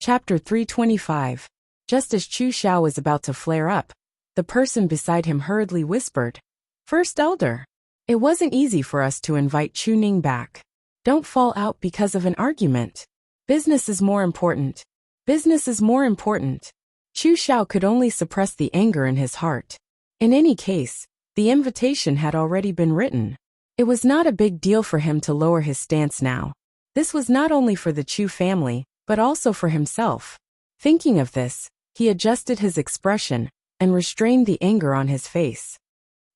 Chapter 325. Just as Chu Xiao was about to flare up, the person beside him hurriedly whispered, "First Elder, it wasn't easy for us to invite Chu Ning back. Don't fall out because of an argument. Business is more important. Business is more important." Chu Xiao could only suppress the anger in his heart. In any case, the invitation had already been written. It was not a big deal for him to lower his stance now. This was not only for the Chu family, but also for himself. Thinking of this, he adjusted his expression and restrained the anger on his face.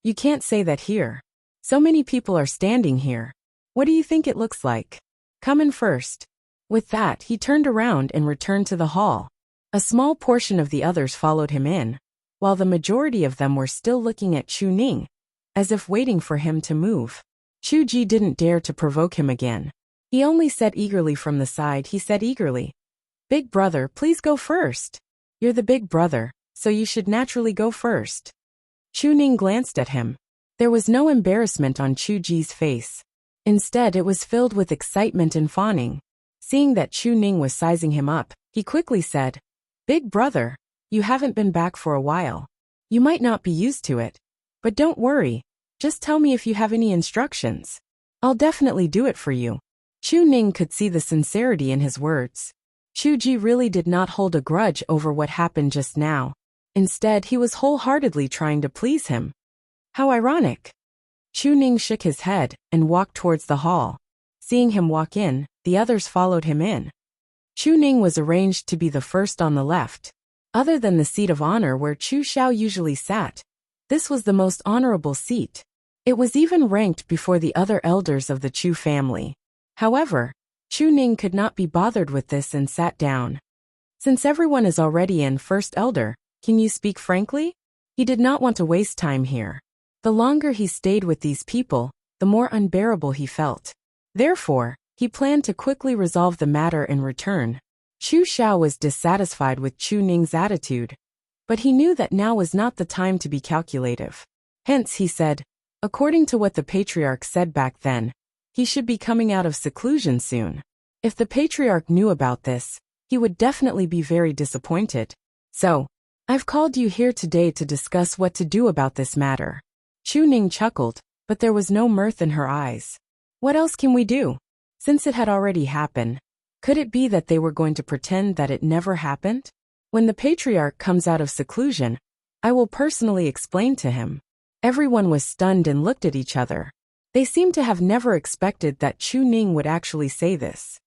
"You can't say that here. So many people are standing here. What do you think it looks like? Come in first." With that, he turned around and returned to the hall. A small portion of the others followed him in, while the majority of them were still looking at Chu Ning, as if waiting for him to move. Chu Ji didn't dare to provoke him again. He only said eagerly from the side, "Big brother, please go first. You're the big brother, so you should naturally go first." Chu Ning glanced at him. There was no embarrassment on Chu Ji's face. Instead, it was filled with excitement and fawning. Seeing that Chu Ning was sizing him up, he quickly said, "Big brother, you haven't been back for a while. You might not be used to it, but don't worry. Just tell me if you have any instructions. I'll definitely do it for you." Chu Ning could see the sincerity in his words. Chu Ji really did not hold a grudge over what happened just now. Instead, he was wholeheartedly trying to please him. How ironic. Chu Ning shook his head and walked towards the hall. Seeing him walk in, the others followed him in. Chu Ning was arranged to be the first on the left. Other than the seat of honor where Chu Xiao usually sat, this was the most honorable seat. It was even ranked before the other elders of the Chu family. However, Chu Ning could not be bothered with this and sat down. "Since everyone is already in First Elder, can you speak frankly?" He did not want to waste time here. The longer he stayed with these people, the more unbearable he felt. Therefore, he planned to quickly resolve the matter in return. Chu Xiao was dissatisfied with Chu Ning's attitude, but he knew that now was not the time to be calculative. Hence, he said, according to what the patriarch said back then, he should be coming out of seclusion soon. If the patriarch knew about this, he would definitely be very disappointed. "So, I've called you here today to discuss what to do about this matter." Chu Ning chuckled, but there was no mirth in her eyes. "What else can we do? Since it had already happened, could it be that they were going to pretend that it never happened? When the patriarch comes out of seclusion, I will personally explain to him." Everyone was stunned and looked at each other. They seemed to have never expected that Chu Ning would actually say this.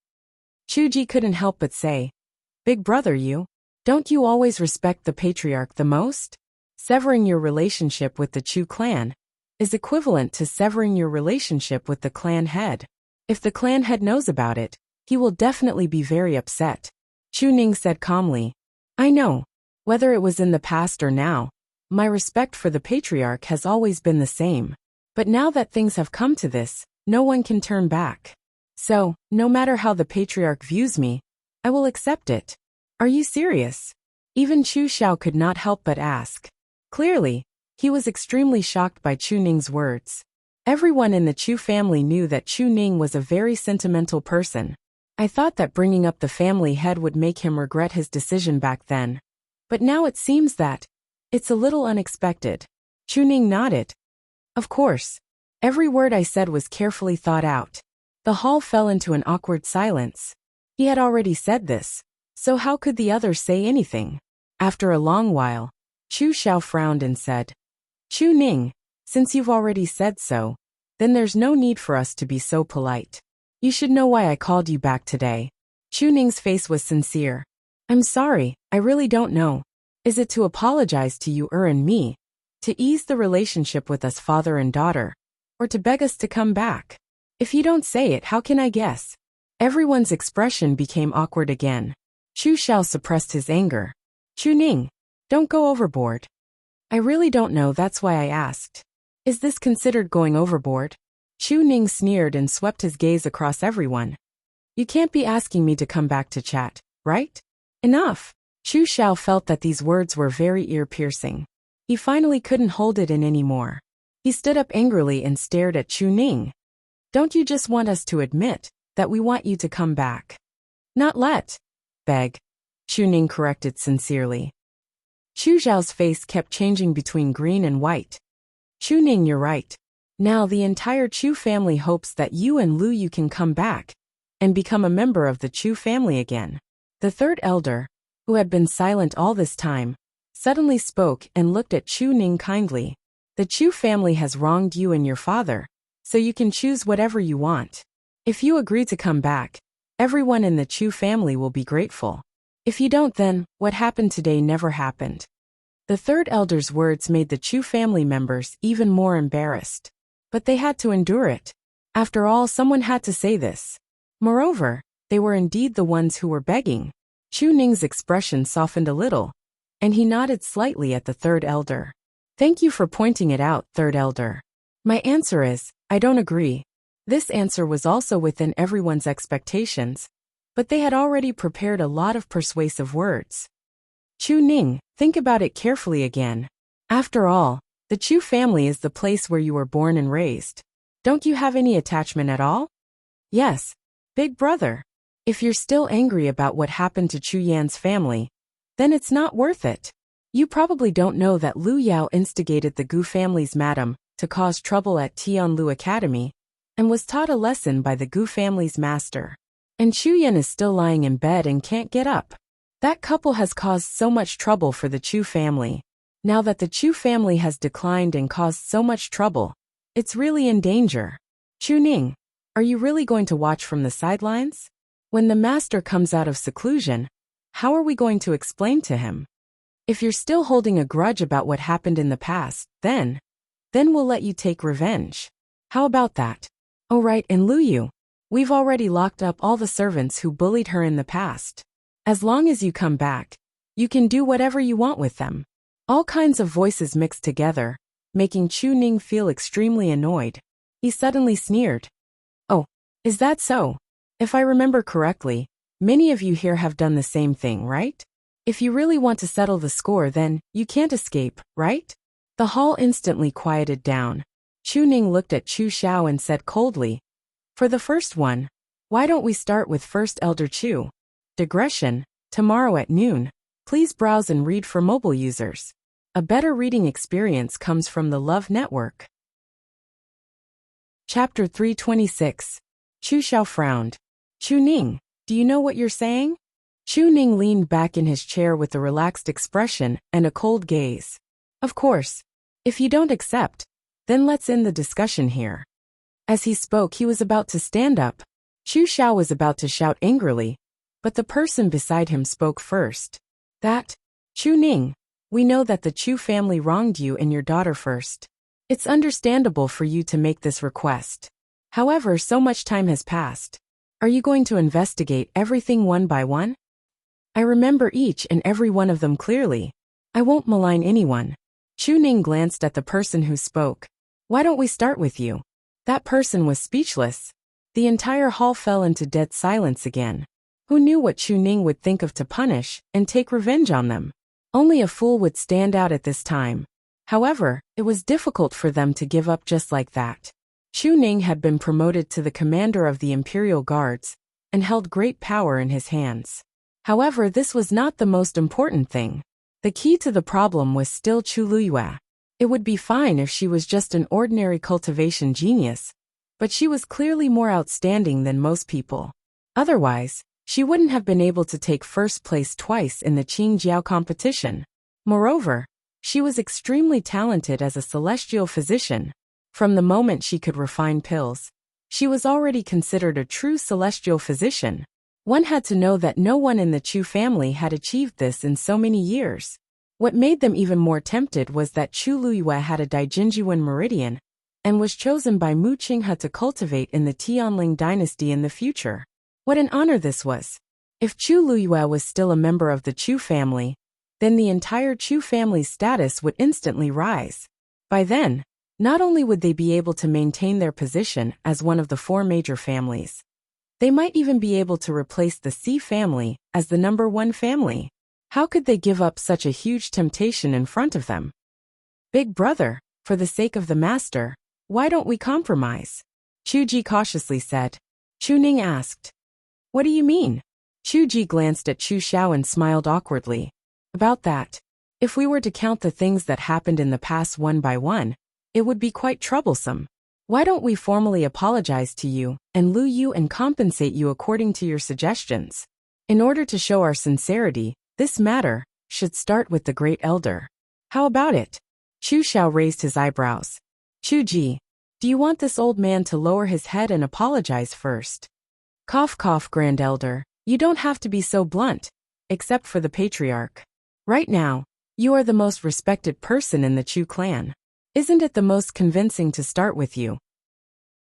Chu Ji couldn't help but say, "Big brother, don't you always respect the patriarch the most? Severing your relationship with the Chu clan is equivalent to severing your relationship with the clan head. If the clan head knows about it, he will definitely be very upset." Chu Ning said calmly, "I know. Whether it was in the past or now, my respect for the patriarch has always been the same. But now that things have come to this, no one can turn back. So, no matter how the patriarch views me, I will accept it." "Are you serious?" Even Chu Xiao could not help but ask. Clearly, he was extremely shocked by Chu Ning's words. Everyone in the Chu family knew that Chu Ning was a very sentimental person. "I thought that bringing up the family head would make him regret his decision back then. But now it seems that it's a little unexpected." Chu Ning nodded. "Of course. Every word I said was carefully thought out." The hall fell into an awkward silence. He had already said this, so how could the others say anything? After a long while, Chu Xiao frowned and said, "Chu Ning, since you've already said so, then there's no need for us to be so polite. You should know why I called you back today." Chu Ning's face was sincere. "I'm sorry, I really don't know. Is it to apologize to you and me? To ease the relationship with us father and daughter? Or to beg us to come back? If you don't say it, how can I guess?" Everyone's expression became awkward again. Chu Xiao suppressed his anger. "Chu Ning, don't go overboard. I really don't know, that's why I asked. Is this considered going overboard?" Chu Ning sneered and swept his gaze across everyone. "You can't be asking me to come back to chat, right? Enough." Chu Xiao felt that these words were very ear-piercing. He finally couldn't hold it in anymore. He stood up angrily and stared at Chu Ning. "Don't you just want us to admit that we want you to come back? Not beg. Chu Ning corrected sincerely. Chu Zhao's face kept changing between green and white. Chu Ning, you're right. Now the entire Chu family hopes that you and Lu Yu can come back and become a member of the Chu family again. The third elder, who had been silent all this time, suddenly spoke and looked at Chu Ning kindly. The Chu family has wronged you and your father, so you can choose whatever you want. If you agree to come back, everyone in the Chu family will be grateful. If you don't, then what happened today never happened. The third elder's words made the Chu family members even more embarrassed. But they had to endure it. After all, someone had to say this. Moreover, they were indeed the ones who were begging. Chu Ning's expression softened a little, and he nodded slightly at the third elder. Thank you for pointing it out, third elder. My answer is, I don't agree. This answer was also within everyone's expectations, but they had already prepared a lot of persuasive words. Chu Ning, think about it carefully again. After all, the Chu family is the place where you were born and raised. Don't you have any attachment at all? Yes, big brother. If you're still angry about what happened to Chu Yan's family, then it's not worth it. You probably don't know that Lu Yao instigated the Gu family's madam to cause trouble at Tianlu Academy and was taught a lesson by the Gu family's master. And Chu Yan is still lying in bed and can't get up. That couple has caused so much trouble for the Chu family. Now that the Chu family has declined and caused so much trouble, it's really in danger. Chu Ning, are you really going to watch from the sidelines? When the master comes out of seclusion, how are we going to explain to him? If you're still holding a grudge about what happened in the past, then we'll let you take revenge. How about that? Oh right, and Lu Yu. We've already locked up all the servants who bullied her in the past. As long as you come back, you can do whatever you want with them. All kinds of voices mixed together, making Chu Ning feel extremely annoyed. He suddenly sneered. Oh, is that so? If I remember correctly, many of you here have done the same thing, right? If you really want to settle the score, then you can't escape, right? The hall instantly quieted down. Chu Ning looked at Chu Xiao and said coldly, for the first one, why don't we start with First Elder Chu? Digression, tomorrow at noon. Please browse and read for mobile users. A better reading experience comes from the Love Network. Chapter 326. Chu Xiao frowned. Chu Ning, do you know what you're saying? Chu Ning leaned back in his chair with a relaxed expression and a cold gaze. Of course. If you don't accept, then let's end the discussion here. As he spoke, he was about to stand up. Chu Xiao was about to shout angrily, but the person beside him spoke first. Chu Ning, we know that the Chu family wronged you and your daughter first. It's understandable for you to make this request. However, so much time has passed. Are you going to investigate everything one by one? I remember each and every one of them clearly. I won't malign anyone. Chu Ning glanced at the person who spoke. Why don't we start with you? That person was speechless. The entire hall fell into dead silence again. Who knew what Chu Ning would think of to punish and take revenge on them? Only a fool would stand out at this time. However, it was difficult for them to give up just like that. Chu Ning had been promoted to the commander of the Imperial Guards and held great power in his hands. However, this was not the most important thing. The key to the problem was still Chu Luyue. It would be fine if she was just an ordinary cultivation genius, but she was clearly more outstanding than most people. Otherwise, she wouldn't have been able to take first place twice in the Qingjiao competition. Moreover, she was extremely talented as a celestial physician. From the moment she could refine pills, she was already considered a true celestial physician. One had to know that no one in the Chu family had achieved this in so many years. What made them even more tempted was that Chu Luyue had a Daijinjuan meridian and was chosen by Mu Qinghe to cultivate in the Tianling dynasty in the future. What an honor this was! If Chu Luyue was still a member of the Chu family, then the entire Chu family's status would instantly rise. By then, not only would they be able to maintain their position as one of the four major families, they might even be able to replace the C family as the #1 family. How could they give up such a huge temptation in front of them? Big brother, for the sake of the master, why don't we compromise? Chu Ji cautiously said. Chu Ning asked. What do you mean? Chu Ji glanced at Chu Xiao and smiled awkwardly. About that. If we were to count the things that happened in the past one by one, it would be quite troublesome. Why don't we formally apologize to you, and Lu you and compensate you according to your suggestions? In order to show our sincerity, this matter should start with the great elder. How about it? Chu Xiao raised his eyebrows. Chu Ji, do you want this old man to lower his head and apologize first? Cough cough, Grand Elder, you don't have to be so blunt, except for the patriarch. Right now, you are the most respected person in the Chu clan. Isn't it the most convincing to start with you?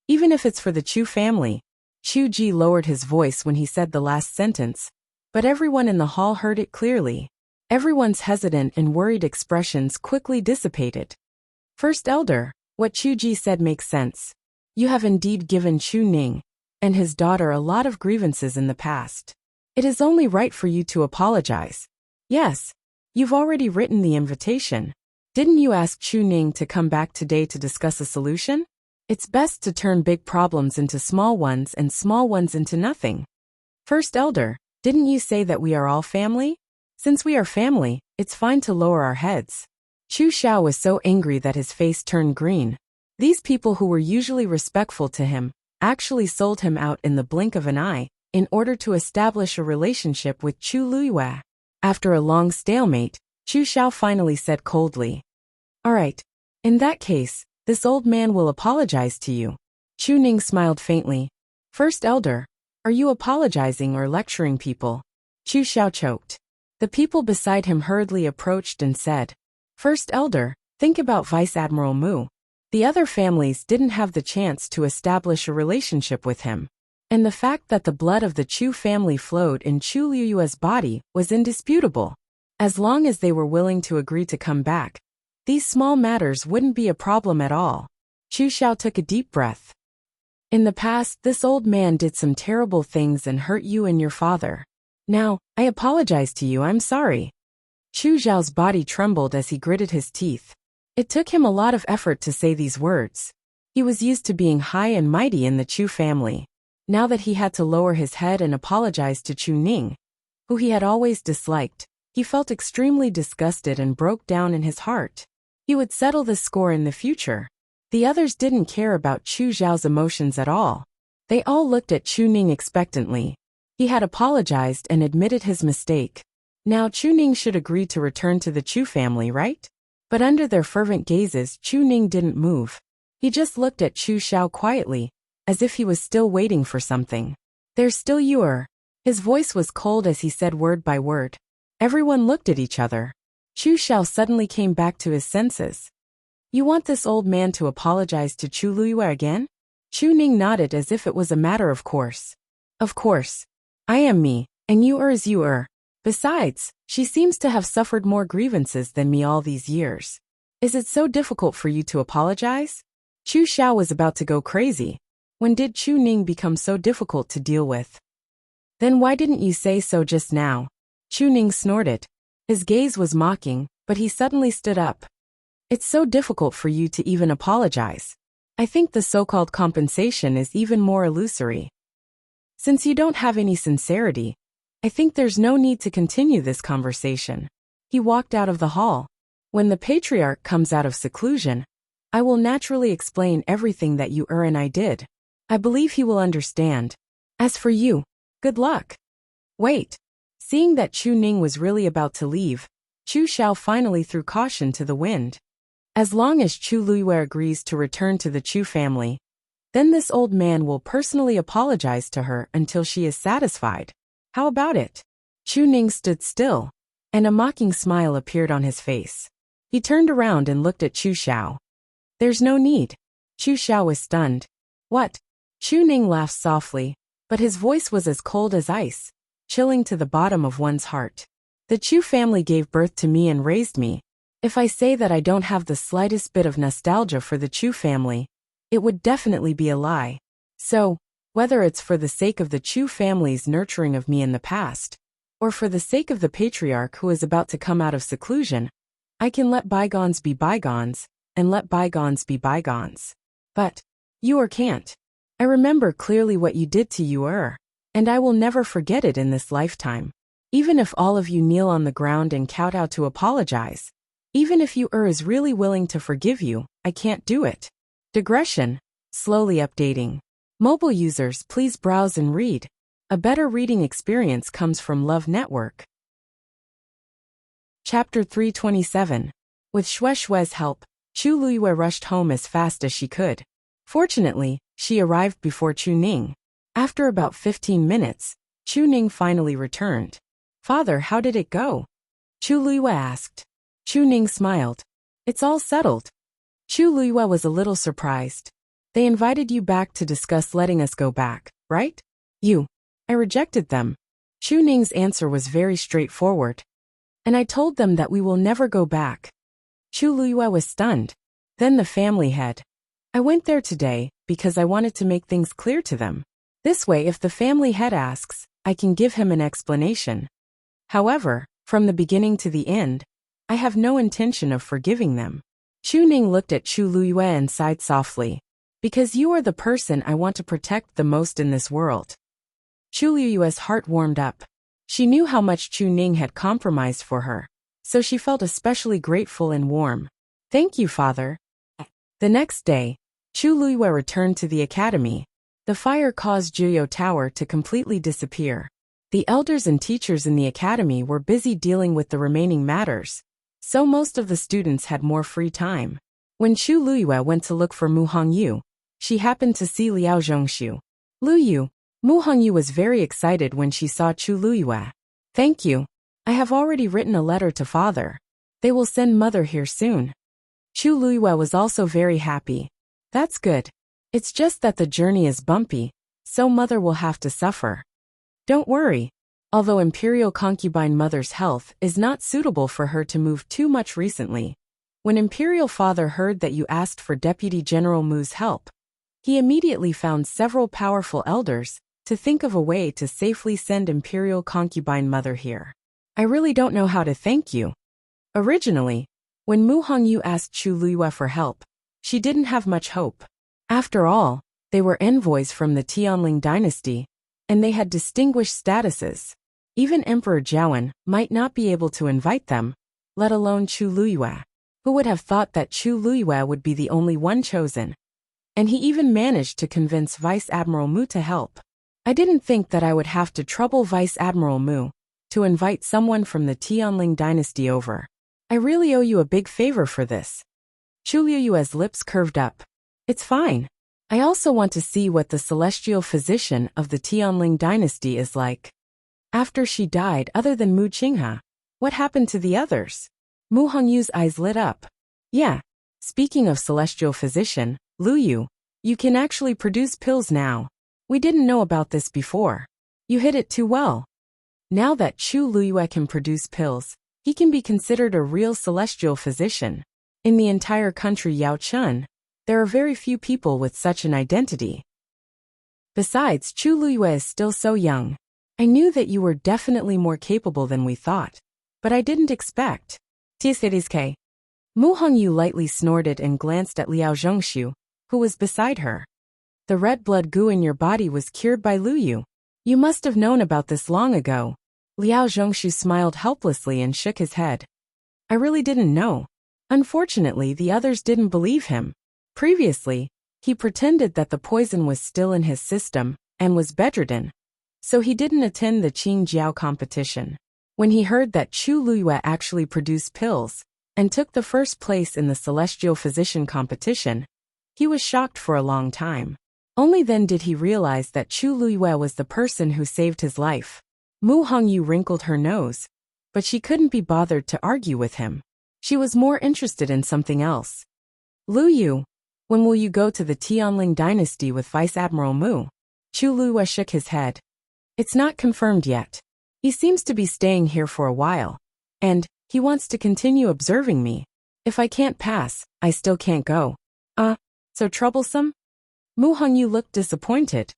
Even if it's for the Chu family. Chu Ji lowered his voice when he said the last sentence, but everyone in the hall heard it clearly. Everyone's hesitant and worried expressions quickly dissipated. First Elder, what Chu Ji said makes sense. You have indeed given Chu Ning and his daughter a lot of grievances in the past. It is only right for you to apologize. Yes, you've already written the invitation. Didn't you ask Chu Ning to come back today to discuss a solution? It's best to turn big problems into small ones and small ones into nothing. First Elder, didn't you say that we are all family? Since we are family, it's fine to lower our heads. Chu Xiao was so angry that his face turned green. These people who were usually respectful to him actually sold him out in the blink of an eye in order to establish a relationship with Chu Luiyue. After a long stalemate, Chu Xiao finally said coldly, "All right. In that case, this old man will apologize to you." Chu Ning smiled faintly. First Elder, are you apologizing or lecturing people? Chu Xiao choked. The people beside him hurriedly approached and said, First Elder, think about Vice Admiral Mu. The other families didn't have the chance to establish a relationship with him. And the fact that the blood of the Chu family flowed in Chu Liuyue's body was indisputable. As long as they were willing to agree to come back, these small matters wouldn't be a problem at all. Chu Xiao took a deep breath. In the past, this old man did some terrible things and hurt you and your father. Now, I apologize to you, I'm sorry. Chu Xiao's body trembled as he gritted his teeth. It took him a lot of effort to say these words. He was used to being high and mighty in the Chu family. Now that he had to lower his head and apologize to Chu Ning, who he had always disliked, he felt extremely disgusted and broke down in his heart. He would settle this score in the future. The others didn't care about Chu Xiao's emotions at all. They all looked at Chu Ning expectantly. He had apologized and admitted his mistake. Now Chu Ning should agree to return to the Chu family, right? But under their fervent gazes, Chu Ning didn't move. He just looked at Chu Xiao quietly, as if he was still waiting for something. There's still you are. His voice was cold as he said word by word. Everyone looked at each other. Chu Xiao suddenly came back to his senses. You want this old man to apologize to Chu Luiyue again? Chu Ning nodded as if it was a matter of course. Of course. I am me, and you are as you are. Besides, she seems to have suffered more grievances than me all these years. Is it so difficult for you to apologize? Chu Xiao was about to go crazy. When did Chu Ning become so difficult to deal with? Then why didn't you say so just now? Chu Ning snorted. His gaze was mocking, but he suddenly stood up. It's so difficult for you to even apologize. I think the so-called compensation is even more illusory. Since you don't have any sincerity, I think there's no need to continue this conversation. He walked out of the hall. When the patriarch comes out of seclusion, I will naturally explain everything that you and I did. I believe he will understand. As for you, good luck. Wait. Seeing that Chu Ning was really about to leave, Chu Xiao finally threw caution to the wind. As long as Chu Luiyue agrees to return to the Chu family, then this old man will personally apologize to her until she is satisfied. How about it? Chu Ning stood still, and a mocking smile appeared on his face. He turned around and looked at Chu Xiao. There's no need. Chu Xiao was stunned. What? Chu Ning laughed softly, but his voice was as cold as ice, chilling to the bottom of one's heart. The Chu family gave birth to me and raised me. If I say that I don't have the slightest bit of nostalgia for the Chu family, it would definitely be a lie. So, whether it's for the sake of the Chu family's nurturing of me in the past, or for the sake of the patriarch who is about to come out of seclusion, I can let bygones be bygones, and let bygones be bygones. But, you can't. I remember clearly what you did to you. And I will never forget it in this lifetime. Even if all of you kneel on the ground and kowtow to apologize. Even if you is really willing to forgive you, I can't do it. Digression. Slowly updating. Mobile users, please browse and read. A better reading experience comes from Love Network. Chapter 327. With Xue Xue's help, Chu Luiyue rushed home as fast as she could. Fortunately, she arrived before Chu Ning. After about 15 minutes, Chu Ning finally returned. Father, how did it go? Chu Luiyue asked. Chu Ning smiled. It's all settled. Chu Luiyue was a little surprised. They invited you back to discuss letting us go back, right? I rejected them. Chu Ning's answer was very straightforward. And I told them that we will never go back. Chu Luiyue was stunned. Then the family head. I went there today because I wanted to make things clear to them. This way, if the family head asks, I can give him an explanation. However, from the beginning to the end, I have no intention of forgiving them. Chu Ning looked at Chu Luiyue and sighed softly. Because you are the person I want to protect the most in this world. Chu Luiyue's heart warmed up. She knew how much Chu Ning had compromised for her, so she felt especially grateful and warm. Thank you, father. The next day, Chu Luiyue returned to the academy. The fire caused Juyo Tower to completely disappear. The elders and teachers in the academy were busy dealing with the remaining matters, so most of the students had more free time. When Chu Luiyue went to look for Mu Hongyu, she happened to see Liao Zhongshu. Mu Hongyu was very excited when she saw Chu Luiyue. Thank you. I have already written a letter to father. They will send mother here soon. Chu Luiyue was also very happy. That's good. It's just that the journey is bumpy, so mother will have to suffer. Don't worry. Although Imperial concubine mother's health is not suitable for her to move too much recently, when Imperial father heard that you asked for Deputy General Mu's help, he immediately found several powerful elders to think of a way to safely send Imperial concubine mother here. I really don't know how to thank you. Originally, when Mu Hongyu asked Chu Luiyue for help, she didn't have much hope. After all, they were envoys from the Tianling dynasty, and they had distinguished statuses. Even Emperor Jiawen might not be able to invite them, let alone Chu Luiyue. Who would have thought that Chu Luiyue would be the only one chosen? And he even managed to convince Vice Admiral Mu to help. I didn't think that I would have to trouble Vice Admiral Mu to invite someone from the Tianling dynasty over. I really owe you a big favor for this. Chu Luiyue's lips curved up. It's fine. I also want to see what the celestial physician of the Tianling dynasty is like. After she died, other than Mu Qinghe, what happened to the others? Mu Hongyu's eyes lit up. Yeah. Speaking of celestial physician, Luyu, you can actually produce pills now. We didn't know about this before. You hit it too well. Now that Chu Luiyue can produce pills, he can be considered a real celestial physician. In the entire country Yaochun, there are very few people with such an identity. Besides, Chu Luiyue is still so young. I knew that you were definitely more capable than we thought, but I didn't expect. Tsiriske. Mu Hongyu lightly snorted and glanced at Liao Zhongshu, who was beside her. The red blood goo in your body was cured by Luyu. You must have known about this long ago. Liao Zhongshu smiled helplessly and shook his head. I really didn't know. Unfortunately, the others didn't believe him. Previously, he pretended that the poison was still in his system and was bedridden, so he didn't attend the Qing Jiao competition. When he heard that Chu Luiyue actually produced pills and took the first place in the celestial physician competition, he was shocked for a long time. Only then did he realize that Chu Luiyue was the person who saved his life. Mu Hongyu wrinkled her nose, but she couldn't be bothered to argue with him. She was more interested in something else. Luyu, when will you go to the Tianling dynasty with Vice Admiral Mu? Chu Luiyue shook his head. It's not confirmed yet. He seems to be staying here for a while, and he wants to continue observing me. If I can't pass, I still can't go. So troublesome? Mu Hongyu looked disappointed.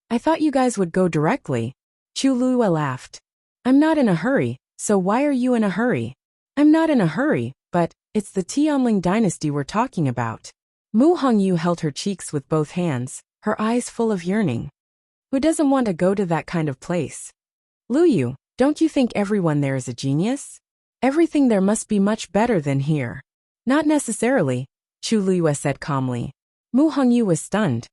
I thought you guys would go directly. Chu Luiyue laughed. I'm not in a hurry, so why are you in a hurry? I'm not in a hurry, but it's the Tianling dynasty we're talking about. Mu Hongyu held her cheeks with both hands, her eyes full of yearning. Who doesn't want to go to that kind of place? Lu Yu, don't you think everyone there is a genius? Everything there must be much better than here. Not necessarily, Chu Luiyue said calmly. Mu Hongyu was stunned.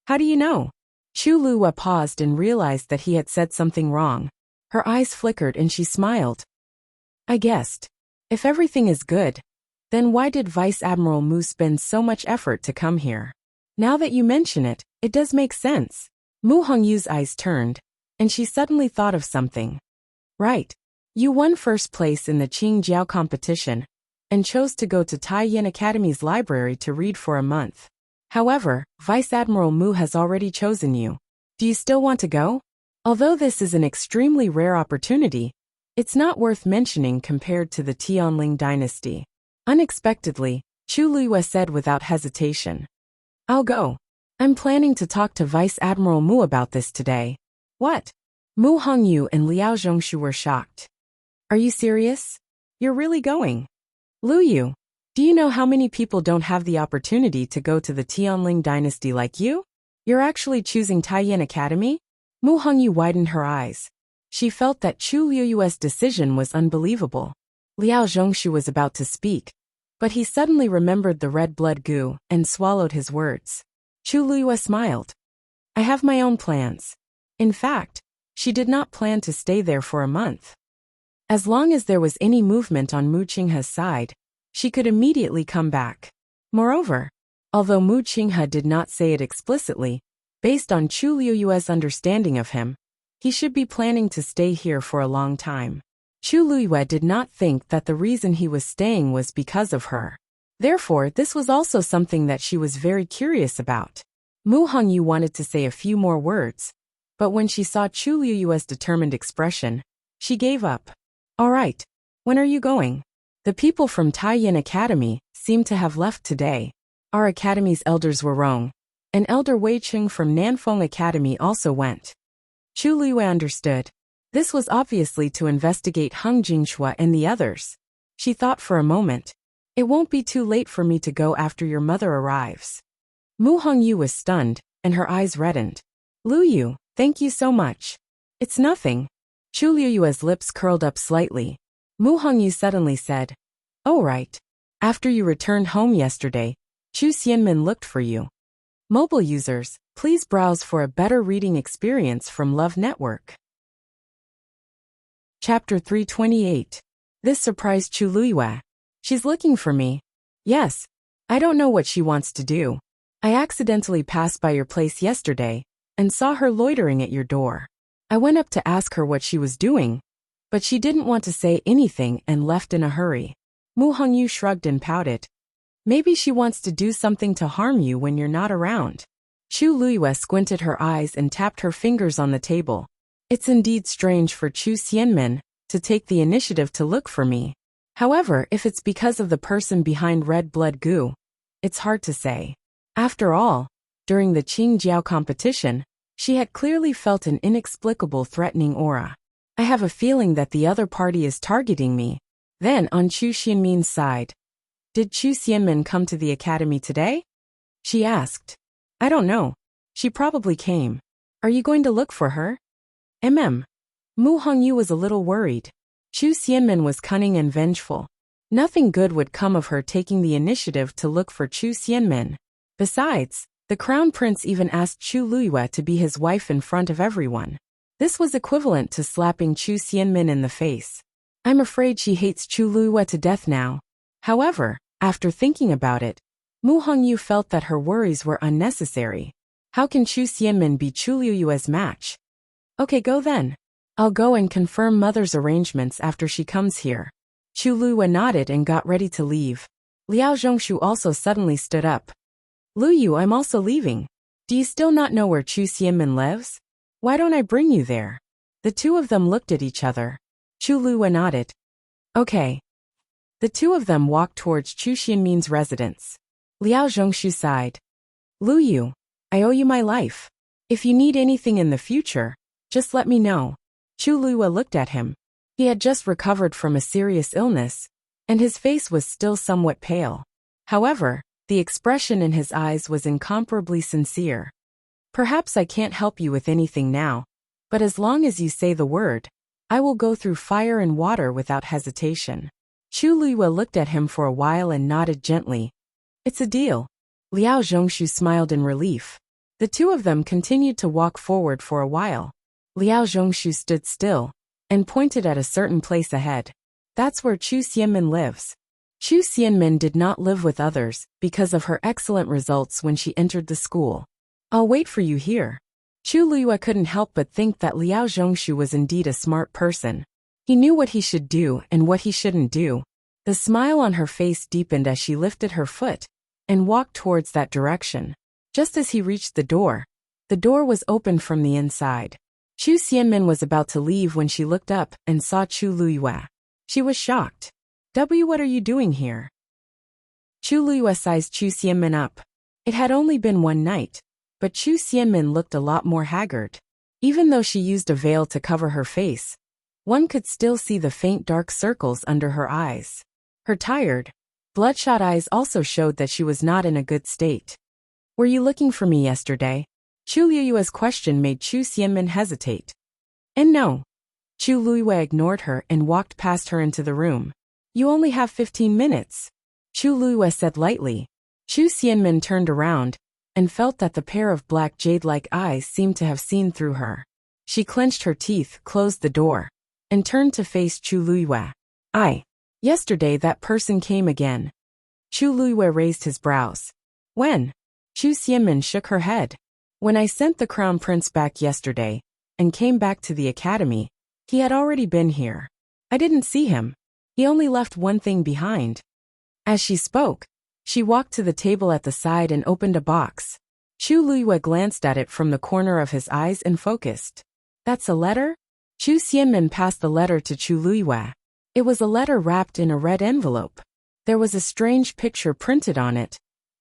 How do you know? Chu Luiyue paused and realized that he had said something wrong. Her eyes flickered and she smiled. I guessed. If everything is good, then why did Vice Admiral Mu spend so much effort to come here? Now that you mention it, it does make sense. Mu Hongyu's eyes turned, and she suddenly thought of something. Right. You won first place in the Qingjiao competition, and chose to go to Taiyan Academy's library to read for a month. However, Vice Admiral Mu has already chosen you. Do you still want to go? Although this is an extremely rare opportunity, it's not worth mentioning compared to the Tianling dynasty. Unexpectedly, Chu Luiyue said without hesitation. I'll go. I'm planning to talk to Vice Admiral Mu about this today. What? Mu Hongyu and Liao Zhongshu were shocked. Are you serious? You're really going? Lu Yu, do you know how many people don't have the opportunity to go to the Tianling dynasty like you? You're actually choosing Taiyan Academy? Mu Hongyu widened her eyes. She felt that Chu Luiyue's decision was unbelievable. Liao Zhongshu was about to speak, but he suddenly remembered the red blood goo and swallowed his words. Chu Luiyue smiled. I have my own plans. In fact, she did not plan to stay there for a month. As long as there was any movement on Mu Qinghe's side, she could immediately come back. Moreover, although Mu Qinghe did not say it explicitly, based on Chu Luiyue's understanding of him, he should be planning to stay here for a long time. Chu Luiyue did not think that the reason he was staying was because of her. Therefore, this was also something that she was very curious about. Mu Hongyu wanted to say a few more words, but when she saw Chu Luiyue's determined expression, she gave up. All right. When are you going? The people from Taiyan Academy seem to have left today. Our academy's elders were wrong. And Elder Wei Cheng from Nanfeng Academy also went. Chu Luiyue understood. This was obviously to investigate Hung Jingshua and the others. She thought for a moment. It won't be too late for me to go after your mother arrives. Mu Hongyu was stunned, and her eyes reddened. Lu Yu, thank you so much. It's nothing. Chu Luiyue's lips curled up slightly. Mu Hongyu suddenly said, Oh right. After you returned home yesterday, Chu Xianmin looked for you. Mobile users, please browse for a better reading experience from Love Network. Chapter 328. This surprised Chu Luiyue. She's looking for me. Yes. I don't know what she wants to do. I accidentally passed by your place yesterday and saw her loitering at your door. I went up to ask her what she was doing, but she didn't want to say anything and left in a hurry. Mu Hongyu shrugged and pouted. Maybe she wants to do something to harm you when you're not around. Chu Luiyue squinted her eyes and tapped her fingers on the table. It's indeed strange for Chu Xianmin to take the initiative to look for me. However, if it's because of the person behind red blood goo, it's hard to say. After all, during the Qingjiao competition, she had clearly felt an inexplicable threatening aura. I have a feeling that the other party is targeting me. Then on Chu Xianmin's side, did Chu Xianmin come to the academy today? She asked. I don't know. She probably came. Are you going to look for her? Mu Hongyu was a little worried. Chu Xianmin was cunning and vengeful. Nothing good would come of her taking the initiative to look for Chu Xianmin. Besides, the crown prince even asked Chu Luiyue to be his wife in front of everyone. This was equivalent to slapping Chu Xianmin in the face. I'm afraid she hates Chu Luiyue to death now. However, after thinking about it, Mu Hongyu felt that her worries were unnecessary. How can Chu Xianmin be Chu Luiyue's match? Okay, go then. I'll go and confirm mother's arrangements after she comes here. Chu Luiyue nodded and got ready to leave. Liao Zhongshu also suddenly stood up. Lu Yu, I'm also leaving. Do you still not know where Chu Xianmin lives? Why don't I bring you there? The two of them looked at each other. Chu Luiyue nodded. Okay. The two of them walked towards Chu Xianmin's residence. Liao Zhongshu sighed. Lu Yu, I owe you my life. If you need anything in the future, just let me know. Chu Luiyue looked at him. He had just recovered from a serious illness, and his face was still somewhat pale. However, the expression in his eyes was incomparably sincere. Perhaps I can't help you with anything now, but as long as you say the word, I will go through fire and water without hesitation. Chu Luiyue looked at him for a while and nodded gently. It's a deal. Liao Zhongshu smiled in relief. The two of them continued to walk forward for a while. Liao Zhongshu stood still and pointed at a certain place ahead. That's where Chu Xianmin lives. Chu Xianmin did not live with others because of her excellent results when she entered the school. I'll wait for you here. Chu Luiyue couldn't help but think that Liao Zhongshu was indeed a smart person. He knew what he should do and what he shouldn't do. The smile on her face deepened as she lifted her foot and walked towards that direction. Just as he reached the door was open from the inside. Chu Xianmin was about to leave when she looked up and saw Chu Luiyue. She was shocked. What are you doing here? Chu Luiyue sized Chu Xianmin up. It had only been one night, but Chu Xianmin looked a lot more haggard. Even though she used a veil to cover her face, one could still see the faint dark circles under her eyes. Her tired, bloodshot eyes also showed that she was not in a good state. Were you looking for me yesterday? Chu Luiyue's question made Chu Xianmin hesitate. And no. Chu Luiyue ignored her and walked past her into the room. You only have 15 minutes. Chu Luiyue said lightly. Chu Xianmin turned around and felt that the pair of black jade-like eyes seemed to have seen through her. She clenched her teeth, closed the door, and turned to face Chu Luiyue. Yesterday that person came again. Chu Luiyue raised his brows. When? Chu Xianmin shook her head. When I sent the crown prince back yesterday and came back to the academy, he had already been here. I didn't see him. He only left one thing behind. As she spoke, she walked to the table at the side and opened a box. Chu Luiyue glanced at it from the corner of his eyes and focused. That's a letter? Chu Xianmin passed the letter to Chu Luiyue. It was a letter wrapped in a red envelope. There was a strange picture printed on it,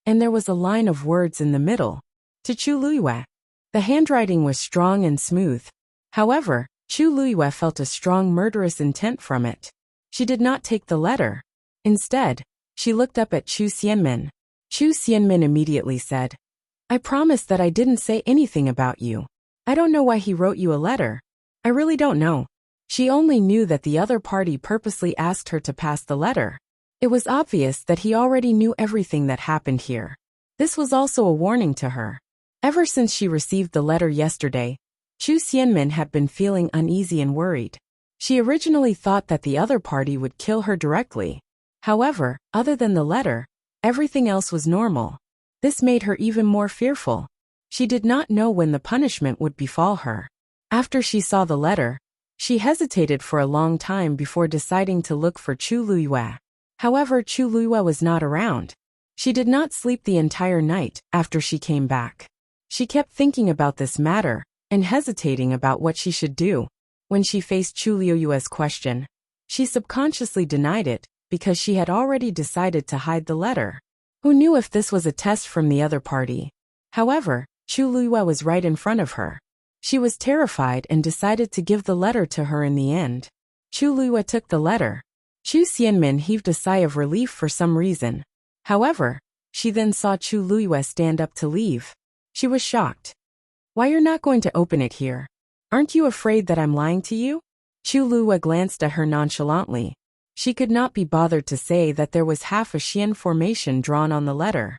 and there was a line of words in the middle. To Chu Luiyue. The handwriting was strong and smooth. However, Chu Luiyue felt a strong murderous intent from it. She did not take the letter. Instead, she looked up at Chu Xianmin. Chu Xianmin immediately said, I promised that I didn't say anything about you. I don't know why he wrote you a letter. I really don't know. She only knew that the other party purposely asked her to pass the letter. It was obvious that he already knew everything that happened here. This was also a warning to her. Ever since she received the letter yesterday, Chu Xianmin had been feeling uneasy and worried. She originally thought that the other party would kill her directly. However, other than the letter, everything else was normal. This made her even more fearful. She did not know when the punishment would befall her. After she saw the letter, she hesitated for a long time before deciding to look for Chu Luiyue. However, Chu Luiyue was not around. She did not sleep the entire night after she came back. She kept thinking about this matter and hesitating about what she should do. When she faced Chu Luiyue's question, she subconsciously denied it because she had already decided to hide the letter. Who knew if this was a test from the other party? However, Chu Luiyue was right in front of her. She was terrified and decided to give the letter to her in the end. Chu Luiyue took the letter. Chu Xianmin heaved a sigh of relief for some reason. However, she then saw Chu Luiyue stand up to leave. She was shocked. Why, you're not going to open it here? Aren't you afraid that I'm lying to you? Chu Luiyue glanced at her nonchalantly. She could not be bothered to say that there was half a Xian formation drawn on the letter.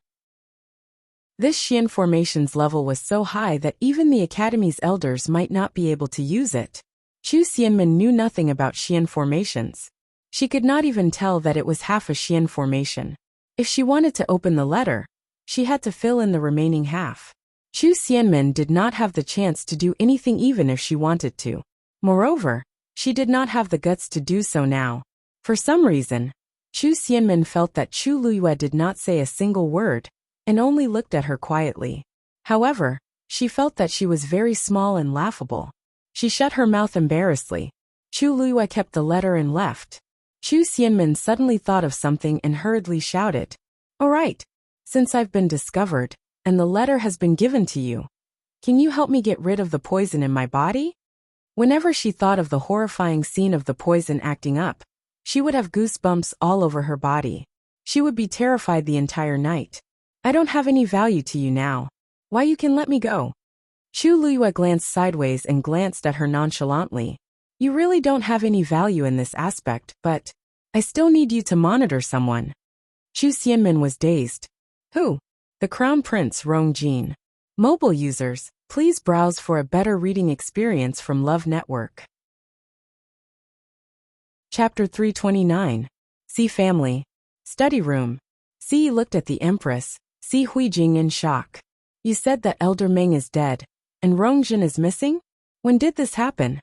This Xian formation's level was so high that even the Academy's elders might not be able to use it. Chu Xianmin knew nothing about Xian formations. She could not even tell that it was half a Xian formation. If she wanted to open the letter, she had to fill in the remaining half. Chu Xianmin did not have the chance to do anything even if she wanted to. Moreover, she did not have the guts to do so now. For some reason, Chu Xianmin felt that Chu Luiyue did not say a single word and only looked at her quietly. However, she felt that she was very small and laughable. She shut her mouth embarrassedly. Chu Luiyue kept the letter and left. Chu Xianmin suddenly thought of something and hurriedly shouted, All right, since I've been discovered, and the letter has been given to you, can you help me get rid of the poison in my body? Whenever she thought of the horrifying scene of the poison acting up, she would have goosebumps all over her body. She would be terrified the entire night. I don't have any value to you now. Why, you can let me go. Chu Liyue glanced sideways and glanced at her nonchalantly. You really don't have any value in this aspect, but I still need you to monitor someone. Chu Xianmin was dazed. Who? The Crown Prince Rongjin. Mobile users, please browse for a better reading experience from Love Network. Chapter 329. Si Family. Study Room. Si looked at the Empress, Si Huijing in shock. You said that Elder Meng is dead, and Rongjin is missing? When did this happen?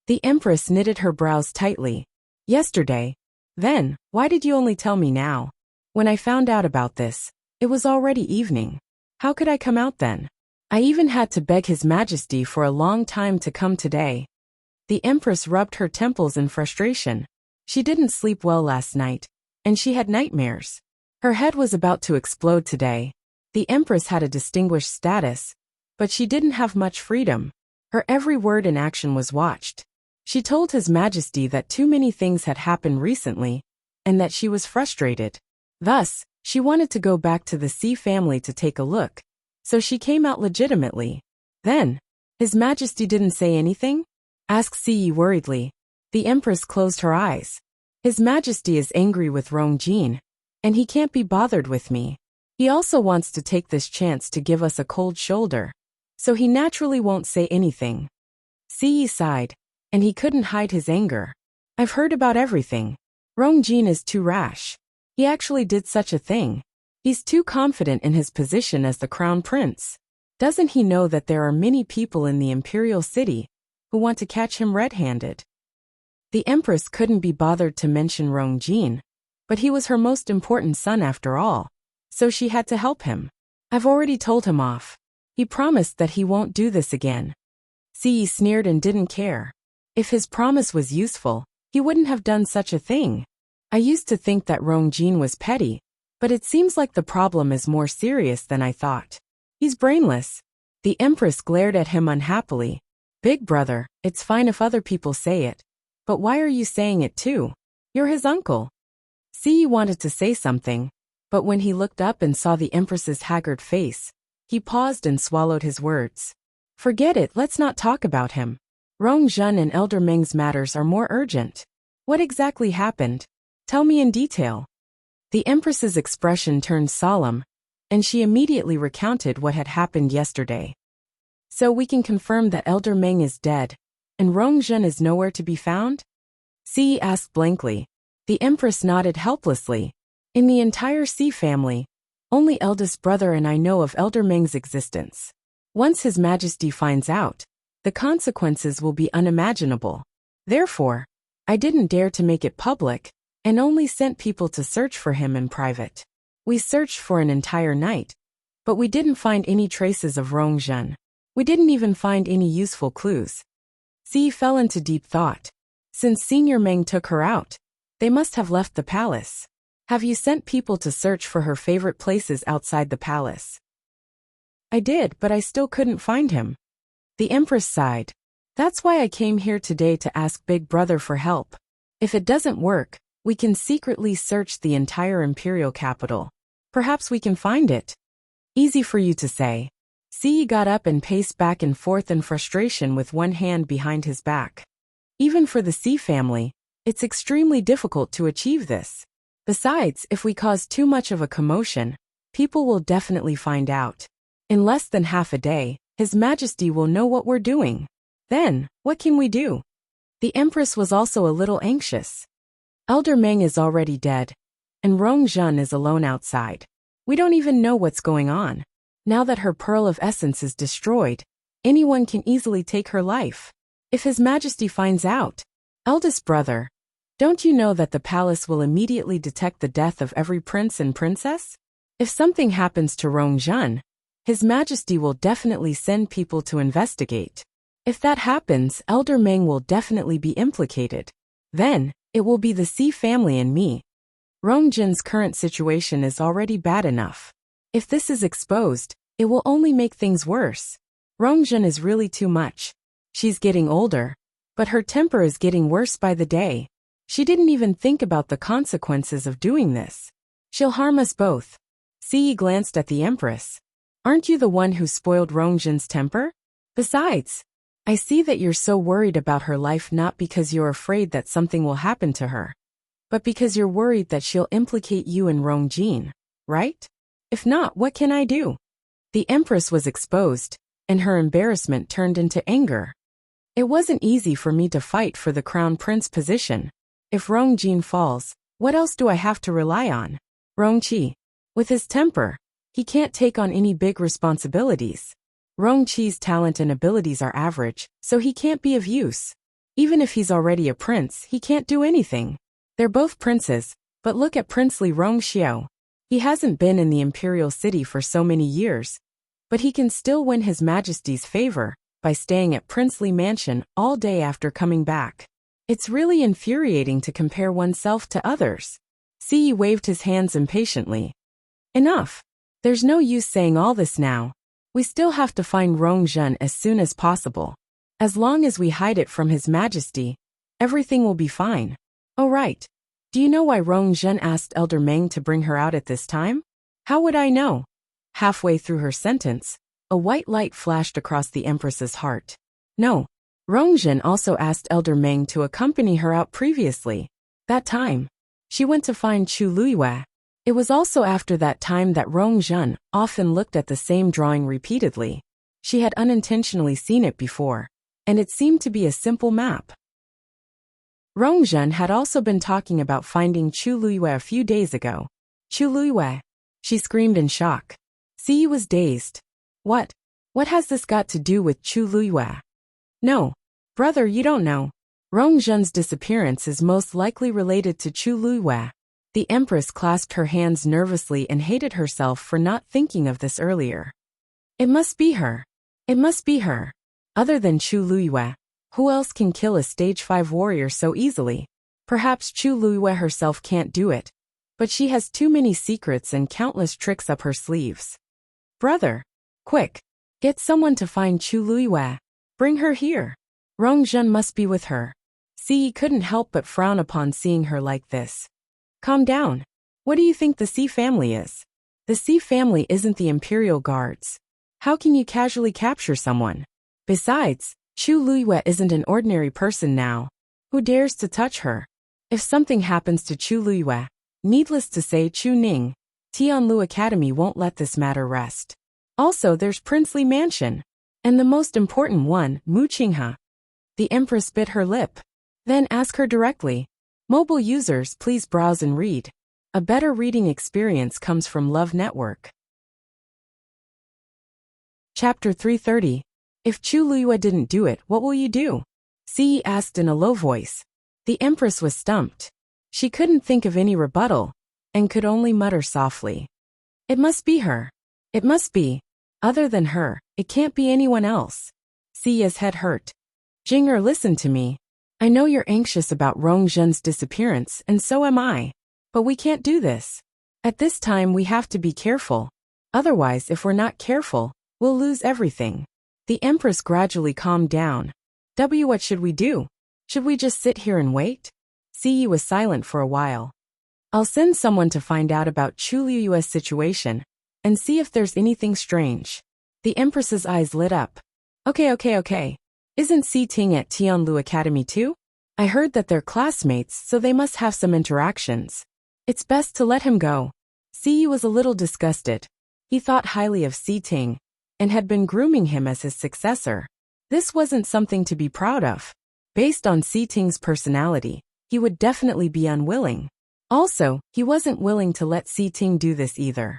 The Empress knitted her brows tightly. Yesterday. Then, why did you only tell me now? When I found out about this, it was already evening. How could I come out then? I even had to beg His Majesty for a long time to come today. The Empress rubbed her temples in frustration. She didn't sleep well last night, and she had nightmares. Her head was about to explode today. The Empress had a distinguished status, but she didn't have much freedom. Her every word and action was watched. She told His Majesty that too many things had happened recently, and that she was frustrated. Thus, she wanted to go back to the Si family to take a look, so she came out legitimately. Then, His Majesty didn't say anything? Asked Si worriedly. The Empress closed her eyes. His Majesty is angry with Rongjin, and he can't be bothered with me. He also wants to take this chance to give us a cold shoulder, so he naturally won't say anything. Si sighed, and he couldn't hide his anger. I've heard about everything. Rongjin is too rash. He actually did such a thing. He's too confident in his position as the Crown Prince. Doesn't he know that there are many people in the Imperial city who want to catch him red-handed? The Empress couldn't be bothered to mention Rongjin, but he was her most important son after all, so she had to help him. I've already told him off. He promised that he won't do this again. Si sneered and didn't care. If his promise was useful, he wouldn't have done such a thing. I used to think that Rongjin was petty, but it seems like the problem is more serious than I thought. He's brainless. The Empress glared at him unhappily. Big brother, it's fine if other people say it, but why are you saying it too? You're his uncle. Si wanted to say something, but when he looked up and saw the Empress's haggard face, he paused and swallowed his words. Forget it, let's not talk about him. Rongjin and Elder Meng's matters are more urgent. What exactly happened? Tell me in detail. The Empress's expression turned solemn, and she immediately recounted what had happened yesterday. So we can confirm that Elder Meng is dead, and Rongjin is nowhere to be found? Si asked blankly. The Empress nodded helplessly. In the entire Si family, only eldest brother and I know of Elder Meng's existence. Once His Majesty finds out, the consequences will be unimaginable. Therefore, I didn't dare to make it public, and only sent people to search for him in private. We searched for an entire night, but we didn't find any traces of Rongjin. We didn't even find any useful clues. Si fell into deep thought. Since Senior Meng took her out, they must have left the palace. Have you sent people to search for her favorite places outside the palace? I did, but I still couldn't find him. The Empress sighed. That's why I came here today to ask Big Brother for help. If it doesn't work, we can secretly search the entire Imperial capital. Perhaps we can find it. Easy for you to say. Si got up and paced back and forth in frustration with one hand behind his back. Even for the Si family, it's extremely difficult to achieve this. Besides, if we cause too much of a commotion, people will definitely find out. In less than half a day, His Majesty will know what we're doing. Then, what can we do? The Empress was also a little anxious. Elder Meng is already dead, and Rongjin is alone outside. We don't even know what's going on. Now that her Pearl of Essence is destroyed, anyone can easily take her life. If His Majesty finds out, eldest brother, don't you know that the palace will immediately detect the death of every prince and princess? If something happens to Rongjin, His Majesty will definitely send people to investigate. If that happens, Elder Meng will definitely be implicated. Then, it will be the Si family and me. Rongjin's current situation is already bad enough. If this is exposed, it will only make things worse. Rongjin is really too much. She's getting older, but her temper is getting worse by the day. She didn't even think about the consequences of doing this. She'll harm us both. Si glanced at the Empress. Aren't you the one who spoiled Rongjin's temper? Besides, I see that you're so worried about her life not because you're afraid that something will happen to her, but because you're worried that she'll implicate you in Rongjin, right? If not, what can I do? The Empress was exposed, and her embarrassment turned into anger. It wasn't easy for me to fight for the crown prince position. If Rongjin falls, what else do I have to rely on? Rongqi. With his temper, he can't take on any big responsibilities. Rongqi's talent and abilities are average, so he can't be of use. Even if he's already a prince, he can't do anything. They're both princes, but look at princely Rongxiao. He hasn't been in the Imperial city for so many years, but he can still win His Majesty's favor by staying at princely mansion all day after coming back. It's really infuriating to compare oneself to others. Yi waved his hands impatiently. Enough. There's no use saying all this now. We still have to find Rongjin as soon as possible. As long as we hide it from His Majesty, everything will be fine. Oh right. Do you know why Rongjin asked Elder Meng to bring her out at this time? How would I know? Halfway through her sentence, a white light flashed across the Empress's heart. No. Rongjin also asked Elder Meng to accompany her out previously. That time, she went to find Chu Luiyue. It was also after that time that Rongjin often looked at the same drawing repeatedly. She had unintentionally seen it before, and it seemed to be a simple map. Rongjin had also been talking about finding Chu Luiyue a few days ago. Chu Luiyue, she screamed in shock. Yi was dazed. What? What has this got to do with Chu Luiyue? No. Brother, you don't know. Rongjin's disappearance is most likely related to Chu Luiyue. The Empress clasped her hands nervously and hated herself for not thinking of this earlier. It must be her. It must be her. Other than Chu Luiyue, who else can kill a stage 5 warrior so easily? Perhaps Chu Luiyue herself can't do it, but she has too many secrets and countless tricks up her sleeves. Brother, quick, get someone to find Chu Luiyue. Bring her here. Rongjin must be with her. Yi couldn't help but frown upon seeing her like this. Calm down. What do you think the Xi family is? The Xi family isn't the Imperial Guards. How can you casually capture someone? Besides, Chu Luiyue isn't an ordinary person now. Who dares to touch her? If something happens to Chu Luiyue, needless to say Chu Ning, Tianlu Academy won't let this matter rest. Also there's Princely Mansion. And the most important one, Mu Qinghe. The Empress bit her lip. Then ask her directly. Mobile users, please browse and read. A better reading experience comes from Love Network. Chapter 330. If Chu Luiyue didn't do it, what will you do? Yi asked in a low voice. The Empress was stumped. She couldn't think of any rebuttal, and could only mutter softly. It must be her. It must be. Other than her, it can't be anyone else. Yi's head hurt. Jing'er, listen to me. I know you're anxious about Rongjin's disappearance, and so am I. But we can't do this. At this time we have to be careful. Otherwise, if we're not careful, we'll lose everything. The Empress gradually calmed down. What should we do? Should we just sit here and wait? Yi was silent for a while. I'll send someone to find out about Chu Luiyue's situation, and see if there's anything strange. The Empress's eyes lit up. Okay. Isn't Xi Ting at Tianlu Academy too? I heard that they're classmates, so they must have some interactions. It's best to let him go. Yi was a little disgusted. He thought highly of Xi Ting, and had been grooming him as his successor. This wasn't something to be proud of. Based on Xi Ting's personality, he would definitely be unwilling. Also, he wasn't willing to let Xi Ting do this either.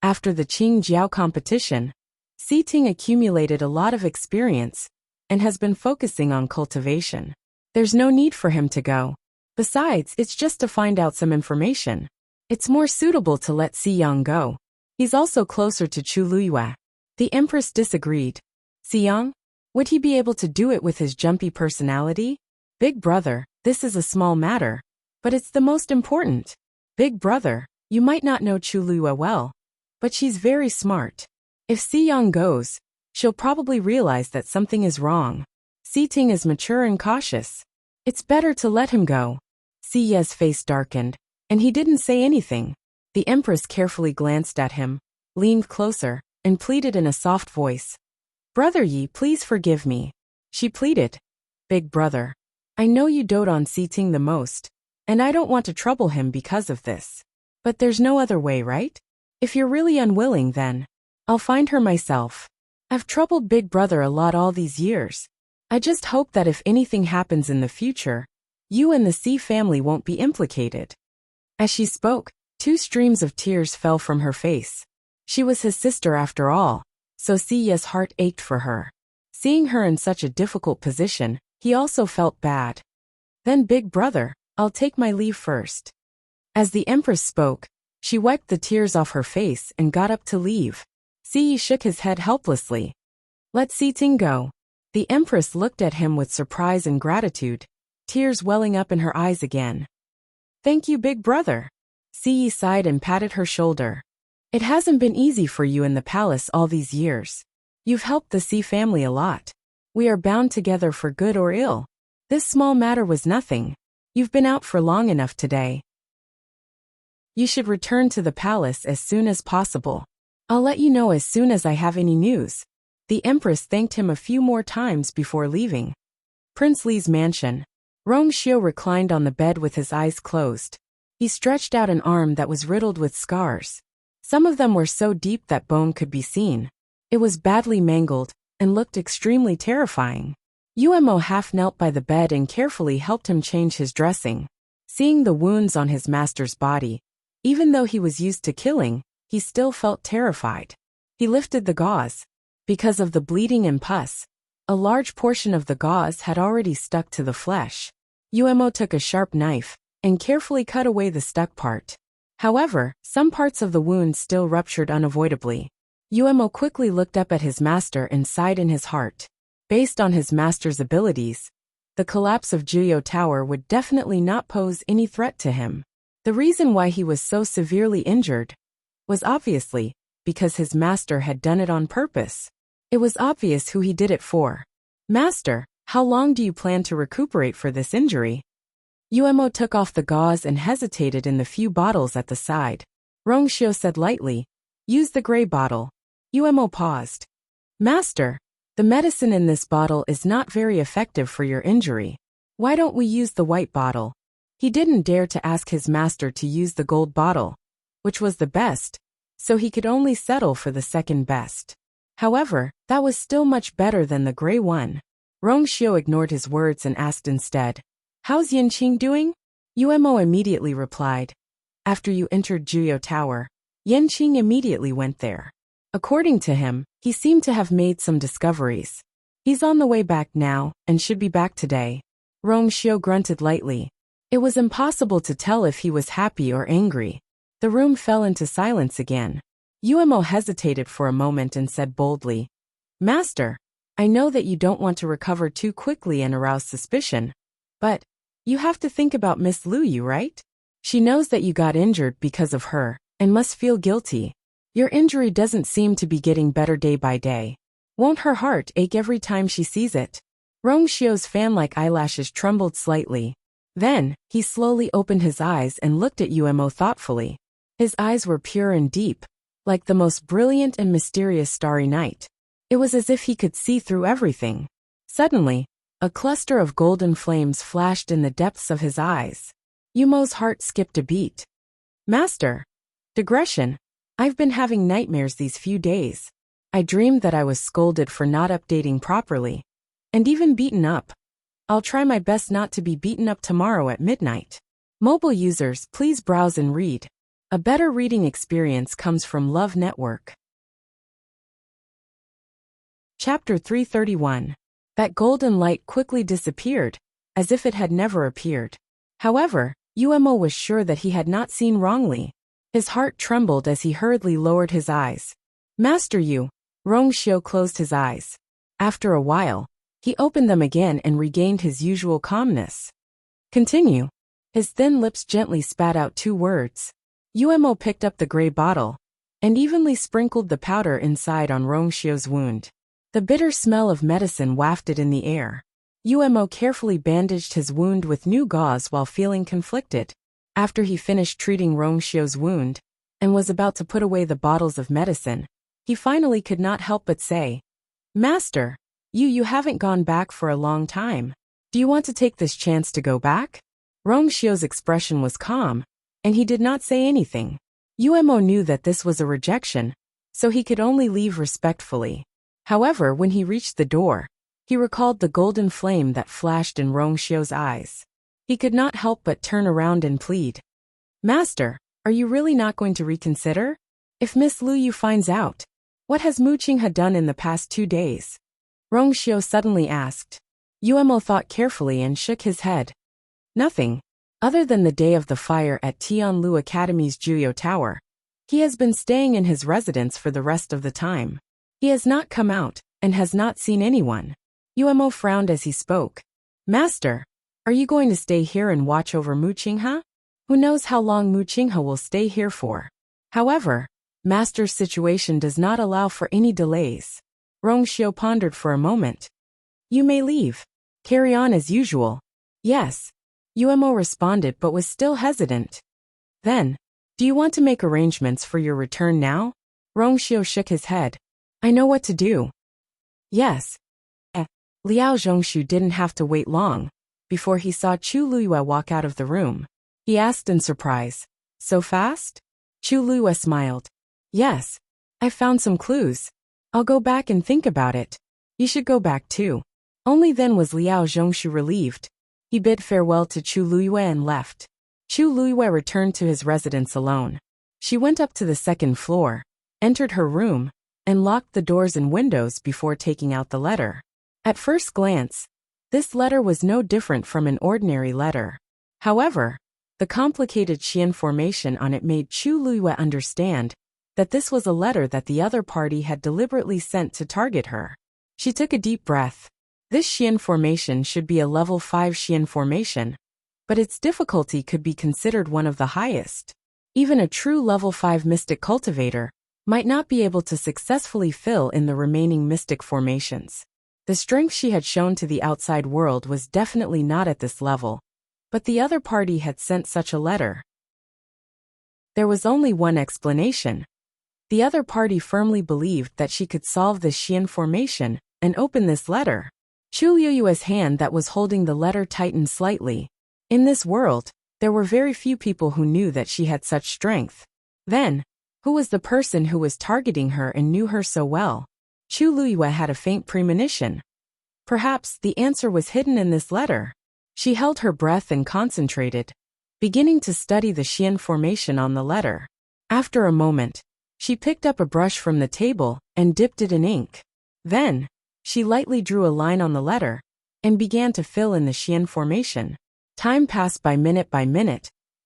After the Qingjiao competition, Xi Ting accumulated a lot of experience, and has been focusing on cultivation. There's no need for him to go. Besides, it's just to find out some information. It's more suitable to let Xi Yang go. He's also closer to Chu Luiyue. The Empress disagreed. Xi Yang? Would he be able to do it with his jumpy personality? Big brother, this is a small matter, but it's the most important. Big brother, you might not know Chu Luiyue well, but she's very smart. If Xi Yang goes, she'll probably realize that something is wrong. Xi Ting is mature and cautious. It's better to let him go. Yi's face darkened, and he didn't say anything. The Empress carefully glanced at him, leaned closer, and pleaded in a soft voice. Brother Yi, please forgive me. She pleaded. Big brother. I know you dote on Xi the most, and I don't want to trouble him because of this. But there's no other way, right? If you're really unwilling, then I'll find her myself. I've troubled Big Brother a lot all these years. I just hope that if anything happens in the future, you and the Xi family won't be implicated. As she spoke, 2 streams of tears fell from her face. She was his sister after all, so Xi's heart ached for her. Seeing her in such a difficult position, he also felt bad. Then Big Brother, I'll take my leave first. As the Empress spoke, she wiped the tears off her face and got up to leave. Xi shook his head helplessly. Let Xi go. The Empress looked at him with surprise and gratitude, tears welling up in her eyes again. Thank you, Big Brother. Xi sighed and patted her shoulder. It hasn't been easy for you in the palace all these years. You've helped the Xi family a lot. We are bound together for good or ill. This small matter was nothing. You've been out for long enough today. You should return to the palace as soon as possible. I'll let you know as soon as I have any news. The Empress thanked him a few more times before leaving. Prince Li's mansion. Rongxiu reclined on the bed with his eyes closed. He stretched out an arm that was riddled with scars. Some of them were so deep that bone could be seen. It was badly mangled and looked extremely terrifying. Umo half knelt by the bed and carefully helped him change his dressing. Seeing the wounds on his master's body, even though he was used to killing, he still felt terrified. He lifted the gauze. Because of the bleeding and pus, a large portion of the gauze had already stuck to the flesh. Umo took a sharp knife and carefully cut away the stuck part. However, some parts of the wound still ruptured unavoidably. Umo quickly looked up at his master and sighed in his heart. Based on his master's abilities, the collapse of Juyo Tower would definitely not pose any threat to him. The reason why he was so severely injured was obviously because his master had done it on purpose. It was obvious who he did it for. Master, how long do you plan to recuperate for this injury? Umo took off the gauze and hesitated in the few bottles at the side. Rongxiu said lightly, use the gray bottle. Umo paused. Master, the medicine in this bottle is not very effective for your injury. Why don't we use the white bottle? He didn't dare to ask his master to use the gold bottle, which was the best, so he could only settle for the second best. However, that was still much better than the gray one. Rongxiu ignored his words and asked instead, how's Yanqing doing? Umo immediately replied. After you entered Juyo Tower, Yanqing immediately went there. According to him, he seemed to have made some discoveries. He's on the way back now and should be back today. Rongxiu grunted lightly. It was impossible to tell if he was happy or angry. The room fell into silence again. Umo hesitated for a moment and said boldly, Master, I know that you don't want to recover too quickly and arouse suspicion, but you have to think about Miss Luyu, right? She knows that you got injured because of her and must feel guilty. Your injury doesn't seem to be getting better day by day. Won't her heart ache every time she sees it? Rongxiu's fan-like eyelashes trembled slightly. Then, he slowly opened his eyes and looked at Umo thoughtfully. His eyes were pure and deep, like the most brilliant and mysterious starry night. It was as if he could see through everything. Suddenly, a cluster of golden flames flashed in the depths of his eyes. Umo's heart skipped a beat. Master, digression. I've been having nightmares these few days. I dreamed that I was scolded for not updating properly, and even beaten up. I'll try my best not to be beaten up tomorrow at midnight. Mobile users, please browse and read. A better reading experience comes from Love Network. Chapter 331. That golden light quickly disappeared, as if it had never appeared. However, Umo was sure that he had not seen wrongly. His heart trembled as he hurriedly lowered his eyes. Master Yu, Rongxiu closed his eyes. After a while, he opened them again and regained his usual calmness. Continue. His thin lips gently spat out 2 words. Umo picked up the gray bottle and evenly sprinkled the powder inside on Rongxiu's wound. The bitter smell of medicine wafted in the air. Umo carefully bandaged his wound with new gauze while feeling conflicted. After he finished treating Rongxiu's wound and was about to put away the bottles of medicine, he finally could not help but say, Master, you haven't gone back for a long time. Do you want to take this chance to go back? Rongxiu's expression was calm, and he did not say anything. Umo knew that this was a rejection, so he could only leave respectfully. However, when he reached the door, he recalled the golden flame that flashed in Rongxiu's eyes. He could not help but turn around and plead. Master, are you really not going to reconsider? If Miss Lu Yu finds out, what has Mu Qinghe done in the past 2 days? Rongxiu suddenly asked. Umo thought carefully and shook his head. Nothing. Other than the day of the fire at Tianlu Academy's Juyo Tower, he has been staying in his residence for the rest of the time. He has not come out, and has not seen anyone. Umo frowned as he spoke. Master, are you going to stay here and watch over Mu Qinghe? Who knows how long Mu Qinghe will stay here for? However, Master's situation does not allow for any delays. Rongxiu pondered for a moment. You may leave. Carry on as usual. Yes. Umo responded but was still hesitant. Then, do you want to make arrangements for your return now? Rongxiu shook his head. I know what to do. Yes. Liao Zhongshu didn't have to wait long before he saw Chu Luyue walk out of the room. He asked in surprise, So fast? Chu Luyue smiled. Yes. I found some clues. I'll go back and think about it. You should go back too. Only then was Liao Zhongshu relieved. He bid farewell to Chu Luyue and left. Chu Luyue returned to his residence alone. She went up to the 2nd floor, entered her room, and locked the doors and windows before taking out the letter. At first glance, this letter was no different from an ordinary letter. However, the complicated Xian formation on it made Chu Luyue understand that this was a letter that the other party had deliberately sent to target her. She took a deep breath. This Xian formation should be a level 5 Xian formation, but its difficulty could be considered one of the highest. Even a true level 5 mystic cultivator might not be able to successfully fill in the remaining mystic formations. The strength she had shown to the outside world was definitely not at this level, but the other party had sent such a letter. There was only one explanation. The other party firmly believed that she could solve the Xian formation and open this letter. Chu Luyue's hand that was holding the letter tightened slightly. In this world, there were very few people who knew that she had such strength. Then, who was the person who was targeting her and knew her so well? Chu Luyue had a faint premonition. Perhaps the answer was hidden in this letter. She held her breath and concentrated, beginning to study the Xian formation on the letter. After a moment, she picked up a brush from the table and dipped it in ink. Then, she lightly drew a line on the letter and began to fill in the Xian formation. Time passed by minute,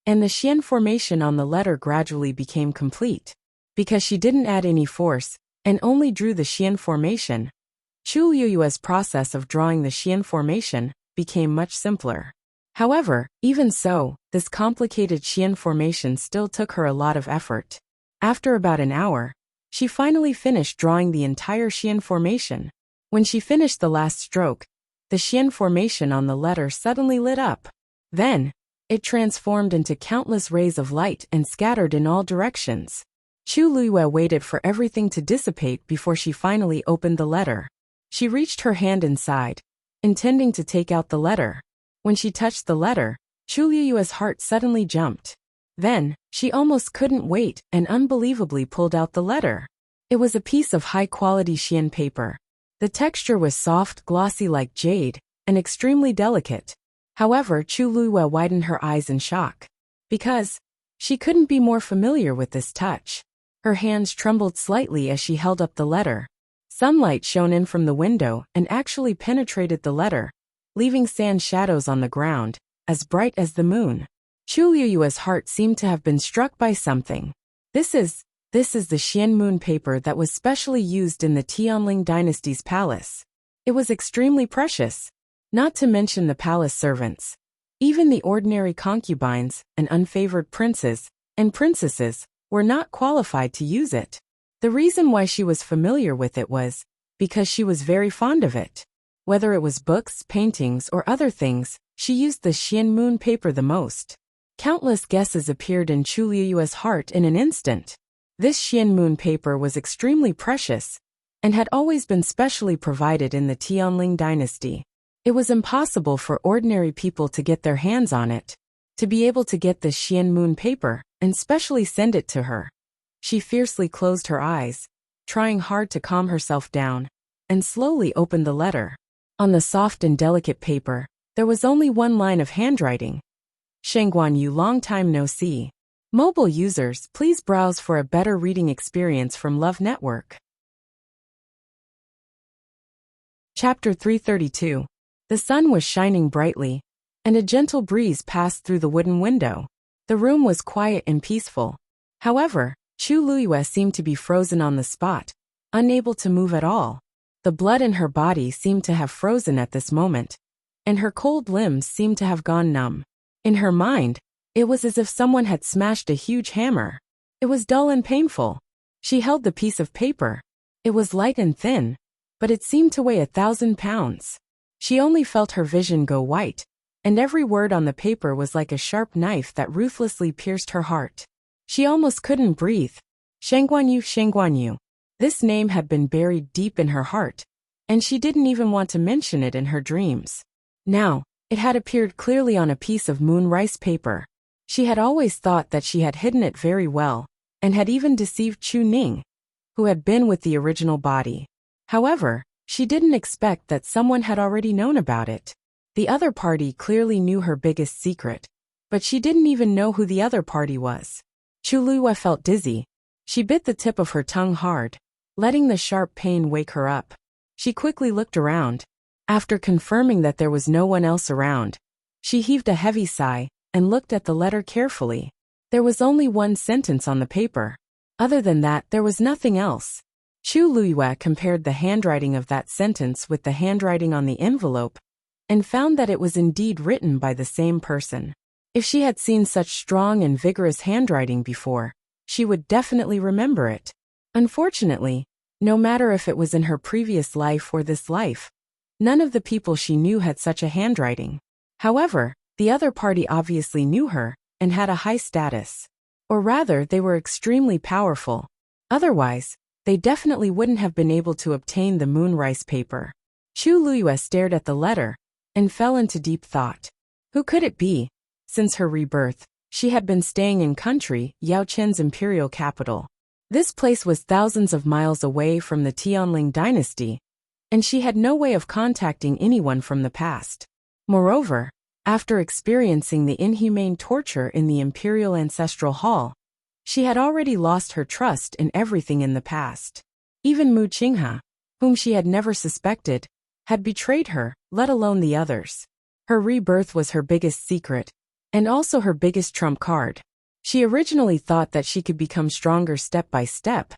and the Xian formation on the letter gradually became complete. Because she didn't add any force and only drew the Xian formation, Chu Luyue's process of drawing the Xian formation became much simpler. However, even so, this complicated Xian formation still took her a lot of effort. After about an hour, she finally finished drawing the entire Xian formation. When she finished the last stroke, the Xian formation on the letter suddenly lit up. Then, it transformed into countless rays of light and scattered in all directions. Chu Luyue waited for everything to dissipate before she finally opened the letter. She reached her hand inside, intending to take out the letter. When she touched the letter, Chu Luyue's heart suddenly jumped. Then, she almost couldn't wait and unbelievably pulled out the letter. It was a piece of high-quality Xian paper. The texture was soft, glossy like jade, and extremely delicate. However, Chu Luyue widened her eyes in shock. Because she couldn't be more familiar with this touch. Her hands trembled slightly as she held up the letter. Sunlight shone in from the window and actually penetrated the letter, leaving sand shadows on the ground, as bright as the moon. Chu Luyue's heart seemed to have been struck by something. This is the Xian moon paper that was specially used in the Tianling dynasty's palace. It was extremely precious, not to mention the palace servants. Even the ordinary concubines and unfavored princes and princesses were not qualified to use it. The reason why she was familiar with it was because she was very fond of it. Whether it was books, paintings, or other things, she used the Xian moon paper the most. Countless guesses appeared in Chu Luyue's heart in an instant. This Xian moon paper was extremely precious, and had always been specially provided in the Tianling dynasty. It was impossible for ordinary people to get their hands on it. To be able to get this Xian Moon paper and specially send it to her. She fiercely closed her eyes, trying hard to calm herself down, and slowly opened the letter. On the soft and delicate paper, there was only one line of handwriting. Shengguan Yu, long time no see. Mobile users, please browse for a better reading experience from Love Network. Chapter 332. The sun was shining brightly, and a gentle breeze passed through the wooden window. The room was quiet and peaceful. However, Chu Luiyue seemed to be frozen on the spot, unable to move at all. The blood in her body seemed to have frozen at this moment, and her cold limbs seemed to have gone numb. In her mind, it was as if someone had smashed a huge hammer. It was dull and painful. She held the piece of paper. It was light and thin, but it seemed to weigh 1,000 pounds. She only felt her vision go white, and every word on the paper was like a sharp knife that ruthlessly pierced her heart. She almost couldn't breathe. Shengguan Yu, Shengguan Yu. This name had been buried deep in her heart, and she didn't even want to mention it in her dreams. Now, it had appeared clearly on a piece of moon rice paper. She had always thought that she had hidden it very well, and had even deceived Chu Ning, who had been with the original body. However, she didn't expect that someone had already known about it. The other party clearly knew her biggest secret, but she didn't even know who the other party was. Chu Luiyue felt dizzy. She bit the tip of her tongue hard, letting the sharp pain wake her up. She quickly looked around. After confirming that there was no one else around, she heaved a heavy sigh and looked at the letter carefully. There was only one sentence on the paper. Other than that, there was nothing else. Chu Luiyue compared the handwriting of that sentence with the handwriting on the envelope, and found that it was indeed written by the same person. If she had seen such strong and vigorous handwriting before, she would definitely remember it. Unfortunately, no matter if it was in her previous life or this life, none of the people she knew had such a handwriting. However, the other party obviously knew her and had a high status. Or rather, they were extremely powerful. Otherwise, they definitely wouldn't have been able to obtain the moon rice paper. Chu Luiyue stared at the letter and fell into deep thought. Who could it be? Since her rebirth, she had been staying in country, Yao Chen's imperial capital. This place was thousands of miles away from the Tianling dynasty, and she had no way of contacting anyone from the past. Moreover, after experiencing the inhumane torture in the Imperial Ancestral Hall, she had already lost her trust in everything in the past. Even Mu Qinghe, whom she had never suspected, had betrayed her, let alone the others. Her rebirth was her biggest secret, and also her biggest trump card. She originally thought that she could become stronger step by step,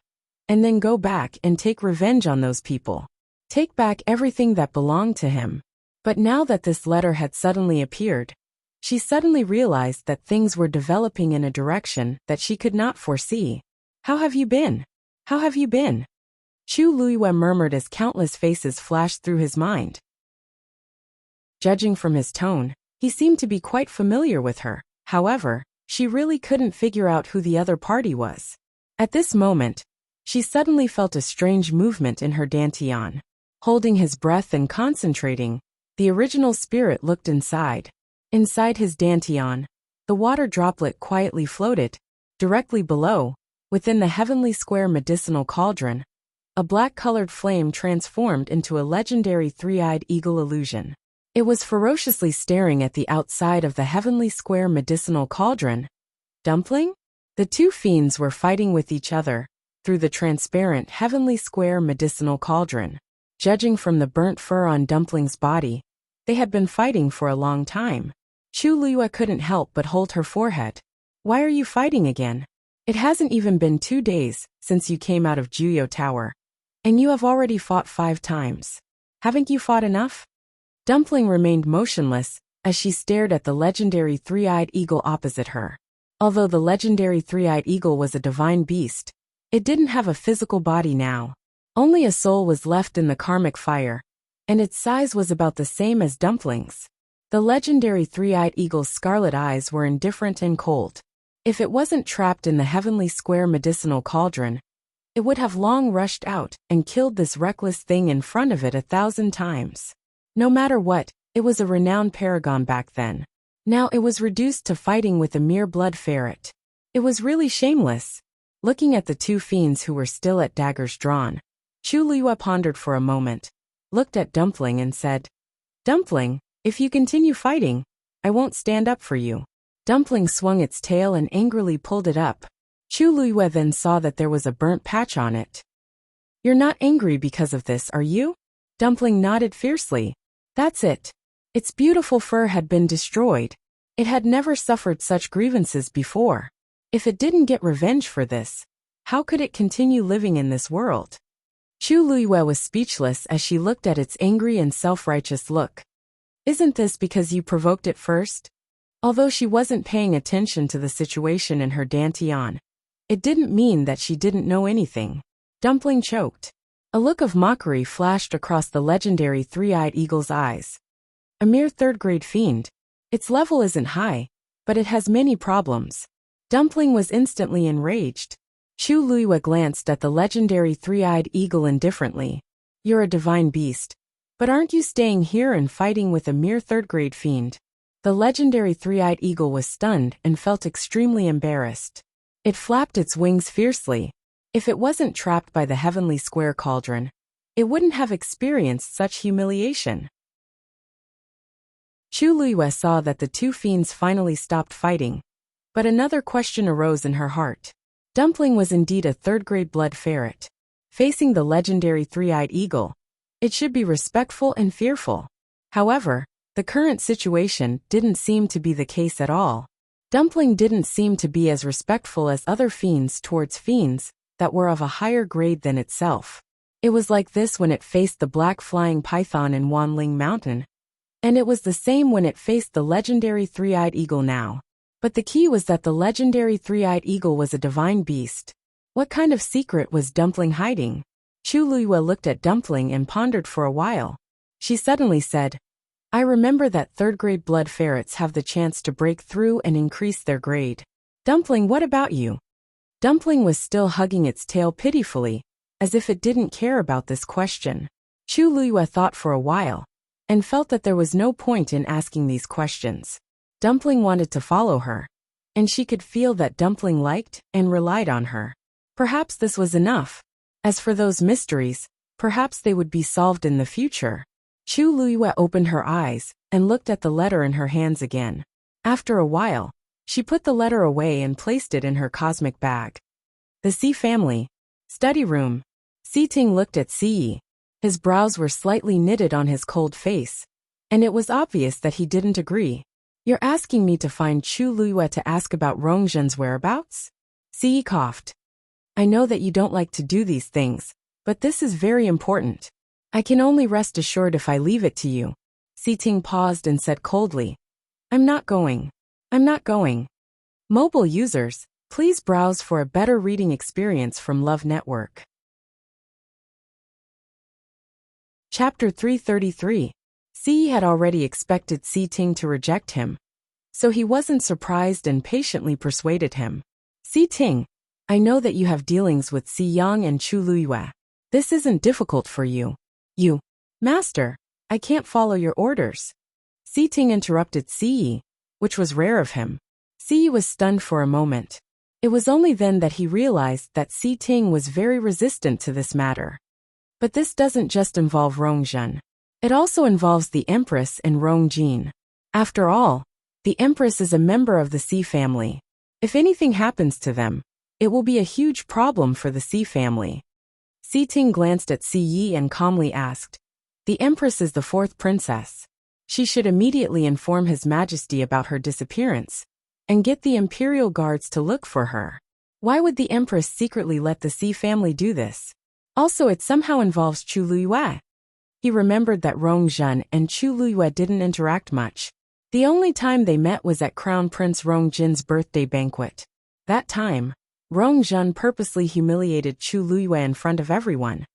and then go back and take revenge on those people. Take back everything that belonged to him. But now that this letter had suddenly appeared, she suddenly realized that things were developing in a direction that she could not foresee. How have you been? How have you been? Chu Luiyue murmured as countless faces flashed through his mind. Judging from his tone, he seemed to be quite familiar with her. However, she really couldn't figure out who the other party was. At this moment, she suddenly felt a strange movement in her dantian. Holding his breath and concentrating, the original spirit looked inside. Inside his dantian, the water droplet quietly floated. Directly below, within the heavenly square medicinal cauldron, a black-colored flame transformed into a legendary three-eyed eagle illusion. It was ferociously staring at the outside of the heavenly square medicinal cauldron. Dumpling? The two fiends were fighting with each other through the transparent heavenly square medicinal cauldron. Judging from the burnt fur on Dumpling's body, they had been fighting for a long time. Chu Luiyue couldn't help but hold her forehead. Why are you fighting again? It hasn't even been 2 days since you came out of Juyo Tower, and you have already fought 5 times. Haven't you fought enough? Dumpling remained motionless as she stared at the legendary three-eyed eagle opposite her. Although the legendary three-eyed eagle was a divine beast, it didn't have a physical body now. Only a soul was left in the karmic fire, and its size was about the same as Dumpling's. The legendary three-eyed eagle's scarlet eyes were indifferent and cold. If it wasn't trapped in the heavenly square medicinal cauldron, it would have long rushed out and killed this reckless thing in front of it 1,000 times. No matter what, it was a renowned paragon back then. Now it was reduced to fighting with a mere blood ferret. It was really shameless. Looking at the two fiends who were still at daggers drawn, Chu Liyue pondered for a moment, looked at Dumpling and said, "Dumpling, if you continue fighting, I won't stand up for you." Dumpling swung its tail and angrily pulled it up. Chu Liyue then saw that there was a burnt patch on it. "You're not angry because of this, are you?" Dumpling nodded fiercely. "That's it. Its beautiful fur had been destroyed. It had never suffered such grievances before. If it didn't get revenge for this, how could it continue living in this world?" Chu Liyue was speechless as she looked at its angry and self-righteous look. "Isn't this because you provoked it first?" Although she wasn't paying attention to the situation in her dantian, it didn't mean that she didn't know anything. Dumpling choked. A look of mockery flashed across the legendary three-eyed eagle's eyes. "A mere third-grade fiend. Its level isn't high, but it has many problems." Dumpling was instantly enraged. Chu Liyue glanced at the legendary three-eyed eagle indifferently. "You're a divine beast. But aren't you staying here and fighting with a mere third-grade fiend?" The legendary three-eyed eagle was stunned and felt extremely embarrassed. It flapped its wings fiercely. If it wasn't trapped by the heavenly square cauldron, it wouldn't have experienced such humiliation. Chu Liyue saw that the two fiends finally stopped fighting, but another question arose in her heart. Dumpling was indeed a third-grade blood ferret. Facing the legendary three-eyed eagle, it should be respectful and fearful. However, the current situation didn't seem to be the case at all. Dumpling didn't seem to be as respectful as other fiends towards fiends that were of a higher grade than itself. It was like this when it faced the black flying python in Wanling Mountain, and it was the same when it faced the legendary three-eyed eagle now. But the key was that the legendary three-eyed eagle was a divine beast. What kind of secret was Dumpling hiding? Chu Liyue looked at Dumpling and pondered for a while. She suddenly said, "I remember that third-grade blood ferrets have the chance to break through and increase their grade. Dumpling, what about you?" Dumpling was still hugging its tail pitifully, as if it didn't care about this question. Chu Liyue thought for a while, and felt that there was no point in asking these questions. Dumpling wanted to follow her, and she could feel that Dumpling liked and relied on her. Perhaps this was enough. As for those mysteries, perhaps they would be solved in the future. Chu Liyue opened her eyes and looked at the letter in her hands again. After a while, she put the letter away and placed it in her cosmic bag. The C family. Study room. Si Ting looked at Si. His brows were slightly knitted on his cold face, and it was obvious that he didn't agree. "You're asking me to find Chu Liyue to ask about Rongzhen's whereabouts?" Si coughed. "I know that you don't like to do these things, but this is very important. I can only rest assured if I leave it to you." Si Ting paused and said coldly, I'm not going. Mobile users, please browse for a better reading experience from Love Network. Chapter 333. Si had already expected Si Ting to reject him, so he wasn't surprised and patiently persuaded him. "Si Ting, I know that you have dealings with Si Yang and Chu Liyue. This isn't difficult for you." "You, Master, I can't follow your orders." Si Ting interrupted Si, which was rare of him. Si was stunned for a moment. It was only then that he realized that Si Ting was very resistant to this matter. But this doesn't just involve Rongzhen. It also involves the Empress and Rongjin. After all, the Empress is a member of the Si family. If anything happens to them, it will be a huge problem for the Si family. Si Ting glanced at Si Yi and calmly asked, "The Empress is the fourth princess. She should immediately inform His Majesty about her disappearance, and get the Imperial guards to look for her. Why would the Empress secretly let the Si family do this? Also, it somehow involves Chu Liyue." He remembered that Rongzhen and Chu Liyue didn't interact much. The only time they met was at Crown Prince Rongjin's birthday banquet. That time, Rongzhen purposely humiliated Chu Liyue in front of everyone.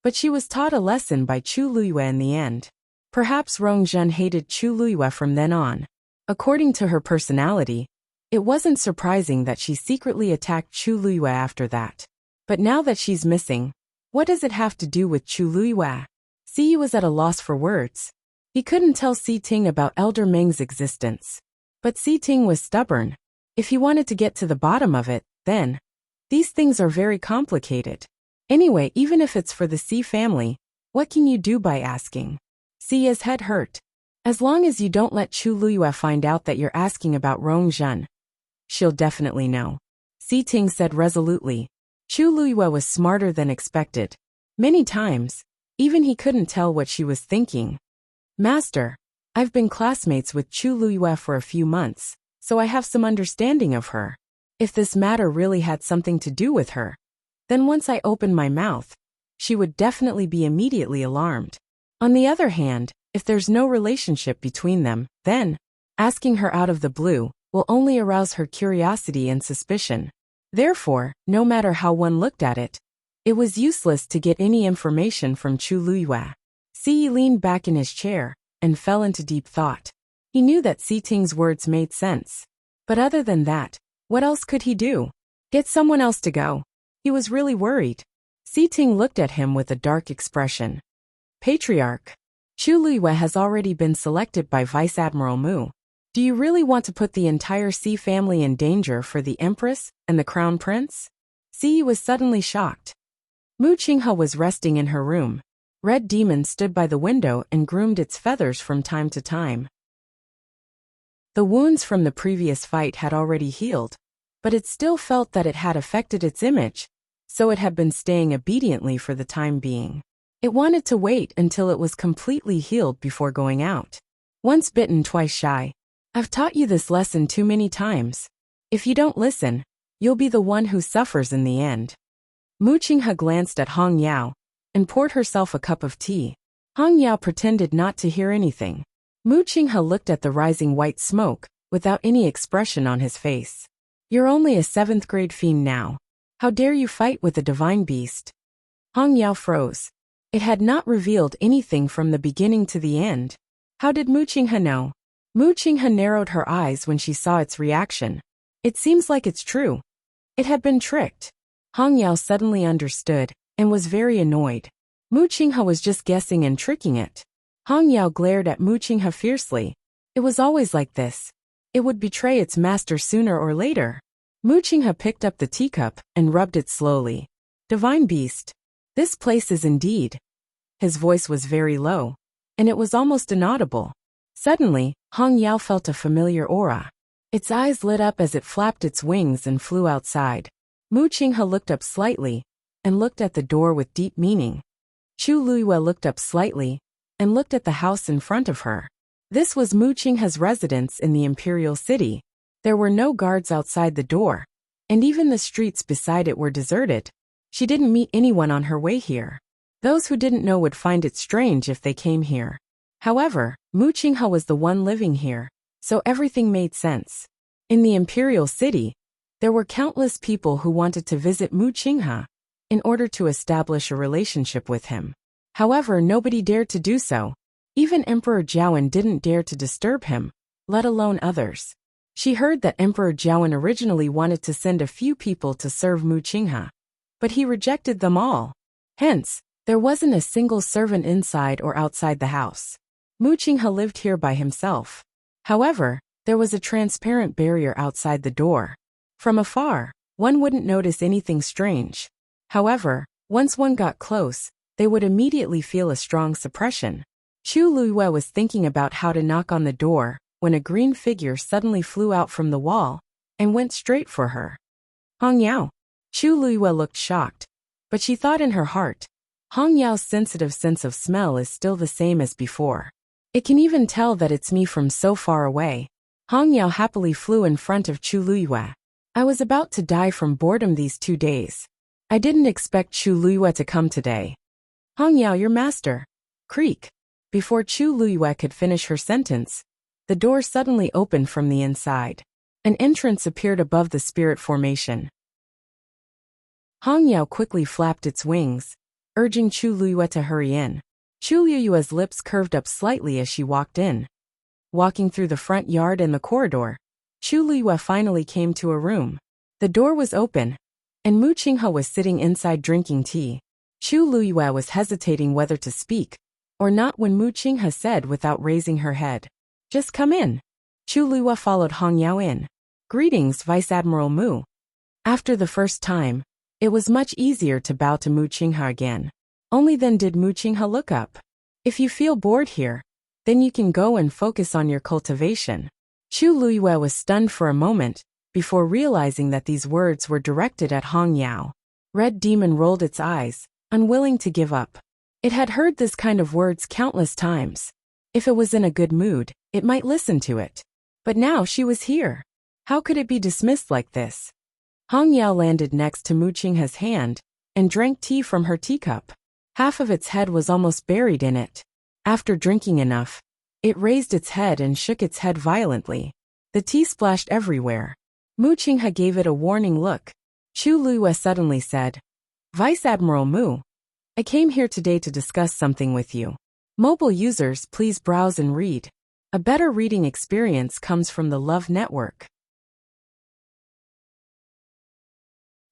But she was taught a lesson by Chu Liyue in the end. Perhaps Rongzhen hated Chu Liyue from then on. According to her personality, it wasn't surprising that she secretly attacked Chu Liyue after that. But now that she's missing, what does it have to do with Chu Luiyue? Si was at a loss for words. He couldn't tell Si Ting about Elder Meng's existence. But Si Ting was stubborn. If he wanted to get to the bottom of it, then these things are very complicated. Anyway, even if it's for the Si family, what can you do by asking? Si's head hurt. As long as you don't let Chu Luiyue find out that you're asking about Rong Zhen, she'll definitely know. Si Ting said resolutely. Chu Luiyue was smarter than expected. Many times, even he couldn't tell what she was thinking. Master, I've been classmates with Chu Luiyue for a few months, so I have some understanding of her. If this matter really had something to do with her, then once I opened my mouth, she would definitely be immediately alarmed. On the other hand, if there's no relationship between them, then asking her out of the blue will only arouse her curiosity and suspicion. Therefore, no matter how one looked at it, it was useless to get any information from Chu Luiyue. Si leaned back in his chair and fell into deep thought. He knew that Si Ting's words made sense. But other than that, what else could he do? Get someone else to go. He was really worried. Si Ting looked at him with a dark expression. Patriarch, Chu Luiyue has already been selected by Vice Admiral Mu. Do you really want to put the entire Si family in danger for the Empress and the Crown Prince? Si was suddenly shocked. Mu Qinghe was resting in her room. Red Demon stood by the window and groomed its feathers from time to time. The wounds from the previous fight had already healed, but it still felt that it had affected its image, so it had been staying obediently for the time being. It wanted to wait until it was completely healed before going out. Once bitten, twice shy. I've taught you this lesson too many times. If you don't listen, you'll be the one who suffers in the end. Mu Qinghe glanced at Hong Yao and poured herself a cup of tea. Hong Yao pretended not to hear anything. Mu Qinghe looked at the rising white smoke without any expression on his face. You're only a 7th grade fiend now. How dare you fight with a divine beast? Hong Yao froze. It had not revealed anything from the beginning to the end. How did Mu Qinghe know? Mu Qinghe narrowed her eyes when she saw its reaction. It seems like it's true. It had been tricked. Hong Yao suddenly understood and was very annoyed. Mu Qinghe was just guessing and tricking it. Hong Yao glared at Mu Qinghe fiercely. It was always like this. It would betray its master sooner or later. Mu Qinghe picked up the teacup and rubbed it slowly. Divine beast. This place is indeed. His voice was very low, and it was almost inaudible. Suddenly, Hong Yao felt a familiar aura. Its eyes lit up as it flapped its wings and flew outside. Mu Qinghe looked up slightly and looked at the door with deep meaning. Chu Luiyue looked up slightly and looked at the house in front of her. This was Mu Qinghe's residence in the Imperial City. There were no guards outside the door, and even the streets beside it were deserted. She didn't meet anyone on her way here. Those who didn't know would find it strange if they came here. However, Mu Qinghe was the one living here, so everything made sense. In the Imperial City, there were countless people who wanted to visit Mu Qinghe in order to establish a relationship with him. However, nobody dared to do so. Even Emperor Jiawen didn't dare to disturb him, let alone others. She heard that Emperor Jiawen originally wanted to send a few people to serve Mu Qinghe, but he rejected them all. Hence, there wasn't a single servant inside or outside the house. Mu Qinghe lived here by himself. However, there was a transparent barrier outside the door. From afar, one wouldn't notice anything strange. However, once one got close, they would immediately feel a strong suppression. Chu Luiyue was thinking about how to knock on the door when a green figure suddenly flew out from the wall and went straight for her. Hong Yao. Chu Luiyue looked shocked, but she thought in her heart, Hong Yao's sensitive sense of smell is still the same as before. It can even tell that it's me from so far away. Hong Yao happily flew in front of Chu Luiyue. I was about to die from boredom these 2 days. I didn't expect Chu Luiyue to come today. Hong Yao, your master. Creak. Before Chu Luiyue could finish her sentence, the door suddenly opened from the inside. An entrance appeared above the spirit formation. Hong Yao quickly flapped its wings, urging Chu Luiyue to hurry in. Chu Luiyue's lips curved up slightly as she walked in. Walking through the front yard and the corridor, Chu Luiyue finally came to a room. The door was open, and Mu Qinghe was sitting inside drinking tea. Chu Luyue was hesitating whether to speak or not when Mu Qinghe said without raising her head, "Just come in." Chu Luyue followed Hong Yao in. "Greetings, Vice Admiral Mu." After the first time, it was much easier to bow to Mu Qinghe again. Only then did Mu Qinghe look up. "If you feel bored here, then you can go and focus on your cultivation." Chu Luyue was stunned for a moment, before realizing that these words were directed at Hong Yao. Red Demon rolled its eyes, unwilling to give up. It had heard this kind of words countless times. If it was in a good mood, it might listen to it. But now she was here. How could it be dismissed like this? Hong Yao landed next to Mu Qinghe's hand and drank tea from her teacup. Half of its head was almost buried in it. After drinking enough, it raised its head and shook its head violently. The tea splashed everywhere. Mu Qinghe gave it a warning look. Chu Luyue suddenly said, "Vice Admiral Mu, I came here today to discuss something with you. Mobile users, please browse and read. A better reading experience comes from the Love Network."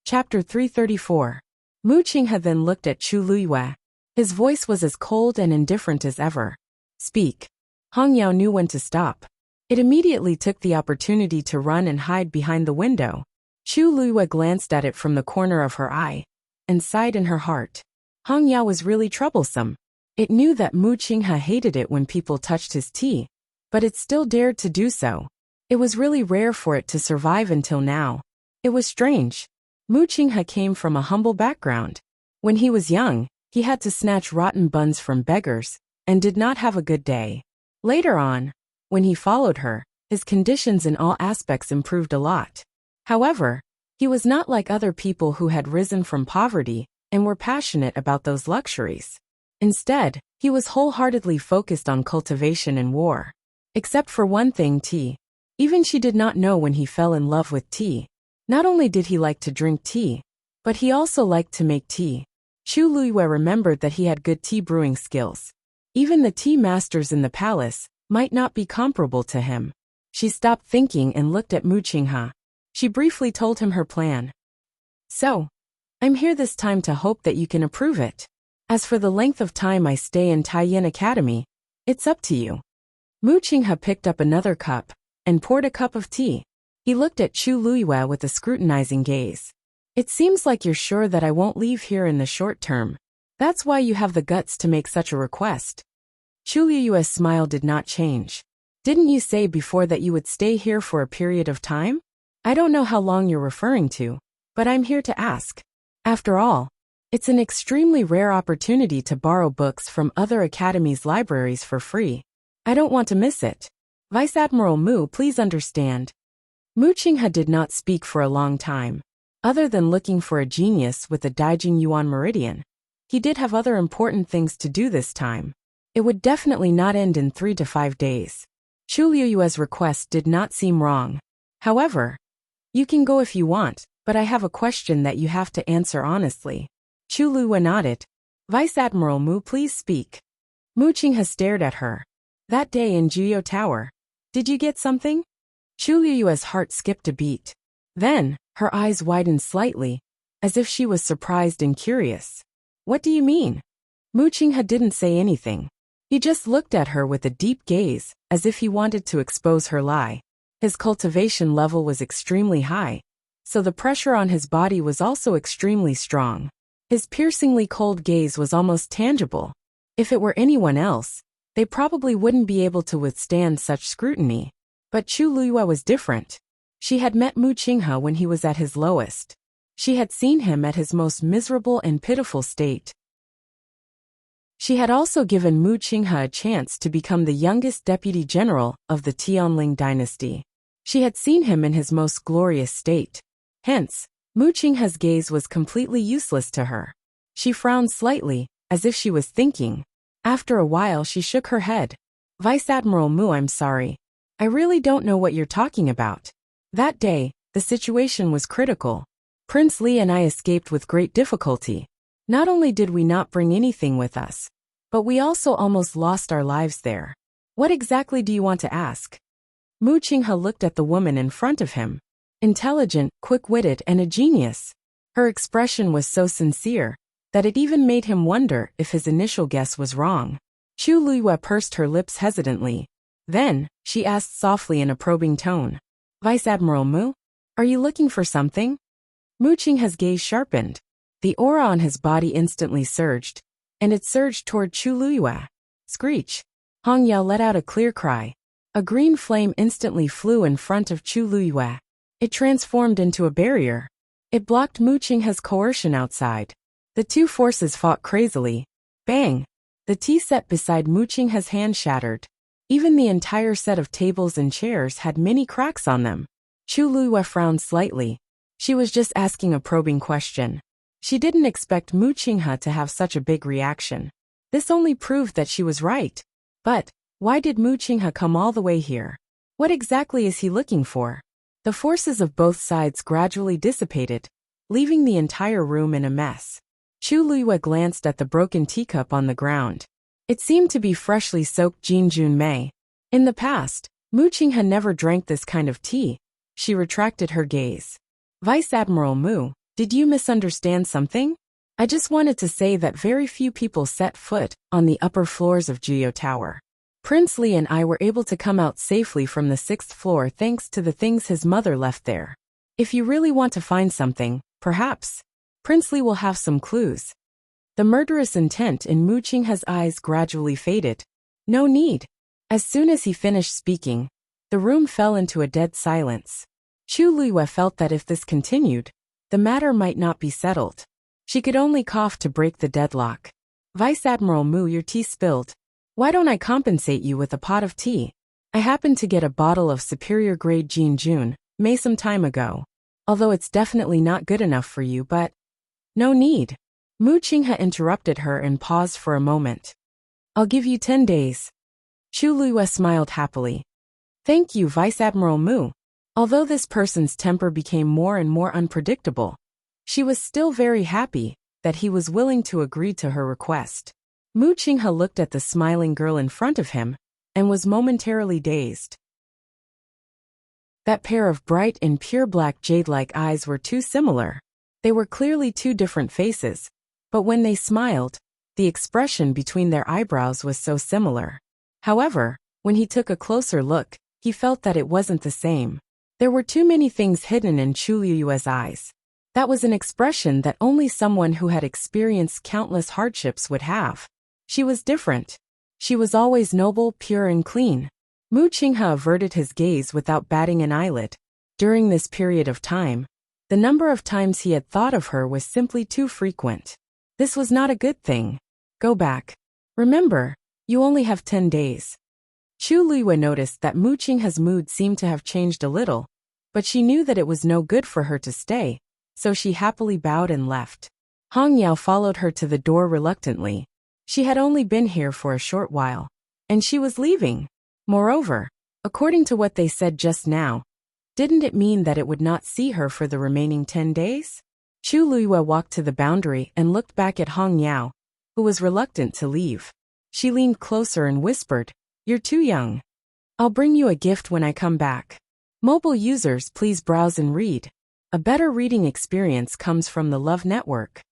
Chapter 334. Mu Qinghe then looked at Chu Luyue. His voice was as cold and indifferent as ever. "Speak." Hong Yao knew when to stop. It immediately took the opportunity to run and hide behind the window. Chu Luyue glanced at it from the corner of her eye and sighed in her heart. Hong Yao was really troublesome. It knew that Mu Qinghe hated it when people touched his tea, but it still dared to do so. It was really rare for it to survive until now. It was strange. Mu Qinghe came from a humble background. When he was young, he had to snatch rotten buns from beggars and did not have a good day. Later on, when he followed her, his conditions in all aspects improved a lot. However, he was not like other people who had risen from poverty and were passionate about those luxuries. Instead, he was wholeheartedly focused on cultivation and war. Except for one thing, tea. Even she did not know when he fell in love with tea. Not only did he like to drink tea, but he also liked to make tea. Chu Luyue remembered that he had good tea brewing skills. Even the tea masters in the palace might not be comparable to him. She stopped thinking and looked at Mu Qinghe. She briefly told him her plan. "So, I'm here this time to hope that you can approve it. As for the length of time I stay in Taiyin Academy, it's up to you." Mu Qinghe picked up another cup and poured a cup of tea. He looked at Chu Luyue with a scrutinizing gaze. "It seems like you're sure that I won't leave here in the short term. That's why you have the guts to make such a request." Chu Luyue's smile did not change. "Didn't you say before that you would stay here for a period of time? I don't know how long you're referring to, but I'm here to ask. After all, it's an extremely rare opportunity to borrow books from other academies' libraries for free. I don't want to miss it. Vice Admiral Mu, please understand." Mu Qinghe did not speak for a long time. Other than looking for a genius with the Daijing Yuan Meridian, he did have other important things to do this time. It would definitely not end in 3 to 5 days. Chu Luyue's request did not seem wrong. However, "You can go if you want, but I have a question that you have to answer honestly." Chu Luyue nodded. "Vice Admiral Mu, please speak." Mu Qinghe stared at her. "That day in Jiuyou Tower, did you get something?" Chu Luyue's heart skipped a beat. Then, her eyes widened slightly, as if she was surprised and curious. "What do you mean?" Mu Qinghe didn't say anything. He just looked at her with a deep gaze, as if he wanted to expose her lie. His cultivation level was extremely high, so the pressure on his body was also extremely strong. His piercingly cold gaze was almost tangible. If it were anyone else, they probably wouldn't be able to withstand such scrutiny. But Chu Luyue was different. She had met Mu Qinghe when he was at his lowest. She had seen him at his most miserable and pitiful state. She had also given Mu Qinghe a chance to become the youngest deputy general of the Tianling dynasty. She had seen him in his most glorious state. Hence, Mu Qinghe's gaze was completely useless to her. She frowned slightly, as if she was thinking. After a while she shook her head. "Vice Admiral Mu, I'm sorry. I really don't know what you're talking about. That day, the situation was critical. Prince Li and I escaped with great difficulty. Not only did we not bring anything with us, but we also almost lost our lives there. What exactly do you want to ask?" Mu Qinghe looked at the woman in front of him. Intelligent, quick-witted, and a genius. Her expression was so sincere that it even made him wonder if his initial guess was wrong. Chu Luiyue pursed her lips hesitantly. Then, she asked softly in a probing tone, "Vice Admiral Mu? Are you looking for something?" Mu Qinghe's gaze sharpened. The aura on his body instantly surged, and it surged toward Chu Luiyue. Screech! Hong Yao let out a clear cry. A green flame instantly flew in front of Chu Luiyue. It transformed into a barrier. It blocked Mu Qinghe's coercion outside. The two forces fought crazily. Bang! The tea set beside Mu Qinghe's hand shattered. Even the entire set of tables and chairs had many cracks on them. Chu Luiyue frowned slightly. She was just asking a probing question. She didn't expect Mu Qinghe to have such a big reaction. This only proved that she was right. But, why did Mu Qinghe come all the way here? What exactly is he looking for? The forces of both sides gradually dissipated, leaving the entire room in a mess. Chu Luiyue glanced at the broken teacup on the ground. It seemed to be freshly soaked Jinjun Mei. In the past, Mu Qinghe never drank this kind of tea. She retracted her gaze. "Vice Admiral Mu, did you misunderstand something? I just wanted to say that very few people set foot on the upper floors of Jiyo Tower. Prince Li and I were able to come out safely from the 6th floor thanks to the things his mother left there. If you really want to find something, perhaps Prince Li will have some clues." The murderous intent in Mu Qinghe's eyes gradually faded. No need. As soon as he finished speaking, the room fell into a dead silence. Chu Luiyue felt that if this continued, the matter might not be settled. She could only cough to break the deadlock. "Vice Admiral Mu, your tea spilled. Why don't I compensate you with a pot of tea? I happened to get a bottle of superior grade Jinjun Mei some time ago. Although it's definitely not good enough for you, but..." "No need." Mu Qinghe interrupted her and paused for a moment. "I'll give you 10 days. Chu Luiyue smiled happily. "Thank you, Vice Admiral Mu." Although this person's temper became more and more unpredictable, she was still very happy that he was willing to agree to her request. Mu Qinghe looked at the smiling girl in front of him and was momentarily dazed. That pair of bright and pure black jade-like eyes were too similar. They were clearly two different faces, but when they smiled, the expression between their eyebrows was so similar. However, when he took a closer look, he felt that it wasn't the same. There were too many things hidden in Chu Luiyue's eyes. That was an expression that only someone who had experienced countless hardships would have. She was different. She was always noble, pure and clean. Mu Qinghe averted his gaze without batting an eyelid. During this period of time, the number of times he had thought of her was simply too frequent. This was not a good thing. "Go back. Remember, you only have 10 days. Chu Luiyue noticed that Mu Qinghe's mood seemed to have changed a little, but she knew that it was no good for her to stay, so she happily bowed and left. Hong Yao followed her to the door reluctantly. She had only been here for a short while, and she was leaving. Moreover, according to what they said just now, didn't it mean that it would not see her for the remaining 10 days? Chu Luiyue walked to the boundary and looked back at Hong Yao, who was reluctant to leave. She leaned closer and whispered, "You're too young. I'll bring you a gift when I come back." Mobile users, please browse and read. A better reading experience comes from the Love Network.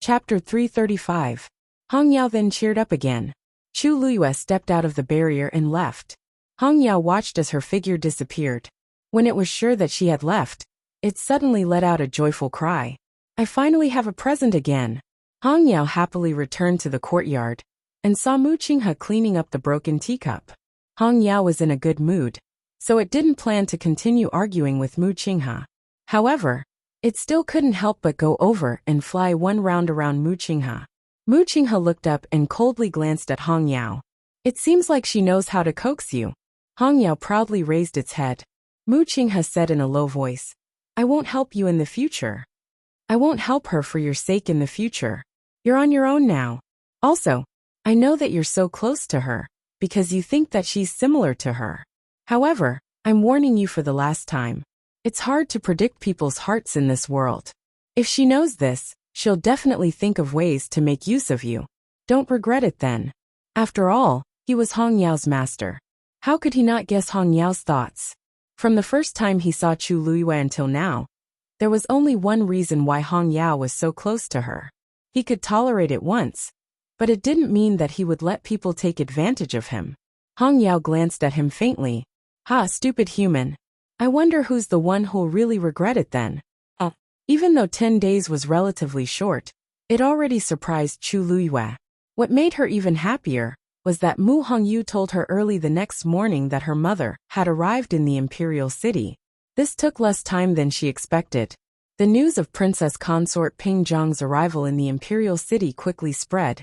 Chapter 335. Hong Yao then cheered up again. Chu Luiyue stepped out of the barrier and left. Hong Yao watched as her figure disappeared. When it was sure that she had left, it suddenly let out a joyful cry. "I finally have a present again." Hong Yao happily returned to the courtyard and saw Mu Qinghe cleaning up the broken teacup. Hong Yao was in a good mood, so it didn't plan to continue arguing with Mu Qinghe. However, it still couldn't help but go over and fly one round around Mu Qinghe. Mu Qinghe looked up and coldly glanced at Hong Yao. "It seems like she knows how to coax you." Hong Yao proudly raised its head. Mu Qinghe said in a low voice, "I won't help you in the future. I won't help her for your sake in the future. You're on your own now. Also, I know that you're so close to her, because you think that she's similar to her. However, I'm warning you for the last time. It's hard to predict people's hearts in this world. If she knows this, she'll definitely think of ways to make use of you. Don't regret it then." After all, he was Hong Yao's master. How could he not guess Hong Yao's thoughts? From the first time he saw Chu Luiyue until now, there was only one reason why Hong Yao was so close to her. He could tolerate it once, but it didn't mean that he would let people take advantage of him. Hong Yao glanced at him faintly. Ha, stupid human. I wonder who's the one who'll really regret it then. Even though 10 days was relatively short, it already surprised Chu Luiyue. What made her even happier was that Mu Hongyu told her early the next morning that her mother had arrived in the Imperial City. This took less time than she expected. The news of Princess Consort Ping Zhang's arrival in the Imperial City quickly spread,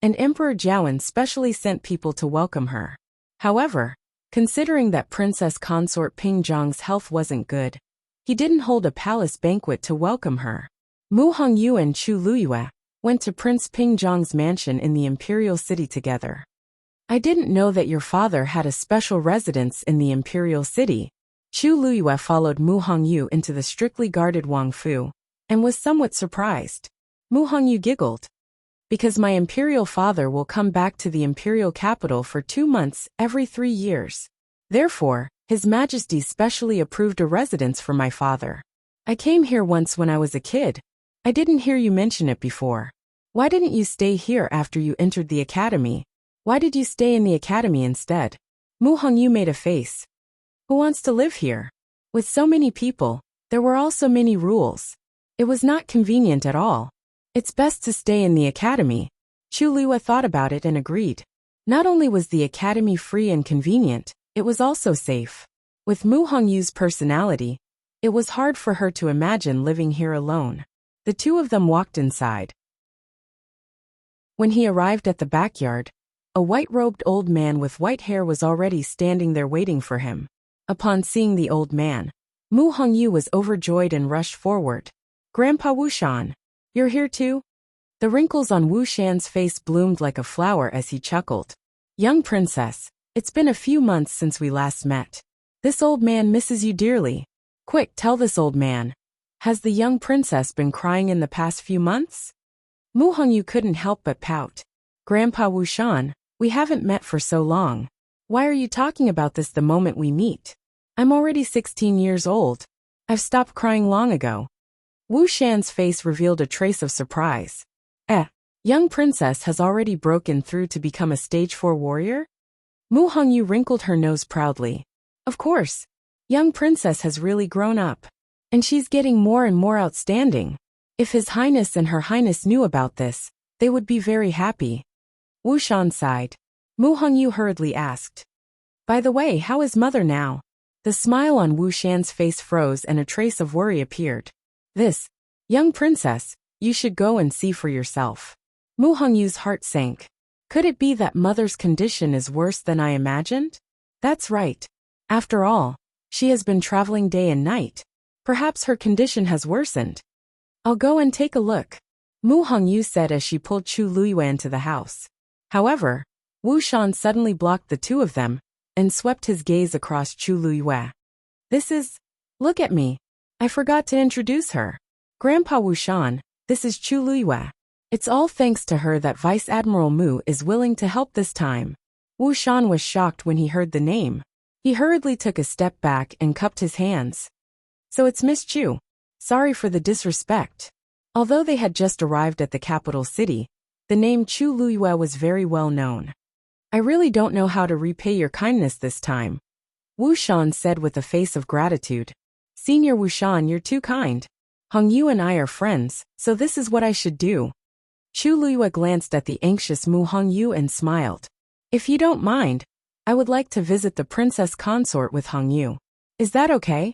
and Emperor Jiawen specially sent people to welcome her. However, considering that Princess Consort Ping Zhang's health wasn't good, he didn't hold a palace banquet to welcome her. Mu Hongyu and Chu Luiyue went to Prince Ping Zhang's mansion in the Imperial City together. I didn't know that your father had a special residence in the Imperial City. Chu Luiyue followed Mu Hongyu into the strictly guarded Wang Fu, and was somewhat surprised. Mu Hongyu giggled. Because my imperial father will come back to the imperial capital for 2 months every 3 years. Therefore, His Majesty specially approved a residence for my father. I came here once when I was a kid. I didn't hear you mention it before. Why didn't you stay here after you entered the academy? Why did you stay in the academy instead? Mu Hongyu made a face. Who wants to live here? With so many people, there were also many rules. It was not convenient at all. It's best to stay in the academy. Chu Luiyue thought about it and agreed. Not only was the academy free and convenient, it was also safe. With Mu Hongyu's personality, it was hard for her to imagine living here alone. The two of them walked inside. When he arrived at the backyard, a white-robed old man with white hair was already standing there waiting for him. Upon seeing the old man, Mu Hongyu was overjoyed and rushed forward. Grandpa Wu Shan, you're here too? The wrinkles on Wu Shan's face bloomed like a flower as he chuckled. Young princess, it's been a few months since we last met. This old man misses you dearly. Quick, tell this old man. Has the young princess been crying in the past few months? Mu Hongyu couldn't help but pout. Grandpa Wu Shan, we haven't met for so long. Why are you talking about this the moment we meet? I'm already 16 years old. I've stopped crying long ago. Wu Shan's face revealed a trace of surprise. Young princess has already broken through to become a stage 4 warrior? Mu Hongyu wrinkled her nose proudly. Of course. Young princess has really grown up. And she's getting more and more outstanding. If His Highness and Her Highness knew about this, they would be very happy. Wu Shan sighed. Mu Hongyu hurriedly asked. By the way, how is mother now? The smile on Wu Shan's face froze and a trace of worry appeared. This, young princess, you should go and see for yourself. Mu Hongyu's heart sank. Could it be that mother's condition is worse than I imagined? That's right. After all, she has been traveling day and night. Perhaps her condition has worsened. I'll go and take a look, Mu Hongyu said as she pulled Chu Luiyue into the house. However, Wu Shan suddenly blocked the two of them and swept his gaze across Chu Luiyue. Look at me. I forgot to introduce her. Grandpa Wu Shan, this is Chu Luiyue. It's all thanks to her that Vice Admiral Mu is willing to help this time. Wu Shan was shocked when he heard the name. He hurriedly took a step back and cupped his hands. So it's Miss Chu. Sorry for the disrespect. Although they had just arrived at the capital city, the name Chu Luiyue was very well known. I really don't know how to repay your kindness this time, Wu Shan said with a face of gratitude. Senior Wu Shan, you're too kind. Hongyu and I are friends, so this is what I should do. Chu Luiyue glanced at the anxious Mu Hongyu and smiled. If you don't mind, I would like to visit the princess consort with Hongyu. Is that okay?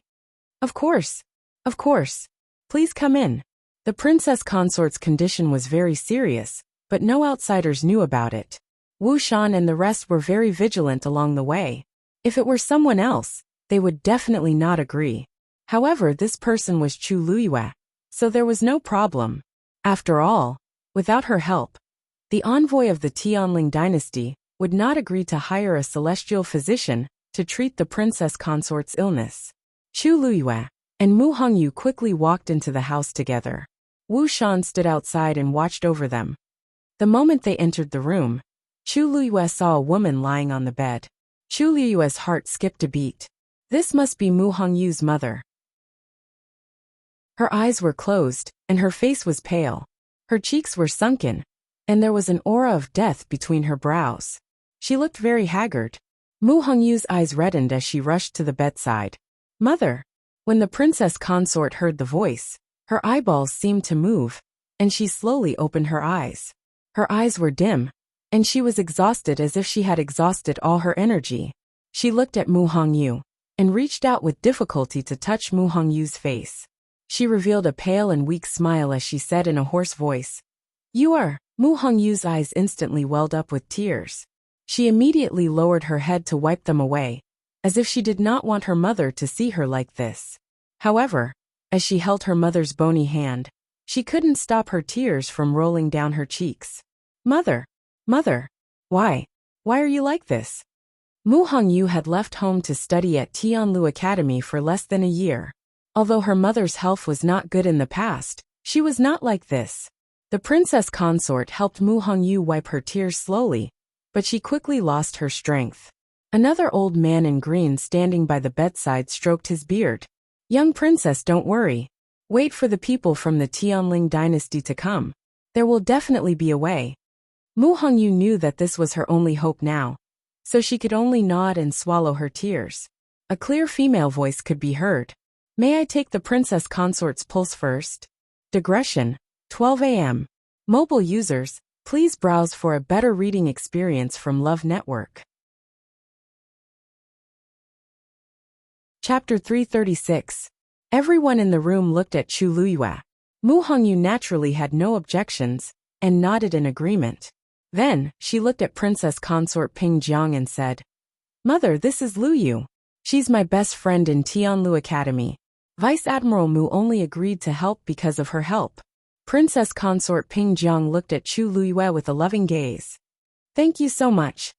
Of course. Of course. Please come in. The princess consort's condition was very serious, but no outsiders knew about it. Wu Shan and the rest were very vigilant along the way. If it were someone else, they would definitely not agree. However, this person was Chu Luiyue, so there was no problem. After all, without her help, the envoy of the Tianling dynasty would not agree to hire a celestial physician to treat the princess consort's illness. Chu Luiyue and Mu Hongyu quickly walked into the house together. Wu Shan stood outside and watched over them. The moment they entered the room, Chu Luiyue saw a woman lying on the bed. Chu Luiyue's heart skipped a beat. This must be Mu Hongyu's mother. Her eyes were closed, and her face was pale. Her cheeks were sunken, and there was an aura of death between her brows. She looked very haggard. Mu Hongyu's eyes reddened as she rushed to the bedside. Mother! When the princess consort heard the voice, her eyeballs seemed to move, and she slowly opened her eyes. Her eyes were dim, and she was exhausted as if she had exhausted all her energy. She looked at Mu Hongyu, and reached out with difficulty to touch Mu Hongyu's face. She revealed a pale and weak smile as she said in a hoarse voice, "You are." Mu Hongyu's eyes instantly welled up with tears. She immediately lowered her head to wipe them away, as if she did not want her mother to see her like this. However, as she held her mother's bony hand, she couldn't stop her tears from rolling down her cheeks. Mother! Mother! Why? Why are you like this? Mu Hongyu had left home to study at Tianlu Academy for less than a year. Although her mother's health was not good in the past, she was not like this. The princess consort helped Mu Hongyu wipe her tears slowly, but she quickly lost her strength. Another old man in green standing by the bedside stroked his beard. Young princess, don't worry. Wait for the people from the Tianling dynasty to come. There will definitely be a way. Mu Hongyu knew that this was her only hope now, so she could only nod and swallow her tears. A clear female voice could be heard. May I take the princess consort's pulse first? Digression, 12 a.m. Mobile users, please browse for a better reading experience from Love Network. Chapter 336. Everyone in the room looked at Chu Luyue. Mu Hongyu naturally had no objections, and nodded in agreement. Then, she looked at Princess Consort Ping Jiang and said, Mother, this is Lu Yu. She's my best friend in Tianlu Academy. Vice Admiral Mu only agreed to help because of her help. Princess Consort Ping Jiang looked at Chu Luyue with a loving gaze. Thank you so much.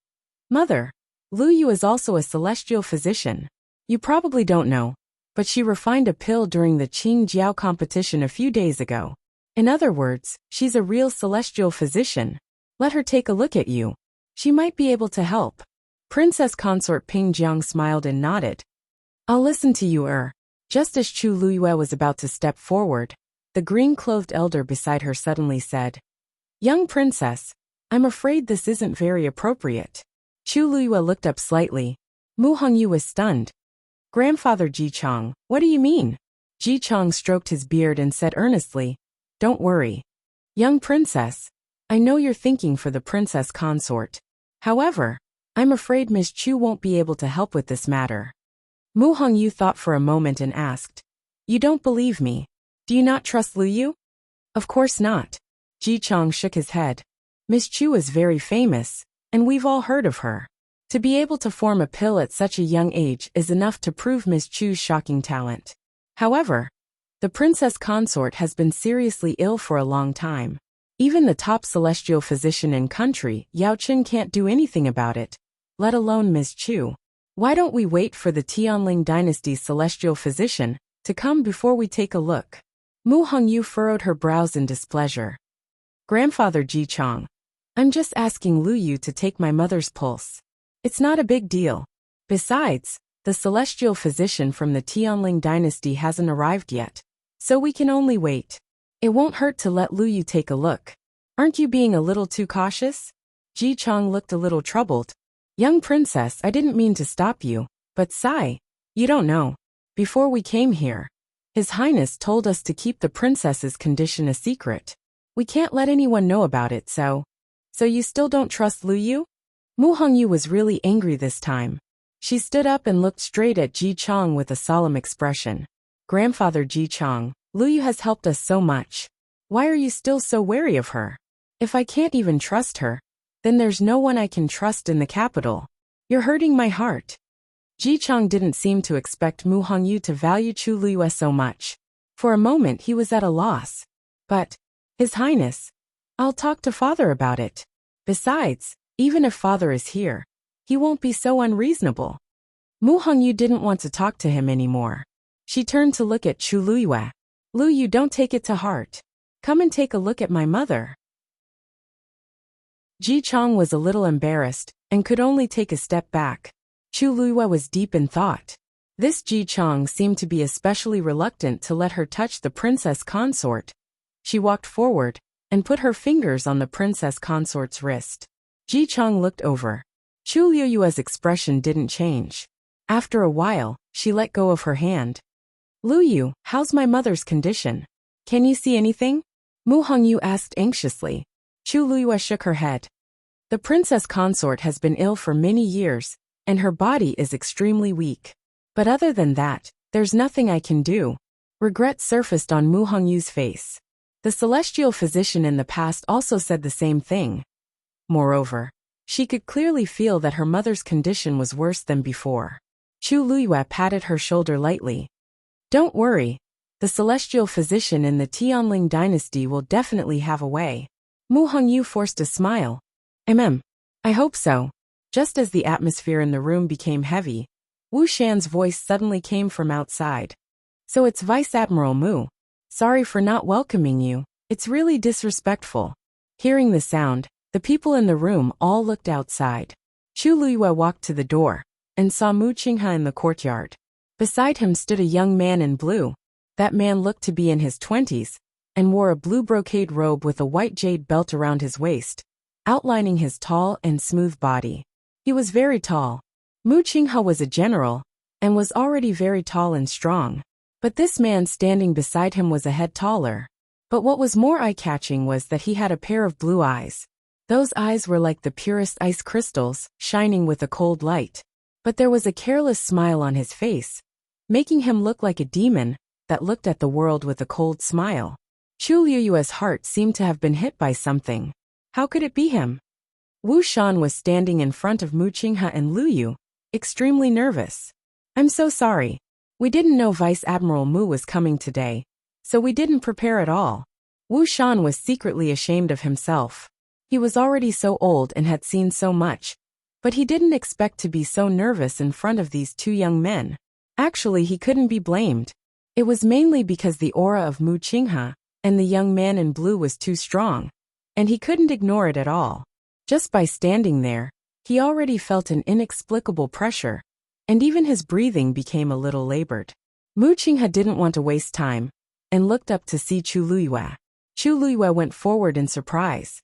Mother, Lu Yu is also a celestial physician. You probably don't know, but she refined a pill during the Qing Jiao competition a few days ago. In other words, she's a real celestial physician. Let her take a look at you. She might be able to help. Princess Consort Ping Jiang smiled and nodded. I'll listen to you. Just as Chu Luyue was about to step forward, the green-clothed elder beside her suddenly said, Young princess, I'm afraid this isn't very appropriate. Chu Luyue looked up slightly. Mu Hongyu was stunned. Grandfather Ji Chong, what do you mean? Ji Chong stroked his beard and said earnestly, Don't worry. Young princess, I know you're thinking for the princess consort. However, I'm afraid Ms. Chu won't be able to help with this matter. Mu Hongyu thought for a moment and asked, You don't believe me? Do you not trust Lu Yu? Of course not. Ji Chong shook his head. Ms. Chu is very famous, and we've all heard of her. To be able to form a pill at such a young age is enough to prove Ms. Chu's shocking talent. However, the princess consort has been seriously ill for a long time. Even the top celestial physician in country, Yao Qin, can't do anything about it, let alone Ms. Chu. Why don't we wait for the Tianling dynasty's celestial physician to come before we take a look? Mu Hongyu furrowed her brows in displeasure. Grandfather Ji Chong, I'm just asking Lu Yu to take my mother's pulse. It's not a big deal. Besides, the celestial physician from the Tianling dynasty hasn't arrived yet, so we can only wait. It won't hurt to let Lu Yu take a look. Aren't you being a little too cautious? Ji Chong looked a little troubled. Young princess, I didn't mean to stop you, but sigh. You don't know. Before we came here, His Highness told us to keep the princess's condition a secret. We can't let anyone know about it, so you still don't trust Lu Yu? Mu Hongyu was really angry this time. She stood up and looked straight at Ji Chong with a solemn expression. Grandfather Ji Chong, Lu Yu has helped us so much. Why are you still so wary of her? If I can't even trust her, then there's no one I can trust in the capital. You're hurting my heart. Ji Chong didn't seem to expect Mu Hongyu to value Chu Luyue so much. For a moment he was at a loss. But, His Highness, I'll talk to Father about it. Besides, even if Father is here, he won't be so unreasonable. Mu Hongyu didn't want to talk to him anymore. She turned to look at Chu Luyue. Lu Yu, don't take it to heart. Come and take a look at my mother. Ji Chong was a little embarrassed, and could only take a step back. Chu Luyue was deep in thought. This Ji Chang seemed to be especially reluctant to let her touch the princess consort. She walked forward and put her fingers on the princess consort's wrist. Ji Chang looked over. Chu Liyue's expression didn't change. After a while, she let go of her hand. Liu, how's my mother's condition? Can you see anything? Mu Hongyu asked anxiously. Chu Liyue shook her head. The princess consort has been ill for many years, and her body is extremely weak. But other than that, there's nothing I can do. Regret surfaced on Mu Hongyu's face. The celestial physician in the past also said the same thing. Moreover, she could clearly feel that her mother's condition was worse than before. Chu Liyue patted her shoulder lightly. Don't worry. The celestial physician in the Tianling dynasty will definitely have a way. Mu Hongyu forced a smile. I hope so. Just as the atmosphere in the room became heavy, Wu Shan's voice suddenly came from outside. So it's Vice Admiral Mu. Sorry for not welcoming you. It's really disrespectful. Hearing the sound, the people in the room all looked outside. Chu Liyue walked to the door and saw Mu Qinghe in the courtyard. Beside him stood a young man in blue. That man looked to be in his 20s and wore a blue brocade robe with a white jade belt around his waist, outlining his tall and smooth body. He was very tall. Mu Qinghe was a general and was already very tall and strong. But this man standing beside him was a head taller. But what was more eye-catching was that he had a pair of blue eyes. Those eyes were like the purest ice crystals, shining with a cold light. But there was a careless smile on his face, making him look like a demon that looked at the world with a cold smile. Chu Liyue's heart seemed to have been hit by something. How could it be him? Wu Shan was standing in front of Mu Qinghe and Liu, extremely nervous. I'm so sorry. We didn't know Vice Admiral Mu was coming today, so we didn't prepare at all. Wu Shan was secretly ashamed of himself. He was already so old and had seen so much, but he didn't expect to be so nervous in front of these two young men. Actually, he couldn't be blamed. It was mainly because the aura of Mu Qinghe and the young man in blue was too strong, and he couldn't ignore it at all. Just by standing there, he already felt an inexplicable pressure, and even his breathing became a little labored. Mu Qinghe didn't want to waste time, and looked up to see Chu Liyue. Chu Liyue went forward in surprise.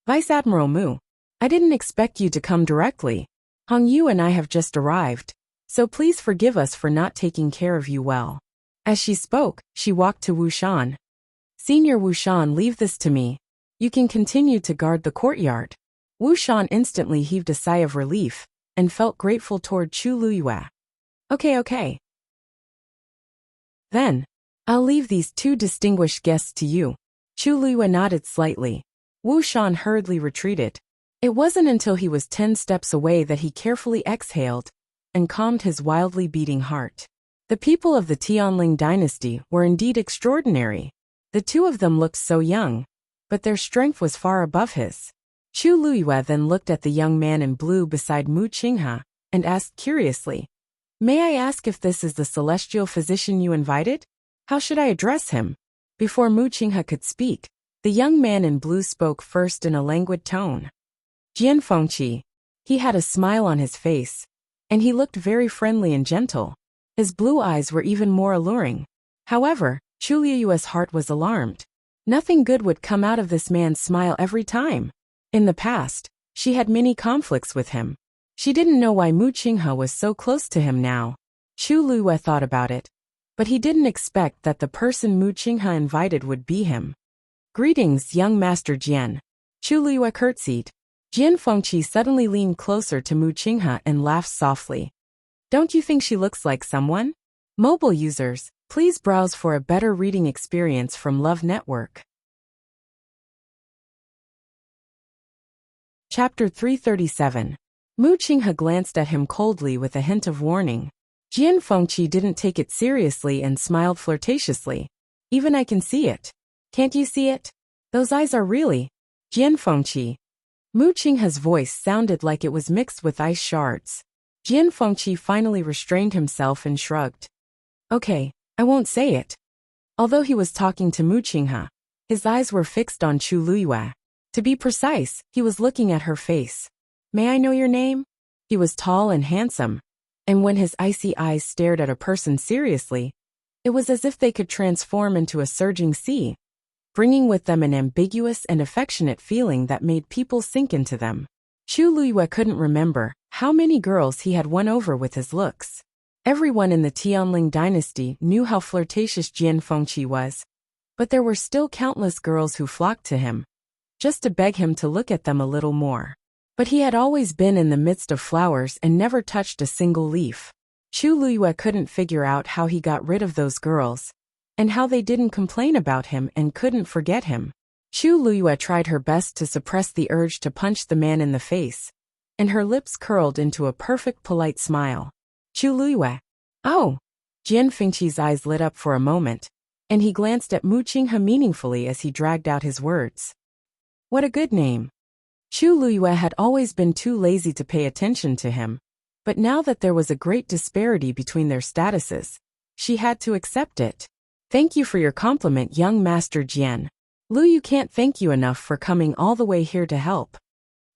Vice Admiral Mu, I didn't expect you to come directly. Hongyu and I have just arrived, so please forgive us for not taking care of you well. As she spoke, she walked to Wu Shan. Senior Wu Shan, leave this to me. You can continue to guard the courtyard. Wu Shan instantly heaved a sigh of relief and felt grateful toward Chu Liyue. Okay. Then, I'll leave these two distinguished guests to you. Chu Liyue nodded slightly. Wu Shan hurriedly retreated. It wasn't until he was 10 steps away that he carefully exhaled and calmed his wildly beating heart. The people of the Tianling dynasty were indeed extraordinary. The two of them looked so young, but their strength was far above his. Chu Liyue then looked at the young man in blue beside Mu Qinghe and asked curiously, May I ask if this is the celestial physician you invited? How should I address him? Before Mu Qinghe could speak, the young man in blue spoke first in a languid tone. Jian Fengqi. He had a smile on his face, and he looked very friendly and gentle. His blue eyes were even more alluring. However, Chu Liyue's heart was alarmed. Nothing good would come out of this man's smile every time. In the past, she had many conflicts with him. She didn't know why Mu Qinghe was so close to him now. Chu Liyue thought about it, but he didn't expect that the person Mu Qinghe invited would be him. Greetings, young Master Jian. Chu Liyue curtsied. Jian Fengqi suddenly leaned closer to Mu Qinghe and laughed softly. Don't you think she looks like someone? Mobile users, please browse for a better reading experience from Love Network. Chapter 337. Mu Qinghe glanced at him coldly with a hint of warning. Jian Fengqi didn't take it seriously and smiled flirtatiously. Even I can see it. Can't you see it? Those eyes are really... Jian Fengqi. Mu Qinghe's voice sounded like it was mixed with ice shards. Jian Fengqi finally restrained himself and shrugged. Okay, I won't say it. Although he was talking to Mu Qinghe, his eyes were fixed on Chu Liyue. To be precise, he was looking at her face. May I know your name? He was tall and handsome, And when his icy eyes stared at a person seriously, it was as if they could transform into a surging sea, bringing with them an ambiguous and affectionate feeling that made people sink into them. Chu Luiyue couldn't remember how many girls he had won over with his looks. Everyone in the Tianling dynasty knew how flirtatious Jian Fengqi was, but there were still countless girls who flocked to him, just to beg him to look at them a little more. But he had always been in the midst of flowers and never touched a single leaf. Chu Luiyue couldn't figure out how he got rid of those girls, and how they didn't complain about him and couldn't forget him. Chu Luiyue tried her best to suppress the urge to punch the man in the face, and her lips curled into a perfect polite smile. Chu Luiyue. Oh! Jian Fengqi's eyes lit up for a moment, and he glanced at Mu Qinghe meaningfully as he dragged out his words. What a good name. Chu Luiyue had always been too lazy to pay attention to him, but now that there was a great disparity between their statuses, she had to accept it. Thank you for your compliment, young Master Jian. Luyu can't thank you enough for coming all the way here to help.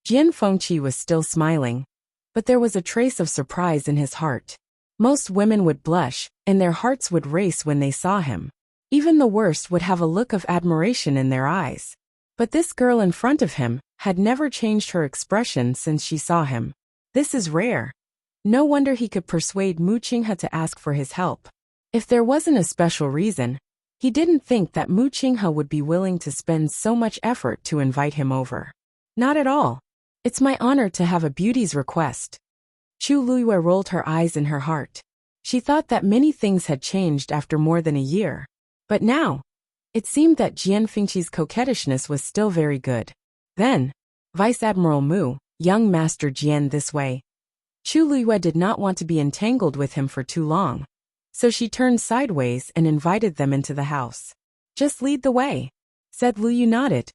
Jian Fengqi was still smiling, but there was a trace of surprise in his heart. Most women would blush, and their hearts would race when they saw him. Even the worst would have a look of admiration in their eyes. But this girl in front of him had never changed her expression since she saw him. This is rare. No wonder he could persuade Mu Qinghe to ask for his help. If there wasn't a special reason, he didn't think that Mu Qinghe would be willing to spend so much effort to invite him over. Not at all. It's my honor to have a beauty's request. Chu Luiyue rolled her eyes in her heart. She thought that many things had changed after more than a year. But now, it seemed that Jian Fengqi's coquettishness was still very good. Then, Vice Admiral Mu, young Master Jian, this way. Chu Luiyue did not want to be entangled with him for too long, so she turned sideways and invited them into the house. Just lead the way, said Luyu. Nodded.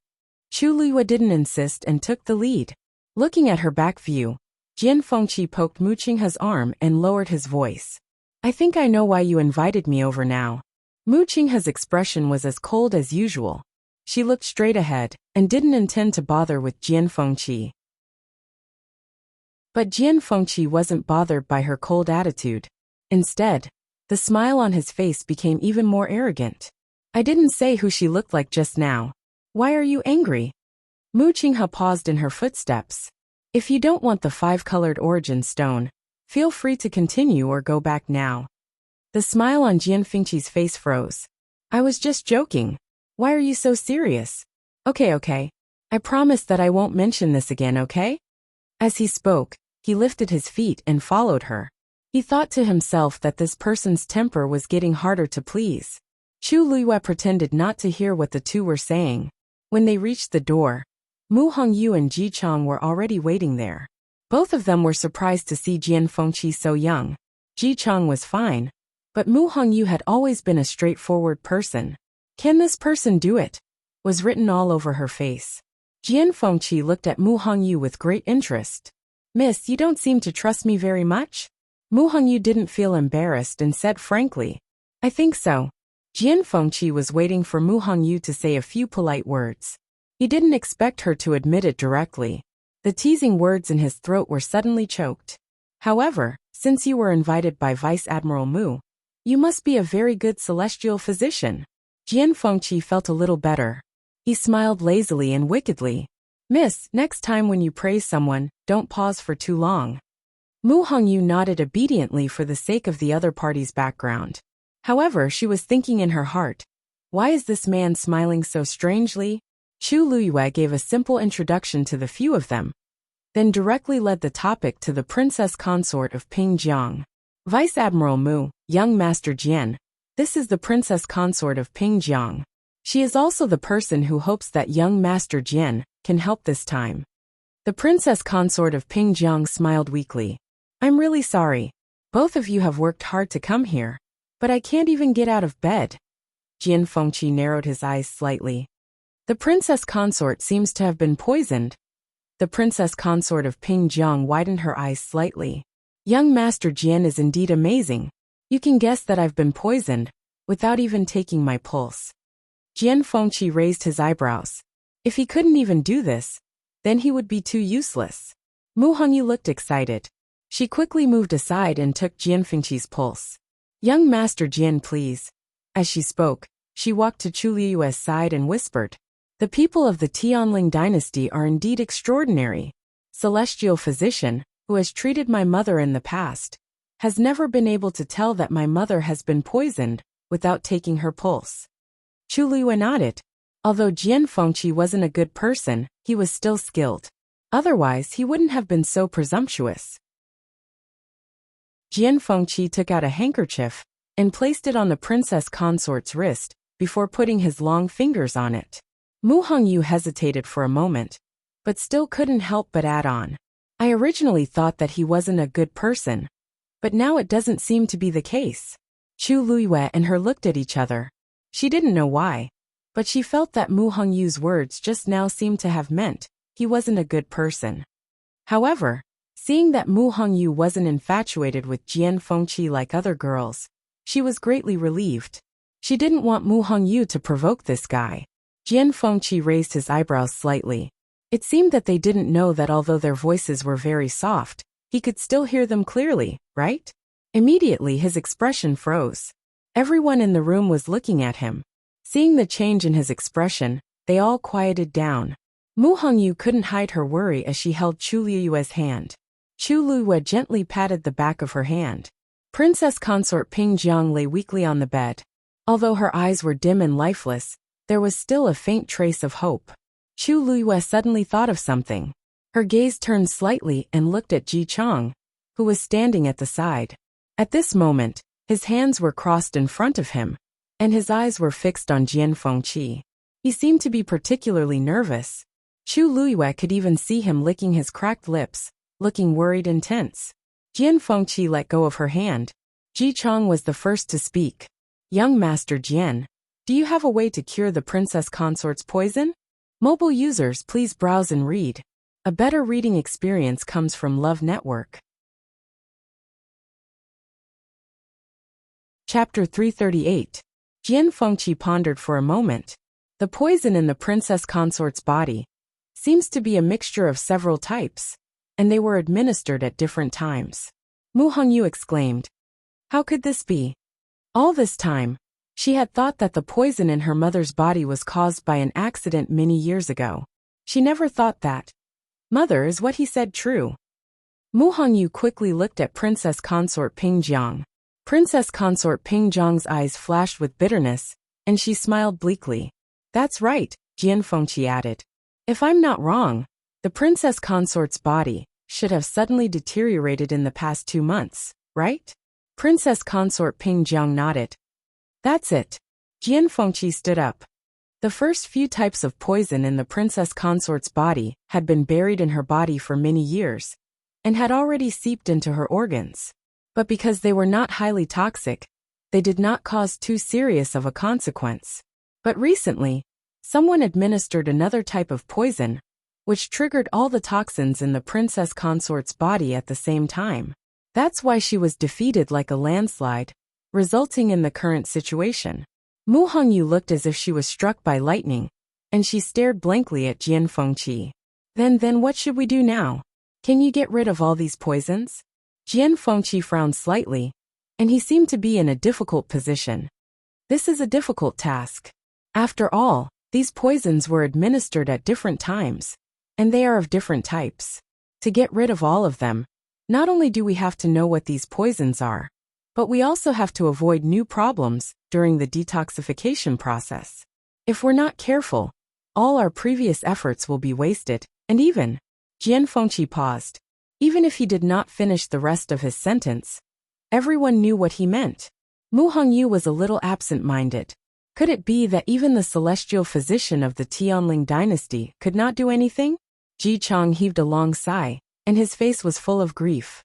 Chu Luiyue didn't insist and took the lead. Looking at her back view, Jian Fengqi poked Mu Qinghe's arm and lowered his voice. I think I know why you invited me over now. Mu Qinghe's expression was as cold as usual. She looked straight ahead and didn't intend to bother with Jian Fengqi. But Jian Fengqi wasn't bothered by her cold attitude. Instead, the smile on his face became even more arrogant. I didn't say who she looked like just now. Why are you angry? Mu Qinghe paused in her footsteps. If you don't want the 5-colored origin stone, feel free to continue or go back now. The smile on Jian Fengqi's face froze. I was just joking. Why are you so serious? Okay. I promise that I won't mention this again, okay? As he spoke, he lifted his feet and followed her. He thought to himself that this person's temper was getting harder to please. Chu Luiyue pretended not to hear what the two were saying. When they reached the door, Mu Hongyu and Ji Chang were already waiting there. Both of them were surprised to see Jian Fengqi so young. Ji Chang was fine, but Mu Hongyu had always been a straightforward person. Can this person do it? Was written all over her face. Jian Fengqi looked at Mu Hongyu with great interest. Miss, you don't seem to trust me very much? Mu Hongyu didn't feel embarrassed and said frankly, I think so. Jian Fengqi was waiting for Mu Hongyu to say a few polite words. He didn't expect her to admit it directly. The teasing words in his throat were suddenly choked. However, since you were invited by Vice Admiral Mu, you must be a very good celestial physician. Jian Fengqi felt a little better. He smiled lazily and wickedly. Miss, next time when you praise someone, don't pause for too long. Mu Hongyu nodded obediently for the sake of the other party's background. However, she was thinking in her heart, why is this man smiling so strangely? Chu Luiyue gave a simple introduction to the few of them, then directly led the topic to the princess consort of Pingjiang. Vice Admiral Mu, young Master Jian, this is the princess consort of Pingjiang. She is also the person who hopes that young Master Jian can help this time. The princess consort of Pingjiang smiled weakly. I'm really sorry. Both of you have worked hard to come here, but I can't even get out of bed. Jian Fengqi narrowed his eyes slightly. The princess consort seems to have been poisoned. The princess consort of Pingjiang widened her eyes slightly. Young Master Jian is indeed amazing. You can guess that I've been poisoned, without even taking my pulse. Jian Fengqi raised his eyebrows. If he couldn't even do this, then he would be too useless. Mu Hongyu looked excited. She quickly moved aside and took Jian Fengqi's pulse. "Young Master Jian, please." As she spoke, she walked to Chu Liyue's side and whispered, "The people of the Tianling dynasty are indeed extraordinary. Celestial physician, who has treated my mother in the past, has never been able to tell that my mother has been poisoned without taking her pulse." Chu Liyue nodded. Although Jian Fengqi wasn't a good person, he was still skilled. Otherwise, he wouldn't have been so presumptuous. Jian Fengqi took out a handkerchief and placed it on the princess consort's wrist before putting his long fingers on it. Mu Hongyu hesitated for a moment, but still couldn't help but add on, "I originally thought that he wasn't a good person, but now it doesn't seem to be the case." Chu Liyue and her looked at each other. She didn't know why, but she felt that Mu Hongyu's words just now seemed to have meant he wasn't a good person. However, seeing that Mu Hongyu wasn't infatuated with Jian Fengqi like other girls, she was greatly relieved. She didn't want Mu Hongyu to provoke this guy. Jian Fengqi raised his eyebrows slightly. It seemed that they didn't know that although their voices were very soft, he could still hear them clearly, right? Immediately his expression froze. Everyone in the room was looking at him. Seeing the change in his expression, they all quieted down. Mu Hongyu couldn't hide her worry as she held Chu Liyue's hand. Chu Liyue gently patted the back of her hand. Princess consort Ping Jiang lay weakly on the bed. Although her eyes were dim and lifeless, there was still a faint trace of hope. Chu Liyue suddenly thought of something. Her gaze turned slightly and looked at Ji Chang, who was standing at the side. At this moment, his hands were crossed in front of him, and his eyes were fixed on Jian Fengqi. He seemed to be particularly nervous. Chu Liyue could even see him licking his cracked lips, looking worried and tense. Jian Fengqi let go of her hand. Ji Chang was the first to speak. "Young Master Jian, do you have a way to cure the princess consort's poison? Mobile users, please browse and read. A better reading experience comes from Love Network." Chapter 338. Jian Fengqi pondered for a moment. The poison in the princess consort's body seems to be a mixture of several types, and they were administered at different times. Mu Hongyu exclaimed, "How could this be?" All this time, she had thought that the poison in her mother's body was caused by an accident many years ago. She never thought that. "Mother, is what he said true?" Mu Hongyu quickly looked at Princess Consort Ping Jiang. Princess Consort Ping Jiang's eyes flashed with bitterness, and she smiled bleakly. "That's right," Jian Fengqi added. "If I'm not wrong, the princess consort's body should have suddenly deteriorated in the past 2 months, right?" Princess Consort Ping Jiang nodded. "That's it." Jian Fengqi stood up. The first few types of poison in the princess consort's body had been buried in her body for many years, and had already seeped into her organs. But because they were not highly toxic, they did not cause too serious of a consequence. But recently, someone administered another type of poison, which triggered all the toxins in the princess consort's body at the same time. That's why she was defeated like a landslide, resulting in the current situation. Mu Hongyu looked as if she was struck by lightning, and she stared blankly at Jian Fengqi. Then what should we do now? Can you get rid of all these poisons?" Jian Fengqi frowned slightly, and he seemed to be in a difficult position. This is a difficult task. After all, these poisons were administered at different times, and they are of different types. To get rid of all of them, not only do we have to know what these poisons are, but we also have to avoid new problems during the detoxification process. If we're not careful, all our previous efforts will be wasted, and even, Jian Fengqi paused. Even if he did not finish the rest of his sentence, everyone knew what he meant. Mu Hongyu was a little absent-minded. Could it be that even the celestial physician of the Tianling dynasty could not do anything? Ji Chang heaved a long sigh, and his face was full of grief.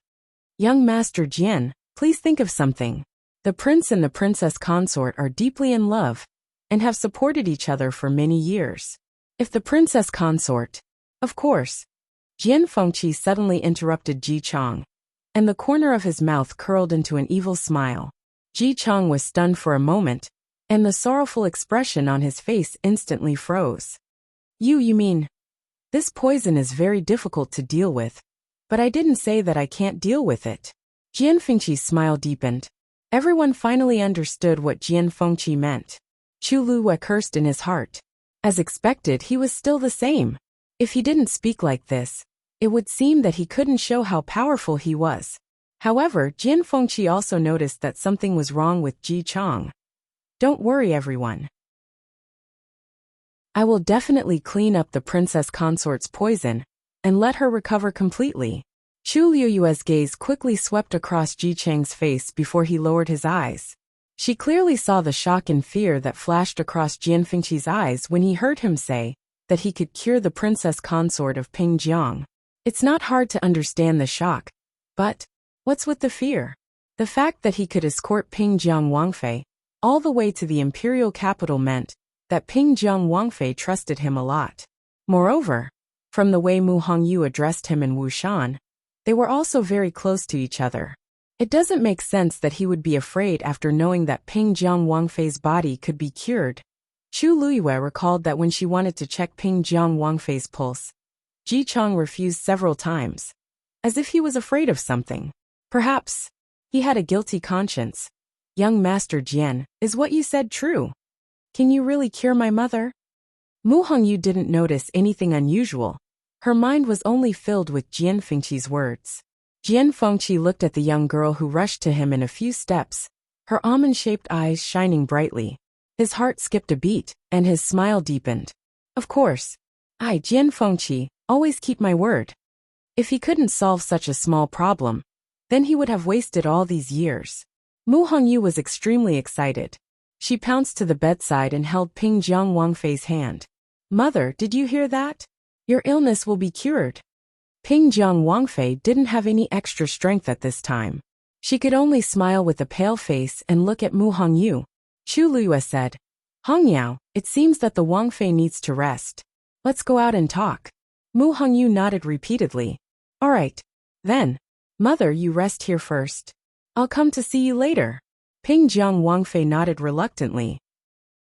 "Young Master Jian, please think of something. The prince and the princess consort are deeply in love, and have supported each other for many years. If the princess consort, of course." Jian Fengqi suddenly interrupted Ji Chang, and the corner of his mouth curled into an evil smile. Ji Chang was stunned for a moment, and the sorrowful expression on his face instantly froze. You mean, this poison is very difficult to deal with, But I didn't say that I can't deal with it. Jian Fengqi's smile deepened. Everyone finally understood what Jian Fengqi meant. Chu Luiyue cursed in his heart. As expected, he was still the same. If he didn't speak like this, it would seem that he couldn't show how powerful he was. However, Jian Fengqi also noticed that something was wrong with Ji Chang. Don't worry, everyone. I will definitely clean up the princess consort's poison and let her recover completely. Chu Luiyue's gaze quickly swept across Ji Chang's face before he lowered his eyes. She clearly saw the shock and fear that flashed across Jian Fengqi's eyes when he heard him say that he could cure the princess consort of Pingjiang. It's not hard to understand the shock, but what's with the fear? The fact that he could escort Pingjiang Wangfei all the way to the imperial capital meant that Pingjiang Wangfei trusted him a lot. Moreover, from the way Mu Hongyu addressed him in Wushan, they were also very close to each other. It doesn't make sense that he would be afraid after knowing that Pingjiang Wangfei's body could be cured. Chu Luiyue recalled that when she wanted to check Pingjiang Wangfei's pulse, Ji Chang refused several times, as if he was afraid of something. Perhaps he had a guilty conscience. Young Master Jian, is what you said true? Can you really cure my mother? Mu Hongyu didn't notice anything unusual. Her mind was only filled with Jian Fengqi's words. Jian Fengqi looked at the young girl who rushed to him in a few steps, her almond-shaped eyes shining brightly. His heart skipped a beat, and his smile deepened. Of course. I, Jian Fengqi, always keep my word. If he couldn't solve such a small problem, then he would have wasted all these years. Mu Hongyu was extremely excited. She pounced to the bedside and held Pingjiang Wangfei's hand. Mother, did you hear that? Your illness will be cured. Pingjiang Wangfei didn't have any extra strength at this time. She could only smile with a pale face and look at Mu Hongyu. Chu Luiyue said, Hongyao, it seems that the Wangfei needs to rest. Let's go out and talk. Mu Hongyu nodded repeatedly. All right. Then. Mother, you rest here first. I'll come to see you later. Pingjiang Wangfei nodded reluctantly.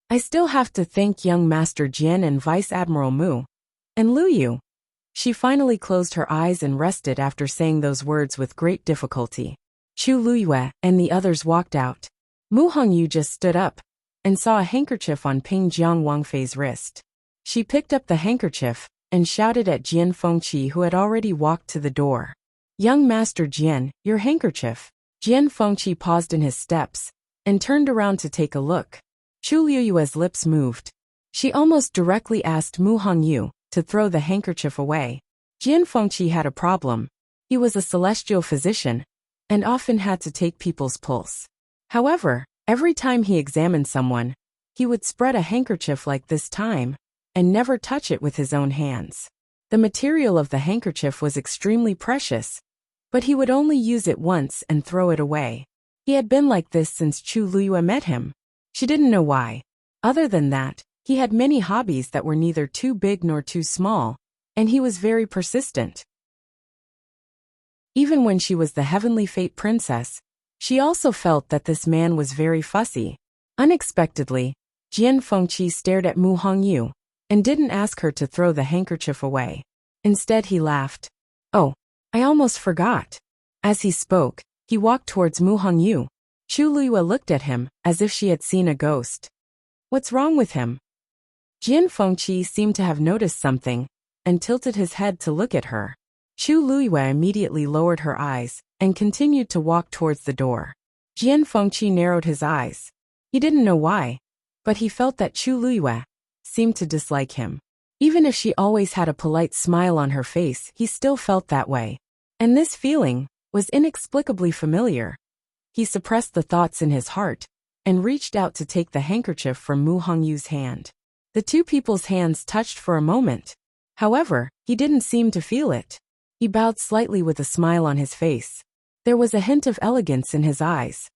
I still have to thank young Master Jian and Vice Admiral Mu. And Lu Yu. She finally closed her eyes and rested after saying those words with great difficulty. Chu Luiyue and the others walked out. Mu Hongyu just stood up and saw a handkerchief on Pingjiang Wangfei's wrist. She picked up the handkerchief and shouted at Jian Fengqi, who had already walked to the door. Young Master Jian, your handkerchief. Jian Fengqi paused in his steps and turned around to take a look. Chu Luiyue's lips moved. She almost directly asked Mu Hongyu to throw the handkerchief away. Jian Fengqi had a problem. He was a celestial physician and often had to take people's pulse. However, every time he examined someone, he would spread a handkerchief like this time and never touch it with his own hands. The material of the handkerchief was extremely precious, but he would only use it once and throw it away. He had been like this since Chu Luiyue met him. She didn't know why. Other than that, he had many hobbies that were neither too big nor too small, and he was very persistent. Even when she was the Heavenly Fate Princess, she also felt that this man was very fussy. Unexpectedly, Jian Fengqi stared at Mu Hongyu and didn't ask her to throw the handkerchief away. Instead, he laughed. Oh, I almost forgot. As he spoke, he walked towards Mu Hongyu. Chu Luiyue looked at him as if she had seen a ghost. What's wrong with him? Jian Fengqi seemed to have noticed something and tilted his head to look at her. Chu Luiyue immediately lowered her eyes and continued to walk towards the door. Jian Fengqi narrowed his eyes. He didn't know why, but he felt that Chu Luiyue seemed to dislike him. Even if she always had a polite smile on her face, he still felt that way. And this feeling was inexplicably familiar. He suppressed the thoughts in his heart and reached out to take the handkerchief from Mu Hongyu's hand. The two people's hands touched for a moment. However, he didn't seem to feel it. He bowed slightly with a smile on his face. There was a hint of elegance in his eyes.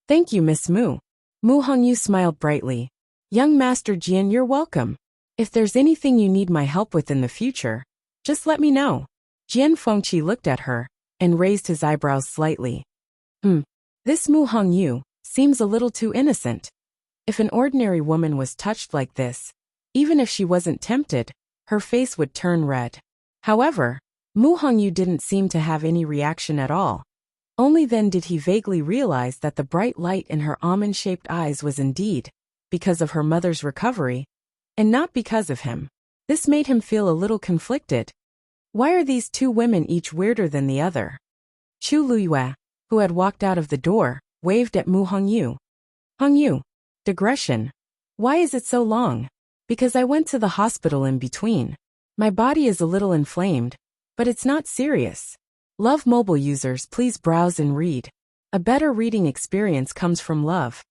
Thank you, Miss Mu. Mu Hongyu smiled brightly. Young Master Jian, you're welcome. If there's anything you need my help with in the future, just let me know. Jian Fengqi looked at her and raised his eyebrows slightly. This Mu Hongyu seems a little too innocent. If an ordinary woman was touched like this, even if she wasn't tempted, her face would turn red. However, Mu Hongyu didn't seem to have any reaction at all. Only then did he vaguely realize that the bright light in her almond-shaped eyes was indeed because of her mother's recovery, and not because of him. This made him feel a little conflicted. Why are these two women each weirder than the other? Chu Luyue, who had walked out of the door, waved at Mu Hongyu. Hongyu, digression. Why is it so long? Because I went to the hospital in between. My body is a little inflamed, but it's not serious. Love mobile users, please browse and read. A better reading experience comes from love.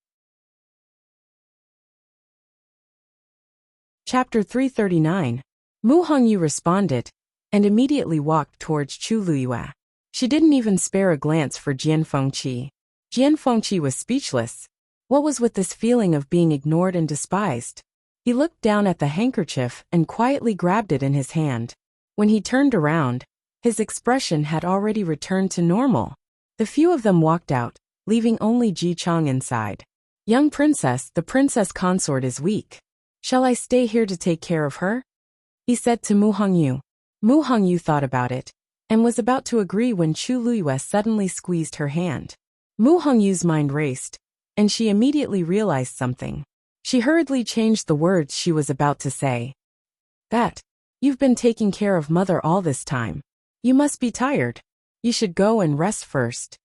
Chapter 339. Mu Hongyu responded, and immediately walked towards Chu Luyue. She didn't even spare a glance for Jian Fengqi. Jian Fengqi was speechless. What was with this feeling of being ignored and despised? He looked down at the handkerchief and quietly grabbed it in his hand. When he turned around, his expression had already returned to normal. The few of them walked out, leaving only Ji Chang inside. Young princess, the princess consort is weak. Shall I stay here to take care of her? He said to Mu Hongyu. Mu Hongyu thought about it, and was about to agree when Chu Luyue suddenly squeezed her hand. Mu Hongyu's mind raced, and she immediately realized something. She hurriedly changed the words she was about to say. That, you've been taking care of mother all this time. You must be tired. You should go and rest first.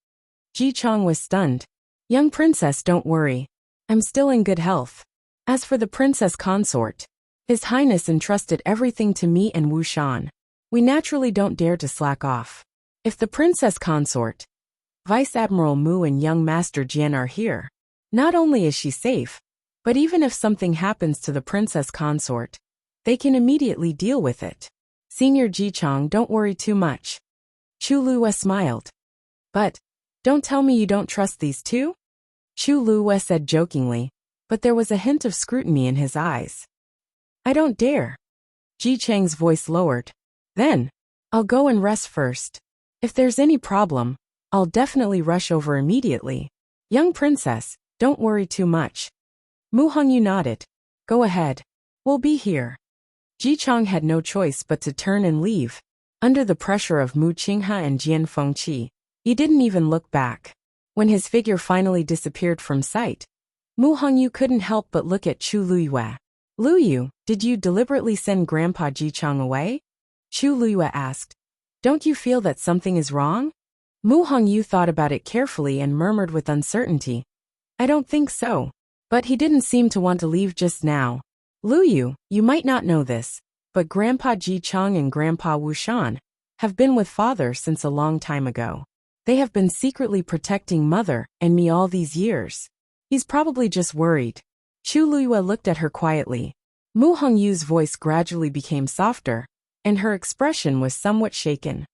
Ji Chang was stunned. Young princess, don't worry. I'm still in good health. As for the princess consort, His Highness entrusted everything to me and Wu Shan. We naturally don't dare to slack off. If the princess consort, Vice Admiral Mu and young Master Jian are here, not only is she safe, but even if something happens to the princess consort, they can immediately deal with it. Senior Ji Chang, don't worry too much. Chu Luyue smiled. But, don't tell me you don't trust these two? Chu Luyue said jokingly, but there was a hint of scrutiny in his eyes. I don't dare. Ji Chang's voice lowered. Then, I'll go and rest first. If there's any problem, I'll definitely rush over immediately. Young princess, don't worry too much. Mu Hongyu nodded. Go ahead. We'll be here. Ji Chang had no choice but to turn and leave. Under the pressure of Mu Qinghe and Jian Fengqi, he didn't even look back. When his figure finally disappeared from sight, Mu Hongyu couldn't help but look at Chu Luyue. Luyu, did you deliberately send Grandpa Ji Chang away? Chu Luyue asked. Don't you feel that something is wrong? Mu Hongyu thought about it carefully and murmured with uncertainty. I don't think so. But he didn't seem to want to leave just now. Luyu, you might not know this, but Grandpa Ji Chang and Grandpa Wu Shan have been with father since a long time ago. They have been secretly protecting mother and me all these years. He's probably just worried. Chu Luyue looked at her quietly. Mu Hongyu's voice gradually became softer, and her expression was somewhat shaken.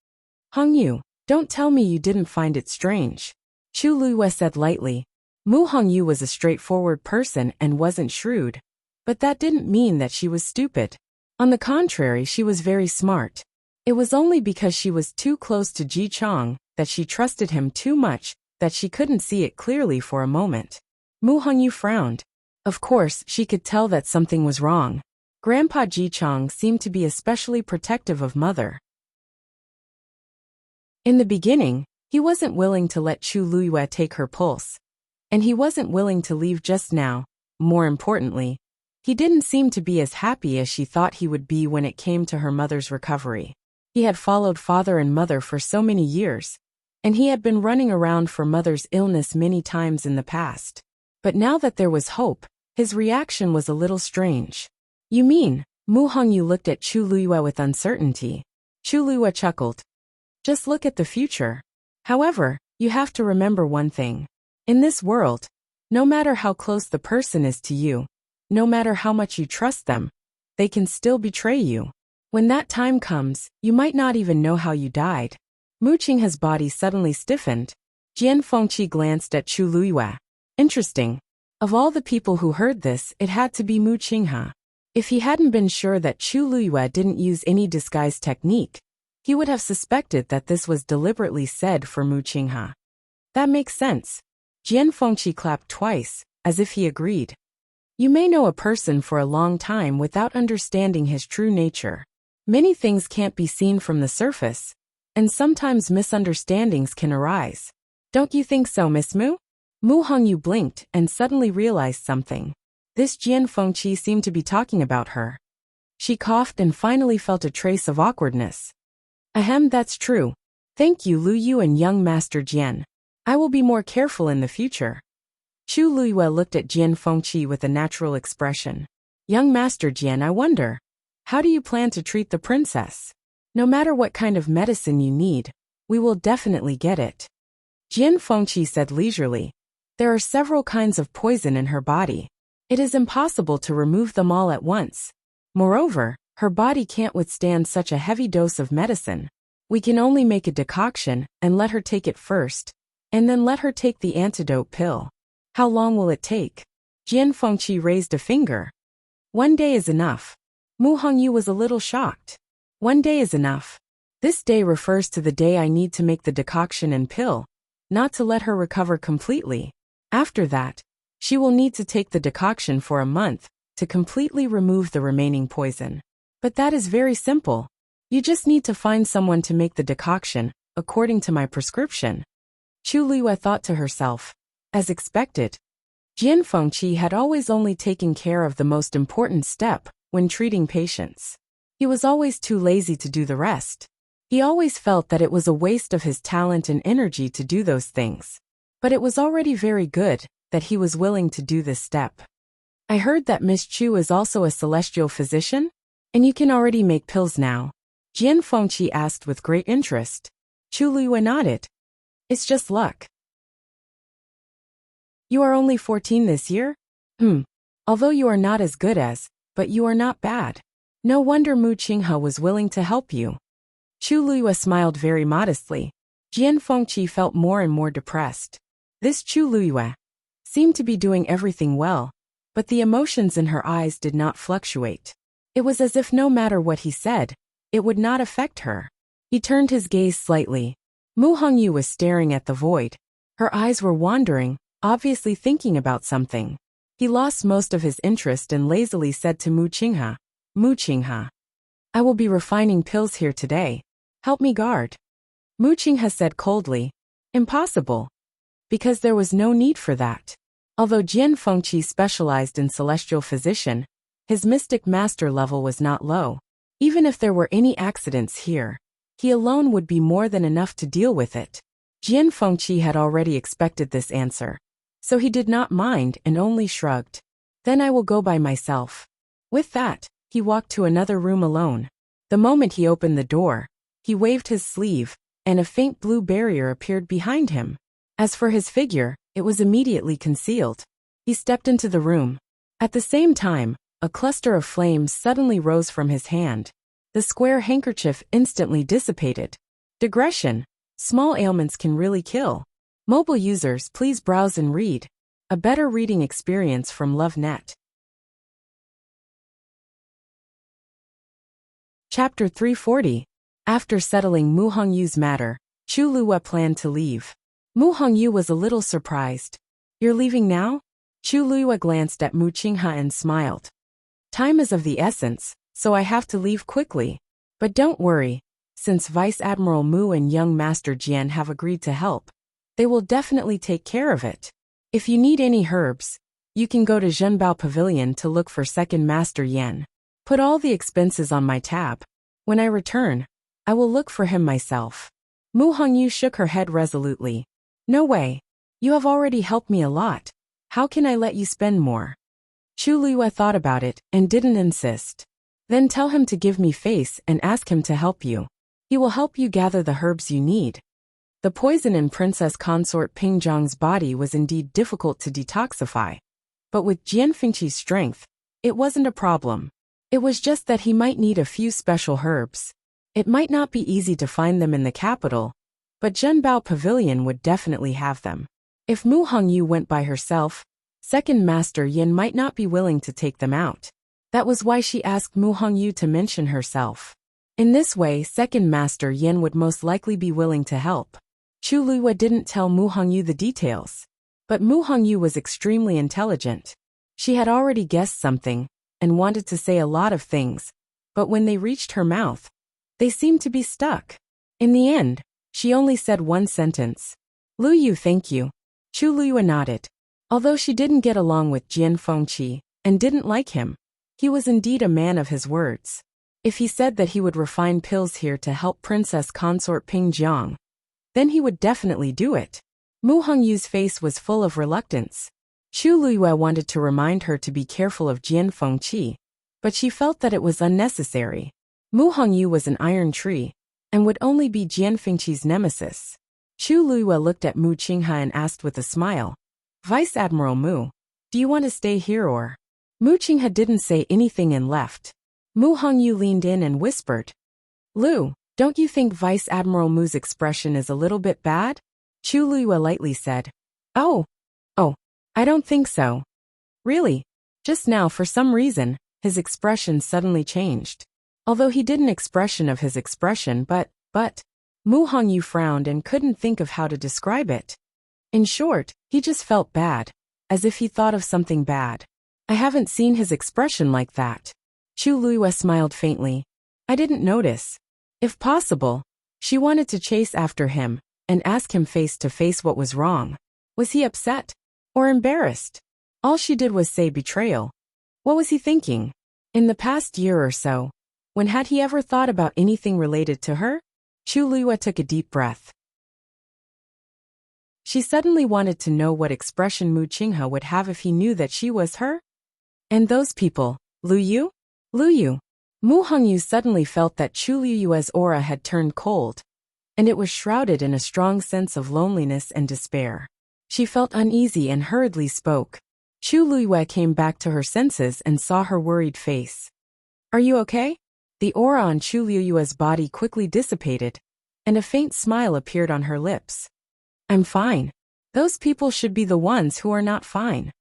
Hongyu, don't tell me you didn't find it strange. Chu Luyue said lightly. Mu Hongyu was a straightforward person and wasn't shrewd, but that didn't mean that she was stupid. On the contrary, she was very smart. It was only because she was too close to Ji Chang that she trusted him too much that she couldn't see it clearly for a moment. Mu Hongyu frowned. Of course, she could tell that something was wrong. Grandpa Ji Chang seemed to be especially protective of mother. In the beginning, he wasn't willing to let Chu Luyue take her pulse. And he wasn't willing to leave just now. More importantly, he didn't seem to be as happy as she thought he would be when it came to her mother's recovery. He had followed father and mother for so many years, and he had been running around for mother's illness many times in the past. But now that there was hope, his reaction was a little strange. You mean? Mu Hongyu looked at Chu Luyue with uncertainty. Chu Luyue chuckled. Just look at the future. However, you have to remember one thing. In this world, no matter how close the person is to you, no matter how much you trust them, they can still betray you. When that time comes, you might not even know how you died. Mu Qinghe's body suddenly stiffened. Jian Fengqi glanced at Chu Luyue. Interesting. Of all the people who heard this, it had to be Mu Qinghe. If he hadn't been sure that Chu Luyue didn't use any disguise technique, he would have suspected that this was deliberately said for Mu Qinghe. That makes sense. Jian Fengqi clapped twice, as if he agreed. You may know a person for a long time without understanding his true nature. Many things can't be seen from the surface, and sometimes misunderstandings can arise. Don't you think so, Miss Mu? Mu Hongyu blinked and suddenly realized something. This Jian Fengqi seemed to be talking about her. She coughed and finally felt a trace of awkwardness. Ahem, that's true. Thank you, Lu Yu and young Master Jian. I will be more careful in the future. Chu Luyue looked at Jian Fengqi with a natural expression. Young Master Jian, I wonder, how do you plan to treat the princess? No matter what kind of medicine you need, we will definitely get it. Jian Fengqi said leisurely. There are several kinds of poison in her body. It is impossible to remove them all at once. Moreover, her body can't withstand such a heavy dose of medicine. We can only make a decoction and let her take it first, and then let her take the antidote pill. How long will it take? Jian Fengqi raised a finger. 1 day is enough. Mu Hongyu was a little shocked. 1 day is enough. This day refers to the day I need to make the decoction and pill, not to let her recover completely. After that, she will need to take the decoction for a month to completely remove the remaining poison. But that is very simple. You just need to find someone to make the decoction, according to my prescription. Chu Liyue thought to herself. As expected, Jian Fengqi had always only taken care of the most important step when treating patients. He was always too lazy to do the rest. He always felt that it was a waste of his talent and energy to do those things. But it was already very good that he was willing to do this step. I heard that Miss Chu is also a celestial physician, and you can already make pills now. Jian Fengqi asked with great interest. Chu Liyue nodded. It's just luck. You are only 14 this year? Although you are not as good as, but you are not bad. No wonder Mu Qinghe was willing to help you. Chu Liyue smiled very modestly. Jian Fengqi felt more and more depressed. This Chu Liyue seemed to be doing everything well, but the emotions in her eyes did not fluctuate. It was as if no matter what he said, it would not affect her. He turned his gaze slightly. Mu Hongyu was staring at the void. Her eyes were wandering, obviously thinking about something. He lost most of his interest and lazily said to Mu Qinghe, Mu Qinghe, I will be refining pills here today. Help me guard. Mu Qinghe said coldly, Impossible. Because there was no need for that. Although Jian Fengqi specialized in celestial physician, his mystic master level was not low. Even if there were any accidents here, he alone would be more than enough to deal with it. Jian Fengqi had already expected this answer, so he did not mind and only shrugged. Then I will go by myself. With that, he walked to another room alone. The moment he opened the door, he waved his sleeve, and a faint blue barrier appeared behind him. As for his figure, it was immediately concealed. He stepped into the room. At the same time, a cluster of flames suddenly rose from his hand. The square handkerchief instantly dissipated. Digression. Small ailments can really kill. Mobile users, please browse and read. A better reading experience from LoveNet. Chapter 340. After settling Mu Hongyu's matter, Chu Liyue planned to leave. Mu Hongyu was a little surprised. You're leaving now? Chu Liyue glanced at Mu Qinghe and smiled. Time is of the essence, so I have to leave quickly. But don't worry, since Vice Admiral Mu and young Master Jian have agreed to help, they will definitely take care of it. If you need any herbs, you can go to Zhenbao Pavilion to look for Second Master Yan. Put all the expenses on my tab. When I return, I will look for him myself. Mu Hongyu shook her head resolutely. No way. You have already helped me a lot. How can I let you spend more? Chu Liyue thought about it and didn't insist. Then tell him to give me face and ask him to help you. He will help you gather the herbs you need. The poison in Princess Consort Pingzhang's body was indeed difficult to detoxify. But with Jian Fengqi's strength, it wasn't a problem. It was just that he might need a few special herbs. It might not be easy to find them in the capital, but Zhenbao Pavilion would definitely have them. If Mu Hongyu went by herself, Second Master Yin might not be willing to take them out. That was why she asked Mu Hongyu to mention herself. In this way, Second Master Yin would most likely be willing to help. Chu Liyue didn't tell Mu Hongyu the details. But Mu Hongyu was extremely intelligent. She had already guessed something, and wanted to say a lot of things, but when they reached her mouth, they seemed to be stuck. In the end, she only said one sentence. Lu Yu, thank you. Chu Luyue nodded. Although she didn't get along with Jian Fengqi and didn't like him, he was indeed a man of his words. If he said that he would refine pills here to help Princess Consort Ping Jiang, then he would definitely do it. Mu Hongyu's face was full of reluctance. Chu Luyue wanted to remind her to be careful of Jian Fengqi, but she felt that it was unnecessary. Mu Hongyu was an iron tree, and would only be Jian Fengqi's nemesis. Chu Luyue looked at Mu Qinghe and asked with a smile, Vice Admiral Mu, do you want to stay here or? Mu Qinghe didn't say anything and left. Mu Hongyu leaned in and whispered, Lu, don't you think Vice Admiral Mu's expression is a little bit bad? Chu Luyue lightly said, Oh, I don't think so. Really? Just now, for some reason, his expression suddenly changed. Although he did an expression of his expression, but, Mu Hongyu frowned and couldn't think of how to describe it. In short, he just felt bad, as if he thought of something bad. I haven't seen his expression like that. Chu Luyue smiled faintly. I didn't notice. If possible, she wanted to chase after him and ask him face to face what was wrong. Was he upset? Or embarrassed? All she did was say betrayal. What was he thinking? In the past year or so, when had he ever thought about anything related to her? Chu Luyue took a deep breath. She suddenly wanted to know what expression Mu Qinghe would have if he knew that she was her. And those people, Lu Yu? Mu Hongyu suddenly felt that Chu Luyue's aura had turned cold, and it was shrouded in a strong sense of loneliness and despair. She felt uneasy and hurriedly spoke. Chu Luyue came back to her senses and saw her worried face. Are you okay? The aura on Chu Luyue's body quickly dissipated, and a faint smile appeared on her lips. I'm fine. Those people should be the ones who are not fine.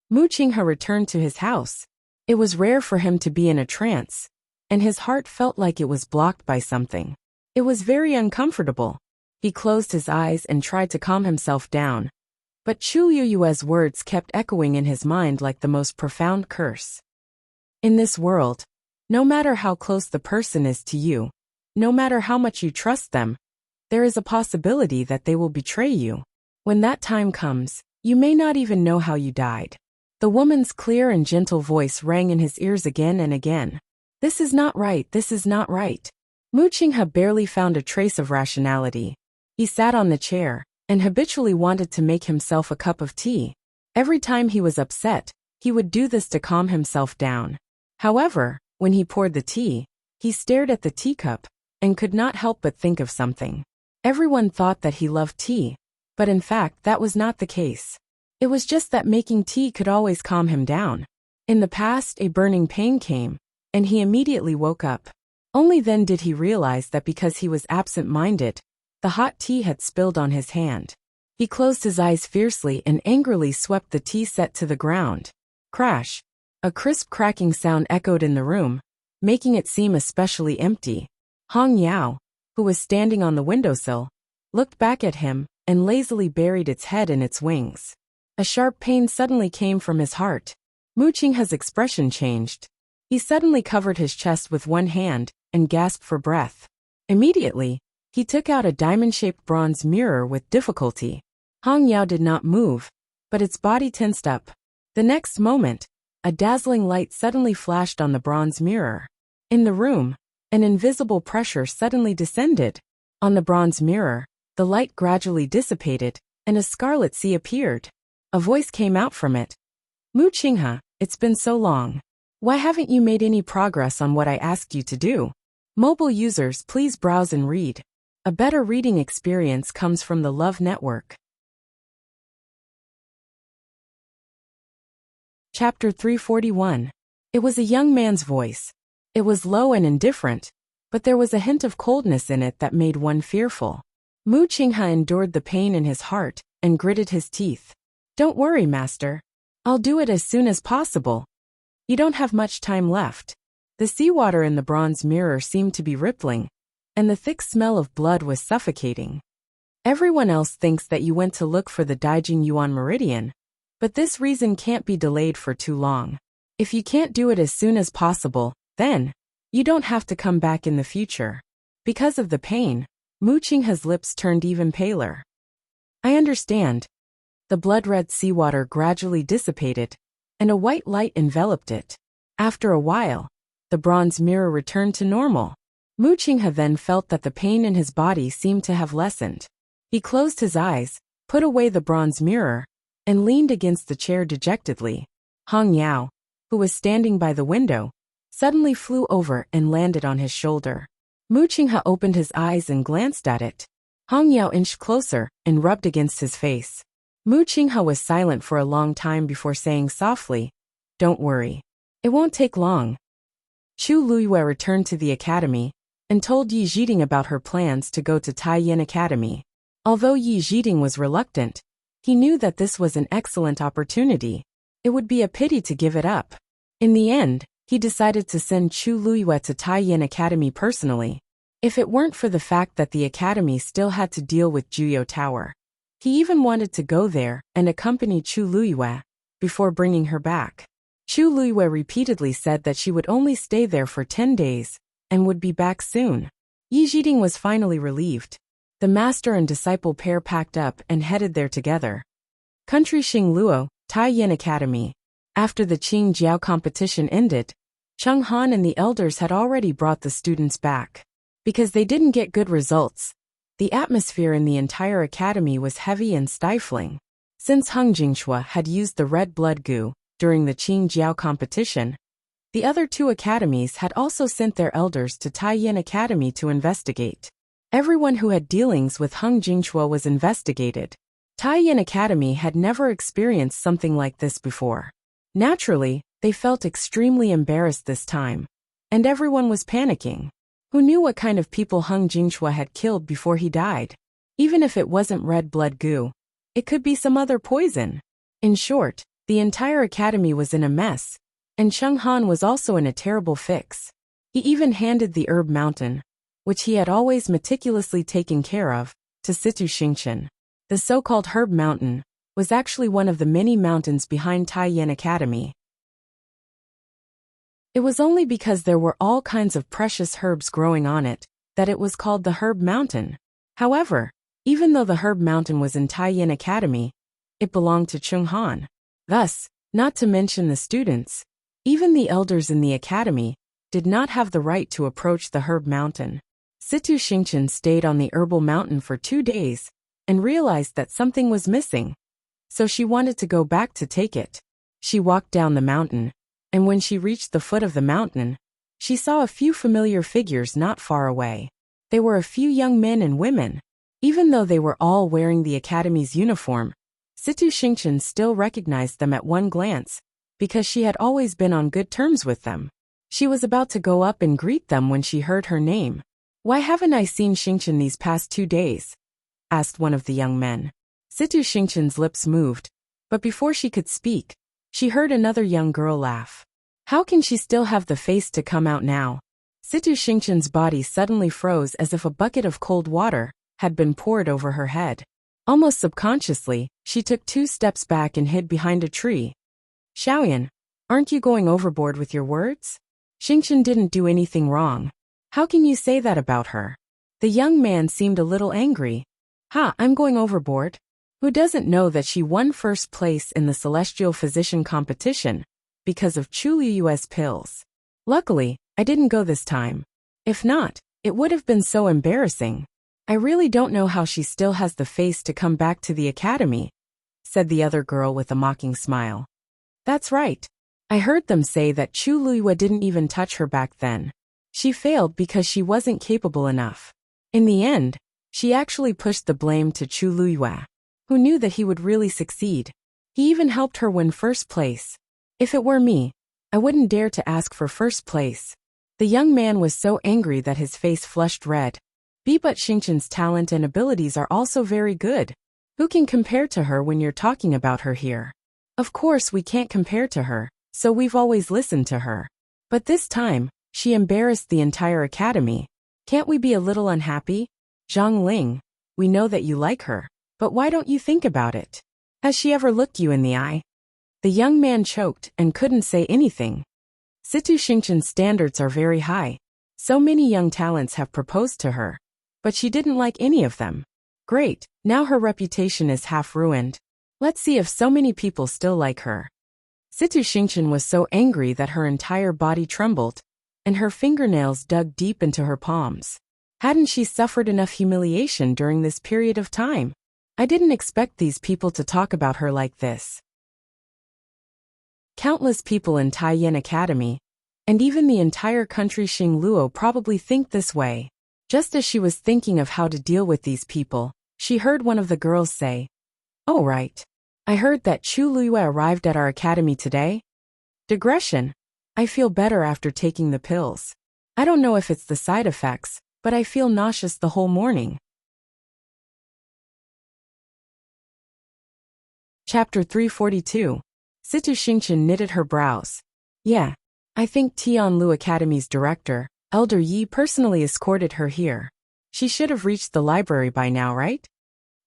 Mu Qinghe returned to his house. It was rare for him to be in a trance, and his heart felt like it was blocked by something. It was very uncomfortable. He closed his eyes and tried to calm himself down, but Chu Luyue's words kept echoing in his mind like the most profound curse. In this world, no matter how close the person is to you, no matter how much you trust them, there is a possibility that they will betray you. When that time comes, you may not even know how you died. The woman's clear and gentle voice rang in his ears again and again. This is not right, this is not right. Mu Qinghe barely found a trace of rationality. He sat on the chair, and habitually wanted to make himself a cup of tea. Every time he was upset, he would do this to calm himself down. However, when he poured the tea, he stared at the teacup, and could not help but think of something. Everyone thought that he loved tea, but in fact that was not the case. It was just that making tea could always calm him down. In the past, a burning pain came, and he immediately woke up. Only then did he realize that because he was absent-minded, the hot tea had spilled on his hand. He closed his eyes fiercely and angrily swept the tea set to the ground. Crash! A crisp cracking sound echoed in the room, making it seem especially empty. Hong Yao, who was standing on the windowsill, looked back at him and lazily buried its head in its wings. A sharp pain suddenly came from his heart. Mu Qinghe's expression changed. He suddenly covered his chest with one hand and gasped for breath. Immediately, he took out a diamond-shaped bronze mirror with difficulty. Hong Yao did not move, but its body tensed up. The next moment, a dazzling light suddenly flashed on the bronze mirror. In the room, an invisible pressure suddenly descended. On the bronze mirror, the light gradually dissipated, and a scarlet sea appeared. A voice came out from it. Mu Qinghe, it's been so long. Why haven't you made any progress on what I asked you to do? Mobile users, please browse and read. A better reading experience comes from the Love Network. Chapter 341. It was a young man's voice. It was low and indifferent, but there was a hint of coldness in it that made one fearful. Mu Qinghe endured the pain in his heart and gritted his teeth. Don't worry, master. I'll do it as soon as possible. You don't have much time left. The seawater in the bronze mirror seemed to be rippling, and the thick smell of blood was suffocating. Everyone else thinks that you went to look for the Daijing Yuan Meridian, but this reason can't be delayed for too long. If you can't do it as soon as possible, then You don't have to come back in the future. Because of the pain, Mu Qinghe's lips turned even paler. I understand. The blood-red seawater gradually dissipated, and a white light enveloped it. After a while, the bronze mirror returned to normal. Mu Qinghe then felt that the pain in his body seemed to have lessened. He closed his eyes, put away the bronze mirror, and leaned against the chair dejectedly. Hong Yao, who was standing by the window, suddenly flew over and landed on his shoulder. Mu Qinghe opened his eyes and glanced at it. Hong Yao inched closer and rubbed against his face. Mu Qinghe was silent for a long time before saying softly, "Don't worry. It won't take long." Chu Luiyue returned to the academy and told Yi Zhiding about her plans to go to Taiyin Academy. Although Yi Zhiding was reluctant, he knew that this was an excellent opportunity. It would be a pity to give it up. In the end, he decided to send Chu Luiyue to Taiyin Academy personally, if it weren't for the fact that the academy still had to deal with Juyo Tower. He even wanted to go there and accompany Chu Luiyue before bringing her back. Chu Luiyue repeatedly said that she would only stay there for 10 days and would be back soon. Yi Zhiding was finally relieved. The master and disciple pair packed up and headed there together. Country Xingluo, Taiyin Academy. After the Qing Jiao competition ended, Cheng Han and the elders had already brought the students back. Because they didn't get good results, the atmosphere in the entire academy was heavy and stifling. Since Heng Jingshua had used the red blood goo during the Qing Jiao competition, the other two academies had also sent their elders to Taiyin Academy to investigate. Everyone who had dealings with Heng Jingshua was investigated. Taiyin Academy had never experienced something like this before. Naturally, they felt extremely embarrassed this time, and everyone was panicking. Who knew what kind of people Heng Jingshua had killed before he died? Even if it wasn't red blood goo, it could be some other poison. In short, the entire academy was in a mess, and Cheng Han was also in a terrible fix. He even handed the herb mountain, which he had always meticulously taken care of, to Situ Xingchen. The so-called herb mountain was actually one of the many mountains behind Taiyin Academy. It was only because there were all kinds of precious herbs growing on it that it was called the Herb Mountain. However, even though the Herb Mountain was in Taiyin Academy, it belonged to Cheng Han. Thus, not to mention the students, even the elders in the academy did not have the right to approach the Herb Mountain. Situ Xingchen stayed on the Herbal Mountain for 2 days and realized that something was missing, so she wanted to go back to take it. She walked down the mountain, and when she reached the foot of the mountain, she saw a few familiar figures not far away. They were a few young men and women. Even though they were all wearing the academy's uniform, Situ Xingchen still recognized them at one glance, because she had always been on good terms with them. She was about to go up and greet them when she heard her name. "Why haven't I seen Xingchen these past 2 days?" asked one of the young men. Situ Xingchen's lips moved, but before she could speak, she heard another young girl laugh. How can she still have the face to come out now? Situ Xingchen's body suddenly froze as if a bucket of cold water had been poured over her head. Almost subconsciously, she took 2 steps back and hid behind a tree. "Xiaoyan, aren't you going overboard with your words? Xingchen didn't do anything wrong. How can you say that about her?" The young man seemed a little angry. "Ha, I'm going overboard? Who doesn't know that she won first place in the Celestial Physician competition because of Chu Liyue's pills? Luckily, I didn't go this time. If not, it would have been so embarrassing. I really don't know how she still has the face to come back to the academy," said the other girl with a mocking smile. "That's right. I heard them say that Chu Liyue didn't even touch her back then. She failed because she wasn't capable enough. In the end, she actually pushed the blame to Chu Liyue, who knew that he would really succeed. He even helped her win first place. If it were me, I wouldn't dare to ask for first place." The young man was so angry that his face flushed red. But Xingchen's talent and abilities are also very good. Who can compare to her when you're talking about her here? Of course we can't compare to her, so we've always listened to her. But this time, she embarrassed the entire academy. Can't we be a little unhappy? Zhang Ling, we know that you like her, but why don't you think about it? Has she ever looked you in the eye? The young man choked and couldn't say anything. Situ Xingchen's standards are very high, So many young talents have proposed to her, but she didn't like any of them. Great, now her reputation is half ruined. Let's see if so many people still like her. Situ Xingqian was so angry that her entire body trembled, and her fingernails dug deep into her palms. Hadn't she suffered enough humiliation during this period of time? I didn't expect these people to talk about her like this. Countless people in Taiyan Academy, and even the entire country Xingluo probably think this way. Just as she was thinking of how to deal with these people, she heard one of the girls say, "Oh right. I heard that Chu Luyue arrived at our academy today." Digression. I feel better after taking the pills. I don't know if it's the side effects, but I feel nauseous the whole morning. Chapter 342. Situ Xingqian knitted her brows. Yeah. I think Tianlu Academy's director, Elder Yi, personally escorted her here. She should have reached the library by now, right?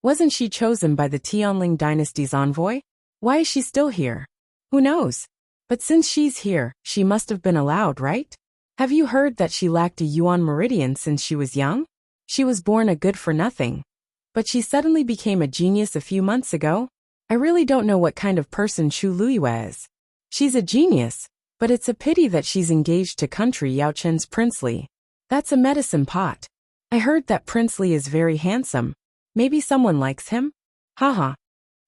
Wasn't she chosen by the Tianling dynasty's envoy? Why is she still here? Who knows? But since she's here, she must have been allowed, right? Have you heard that she lacked a yuan meridian since she was young? She was born a good-for-nothing. But she suddenly became a genius a few months ago? I really don't know what kind of person Chu Luyue is. She's a genius, but it's a pity that she's engaged to country Yao Chen's Princely. That's a medicine pot. I heard that Princely is very handsome. Maybe someone likes him? Haha.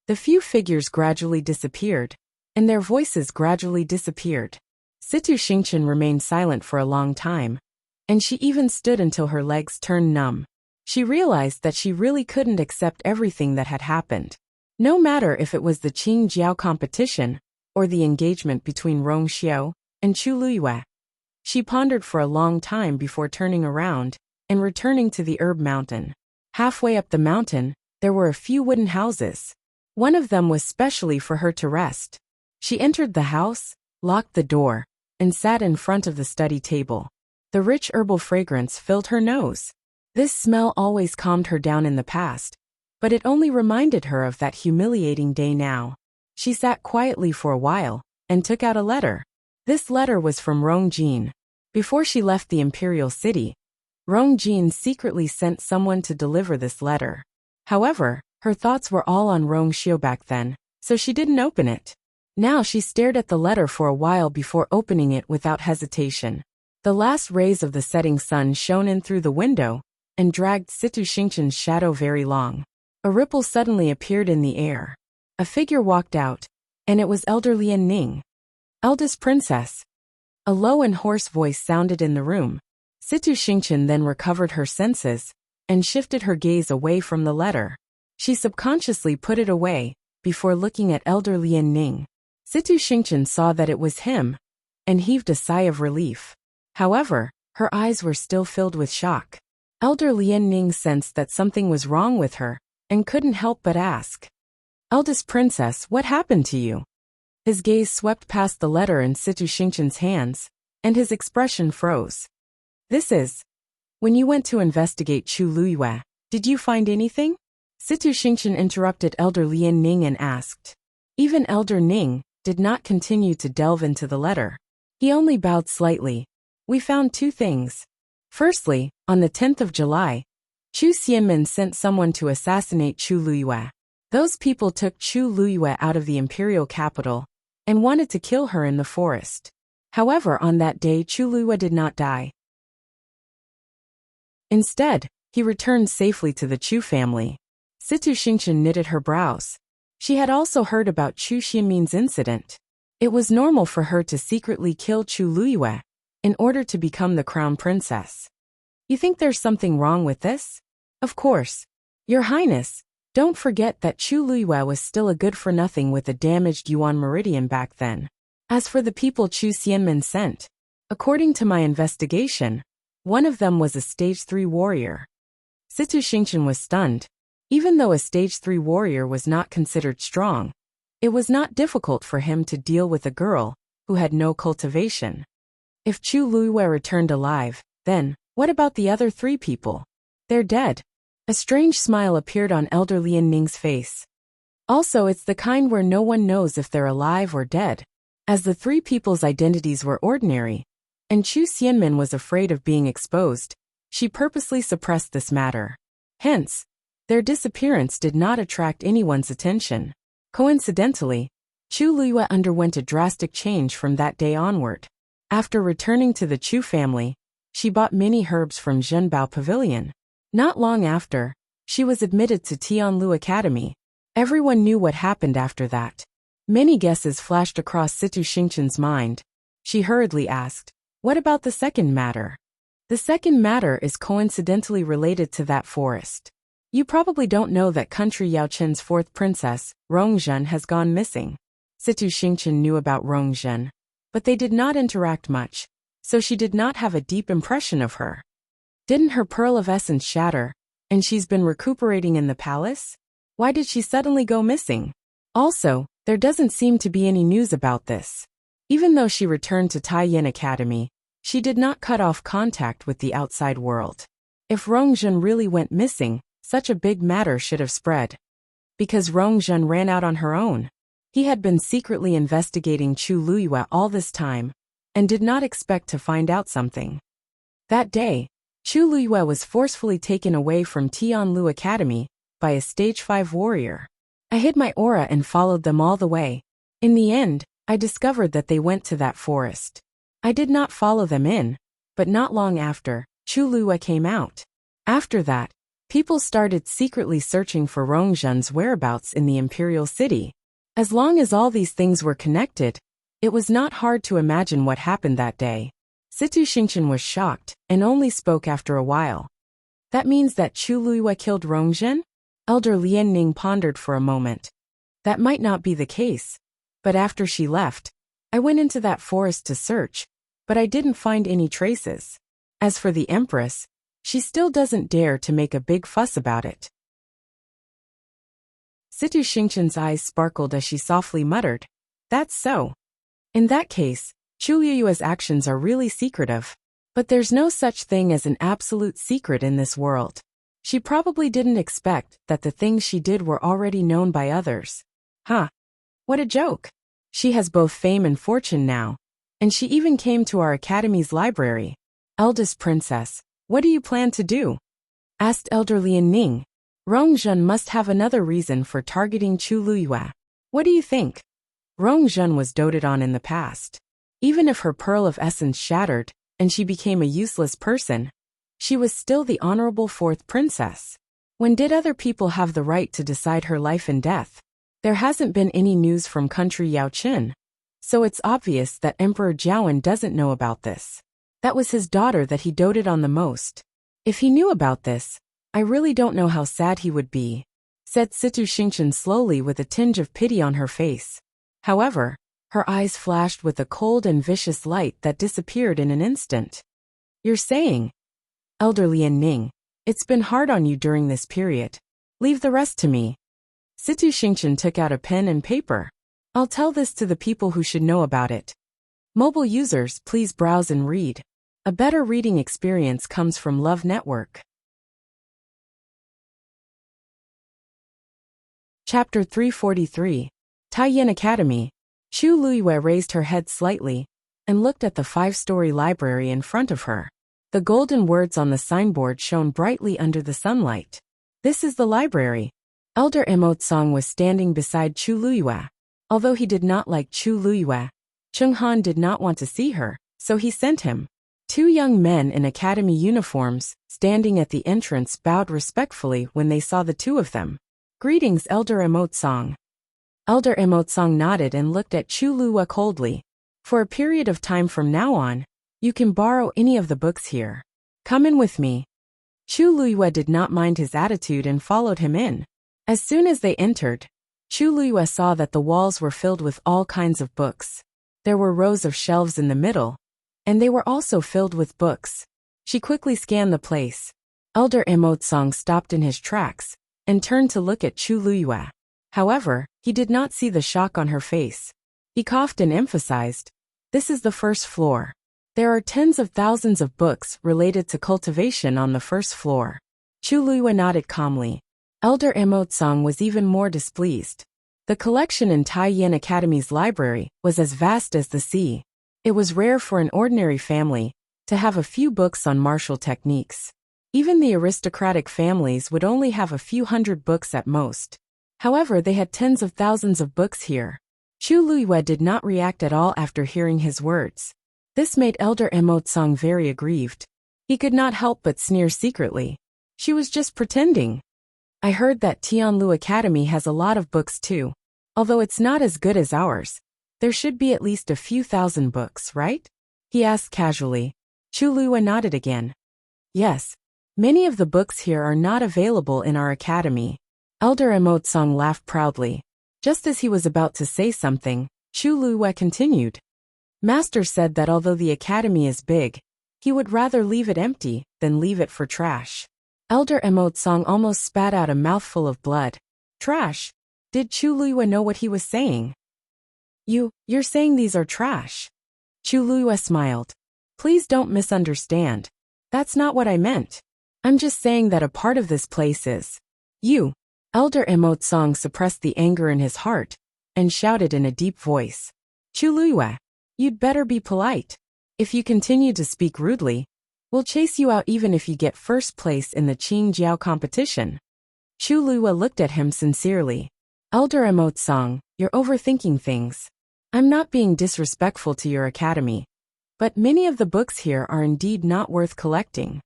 The few figures gradually disappeared, and their voices gradually disappeared. Situ Xingqian remained silent for a long time, and she even stood until her legs turned numb. She realized that she really couldn't accept everything that had happened. No matter if it was the Qing Jiao competition, or the engagement between Rong Xiao and Chu Luyue. She pondered for a long time before turning around and returning to the herb mountain. Halfway up the mountain, there were a few wooden houses. One of them was specially for her to rest. She entered the house, locked the door, and sat in front of the study table. The rich herbal fragrance filled her nose. This smell always calmed her down in the past, but it only reminded her of that humiliating day now. She sat quietly for a while, and took out a letter. This letter was from Rong Jin. Before she left the Imperial city, Rong Jin secretly sent someone to deliver this letter. However, her thoughts were all on Rong Xiao back then, so she didn't open it. Now she stared at the letter for a while before opening it without hesitation. The last rays of the setting sun shone in through the window, and dragged Situ Xingqian's shadow very long. A ripple suddenly appeared in the air. A figure walked out, and it was Elder Lian Ning. Eldest princess. A low and hoarse voice sounded in the room. Situ Xingqian then recovered her senses, and shifted her gaze away from the letter. She subconsciously put it away, before looking at Elder Lian Ning. Situ Xingqian saw that it was him, and heaved a sigh of relief. However, her eyes were still filled with shock. Elder Lian Ning sensed that something was wrong with her, and couldn't help but ask, "Eldest princess, what happened to you?" His gaze swept past the letter in Situ Xingqian's hands, and his expression froze. "This is... When you went to investigate Chu Luyue, did you find anything?" Situ Xingqian interrupted Elder Lian Ning and asked. Even Elder Ning did not continue to delve into the letter. He only bowed slightly. "We found two things. Firstly, on the 10th of July, Chu Xianmin sent someone to assassinate Chu Luyue. Those people took Chu Luyue out of the imperial capital and wanted to kill her in the forest. However, on that day Chu Luyue did not die. Instead, he returned safely to the Chu family." Situ Xingqian knitted her brows. She had also heard about Chu Xianmin's incident. It was normal for her to secretly kill Chu Luyue in order to become the crown princess. "You think there's something wrong with this?" "Of course. Your Highness, don't forget that Chu Luyue was still a good-for-nothing with a damaged yuan meridian back then. As for the people Chu Xianmin sent, according to my investigation, one of them was a stage 3 warrior." Situ Xingqian was stunned. Even though a stage 3 warrior was not considered strong, it was not difficult for him to deal with a girl who had no cultivation. If Chu Luyue returned alive, then, what about the other 3 people? They're dead. A strange smile appeared on Elder Lian Ning's face. Also, it's the kind where no one knows if they're alive or dead. As the 3 people's identities were ordinary, and Chu Xianmin was afraid of being exposed. She purposely suppressed this matter. Hence, their disappearance did not attract anyone's attention. Coincidentally, Chu Liyue underwent a drastic change from that day onward. After returning to the Chu family, she bought many herbs from Zhenbao Pavilion. Not long after, she was admitted to Tianlu Academy. Everyone knew what happened after that. Many guesses flashed across Situ Xingqian's mind. She hurriedly asked, "What about the second matter?" The second matter is coincidentally related to that forest. You probably don't know that country Yaoqin's fourth princess, Rongzhen, has gone missing. Situ Xingqian knew about Rongzhen, but they did not interact much, so she did not have a deep impression of her. Didn't her pearl of essence shatter, and she's been recuperating in the palace? Why did she suddenly go missing? Also, there doesn't seem to be any news about this. Even though she returned to Taiyin Academy, she did not cut off contact with the outside world. If Rongzhen really went missing, such a big matter should have spread. Because Rongzhen ran out on her own. He had been secretly investigating Chu Liyue all this time, and did not expect to find out something. That day, Chu Liyue was forcefully taken away from Tianlu Academy by a stage 5 warrior. I hid my aura and followed them all the way. In the end, I discovered that they went to that forest. I did not follow them in, but not long after, Chu Liyue came out. After that, people started secretly searching for Rongzhen's whereabouts in the Imperial city. As long as all these things were connected, it was not hard to imagine what happened that day. Situ Xingqian was shocked, and only spoke after a while. That means that Chu Liyue killed Rongzhen? Elder Lian Ning pondered for a moment. That might not be the case, but after she left, I went into that forest to search, but I didn't find any traces. As for the Empress, she still doesn't dare to make a big fuss about it. Situ Xingqian's eyes sparkled as she softly muttered, "That's so. In that case, Chu Liyue's actions are really secretive. But there's no such thing as an absolute secret in this world. She probably didn't expect that the things she did were already known by others. Huh. What a joke. She has both fame and fortune now, and she even came to our academy's library. Eldest princess, what do you plan to do?" asked Elder Lian Ning. Rongzhen must have another reason for targeting Chu Liyue. What do you think? Rongzhen was doted on in the past. Even if her pearl of essence shattered, and she became a useless person, she was still the honorable fourth princess. When did other people have the right to decide her life and death? There hasn't been any news from country Yaoqin, so it's obvious that Emperor Jiawen doesn't know about this. That was his daughter that he doted on the most. If he knew about this, I really don't know how sad he would be, said Situ Xingqian slowly with a tinge of pity on her face. However, her eyes flashed with a cold and vicious light that disappeared in an instant. "You're saying, Elder Lian Ning, it's been hard on you during this period. Leave the rest to me." Situ Xingqian took out a pen and paper. "I'll tell this to the people who should know about it. Mobile users, please browse and read. A better reading experience comes from Love Network." Chapter 343. Taiyin Academy. Chu Liyue raised her head slightly and looked at the 5-story library in front of her. The golden words on the signboard shone brightly under the sunlight. "This is the library." Elder Emotsong was standing beside Chu Liyue. Although he did not like Chu Liyue, Cheng Han did not want to see her, so he sent him. 2 young men in academy uniforms, standing at the entrance, bowed respectfully when they saw the two of them. "Greetings, Elder Emotsong." Elder Emotsong nodded and looked at Chu Liyue coldly. "For a period of time from now on, you can borrow any of the books here. Come in with me." Chu Liyue did not mind his attitude and followed him in. As soon as they entered, Chu Liyue saw that the walls were filled with all kinds of books. There were rows of shelves in the middle, and they were also filled with books. She quickly scanned the place. Elder Emotsong stopped in his tracks and turned to look at Chu Liyue. However, he did not see the shock on her face. He coughed and emphasized, "This is the first floor. There are tens of thousands of books related to cultivation on the first floor." Chu Liyue nodded calmly. Elder Emotsong was even more displeased. The collection in Taiyin Academy's library was as vast as the sea. It was rare for an ordinary family to have a few books on martial techniques. Even the aristocratic families would only have a few hundred books at most. However, they had tens of thousands of books here. Chu Luiyue did not react at all after hearing his words. This made Elder Emotsong very aggrieved. He could not help but sneer secretly. She was just pretending. I heard that Tianlu Academy has a lot of books too. Although it's not as good as ours, there should be at least a few thousand books, right? He asked casually. Chu Luiyue nodded again. Yes. Many of the books here are not available in our academy. Elder Emotsong laughed proudly. Just as he was about to say something, Chu Luiyue continued. Master said that although the academy is big, he would rather leave it empty than leave it for trash. Elder Emotsong almost spat out a mouthful of blood. Trash? Did Chu Luiyue know what he was saying? You're saying these are trash? Chu Luiyue smiled. Please don't misunderstand. That's not what I meant. I'm just saying that a part of this place is you. Elder Emotsong suppressed the anger in his heart and shouted in a deep voice. Chu Luiyue, you'd better be polite. If you continue to speak rudely, we'll chase you out even if you get first place in the Qing Jiao competition. Chu Luiyue looked at him sincerely. Elder Emotsong, you're overthinking things. I'm not being disrespectful to your academy, but many of the books here are indeed not worth collecting.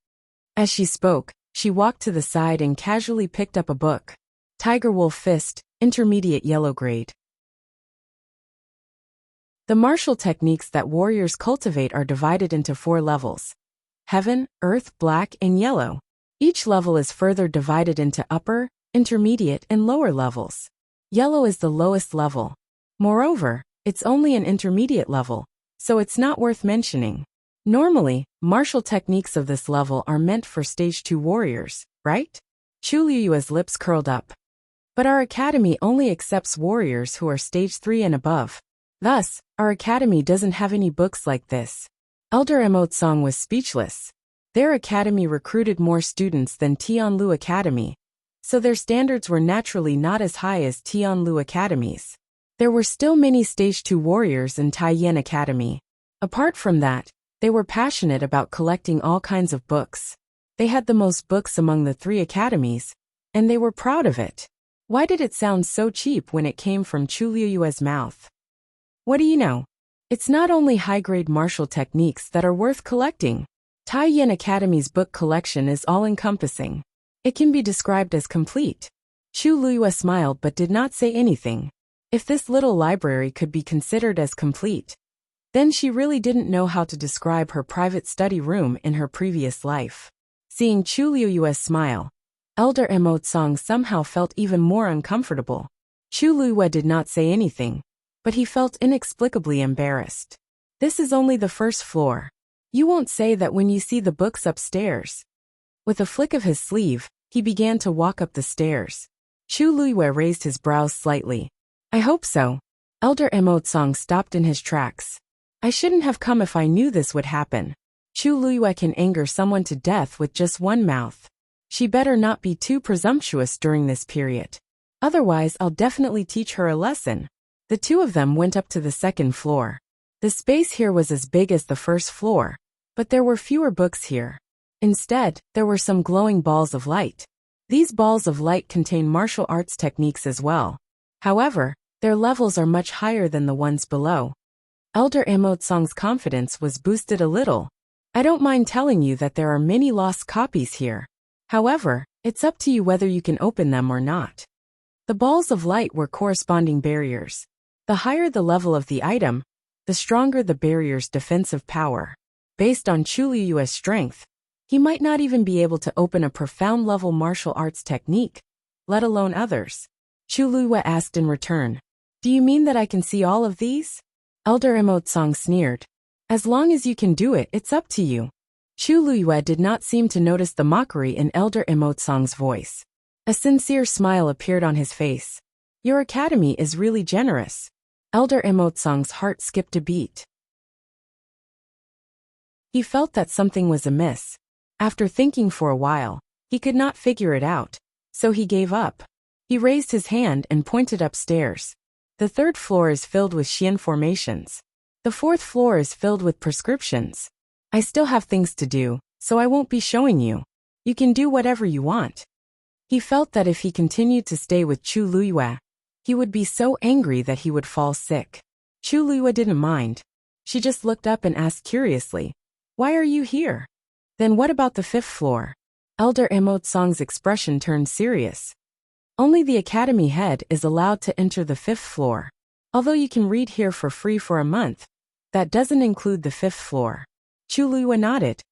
As she spoke, she walked to the side and casually picked up a book. Tiger Wolf Fist, Intermediate Yellow Grade. The martial techniques that warriors cultivate are divided into 4 levels. Heaven, Earth, Black, and Yellow. Each level is further divided into upper, intermediate, and lower levels. Yellow is the lowest level. Moreover, it's only an intermediate level, so it's not worth mentioning. Normally, martial techniques of this level are meant for Stage 2 warriors, right? Chu Luiyue's lips curled up. But our academy only accepts warriors who are Stage 3 and above. Thus, our academy doesn't have any books like this. Elder Emotsong was speechless. Their academy recruited more students than Tianlu Academy, so their standards were naturally not as high as Tianlu Academies. There were still many Stage 2 warriors in Taiyan Academy. Apart from that, they were passionate about collecting all kinds of books. They had the most books among the 3 academies, and they were proud of it. Why did it sound so cheap when it came from Chu Luiyue's mouth? What do you know? It's not only high-grade martial techniques that are worth collecting. Taiyan Academy's book collection is all-encompassing. It can be described as complete. Chu Luiyue smiled but did not say anything. If this little library could be considered as complete, then she really didn't know how to describe her private study room in her previous life. Seeing Chu Luiyue's smile, Elder Emotsong somehow felt even more uncomfortable. Chu Luiyue did not say anything, but he felt inexplicably embarrassed. This is only the first floor. You won't say that when you see the books upstairs. With a flick of his sleeve, he began to walk up the stairs. Chu Luiyue raised his brows slightly. I hope so. Elder Emotsong stopped in his tracks. I shouldn't have come if I knew this would happen. Chu Luiyue can anger someone to death with just one mouth. She better not be too presumptuous during this period. Otherwise, I'll definitely teach her a lesson. The 2 of them went up to the 2nd floor. The space here was as big as the 1st floor, but there were fewer books here. Instead, there were some glowing balls of light. These balls of light contain martial arts techniques as well. However, their levels are much higher than the ones below. Elder Emotsong's confidence was boosted a little. I don't mind telling you that there are many lost copies here. However, it's up to you whether you can open them or not. The balls of light were corresponding barriers. The higher the level of the item, the stronger the barrier's defensive power. Based on Chu Luiyue's strength, he might not even be able to open a profound level martial arts technique, let alone others. Chu Luiyue asked in return, Do you mean that I can see all of these? Elder Emotsong sneered. As long as you can do it, it's up to you. Chu Luiyue did not seem to notice the mockery in Elder Emotsong's voice. A sincere smile appeared on his face. Your academy is really generous. Elder Emotsong's heart skipped a beat. He felt that something was amiss. After thinking for a while, he could not figure it out, so he gave up. He raised his hand and pointed upstairs. The 3rd floor is filled with Xian formations. The fourth floor is filled with prescriptions. I still have things to do, so I won't be showing you. You can do whatever you want. He felt that if he continued to stay with Chu Luiyue, he would be so angry that he would fall sick. Chu Luiyue didn't mind. She just looked up and asked curiously, "Why are you here?" "Then what about the fifth floor?" Elder Emotsong's expression turned serious. "Only the academy head is allowed to enter the fifth floor. Although you can read here for free for a month, that doesn't include the fifth floor." Chu Luiyue nodded.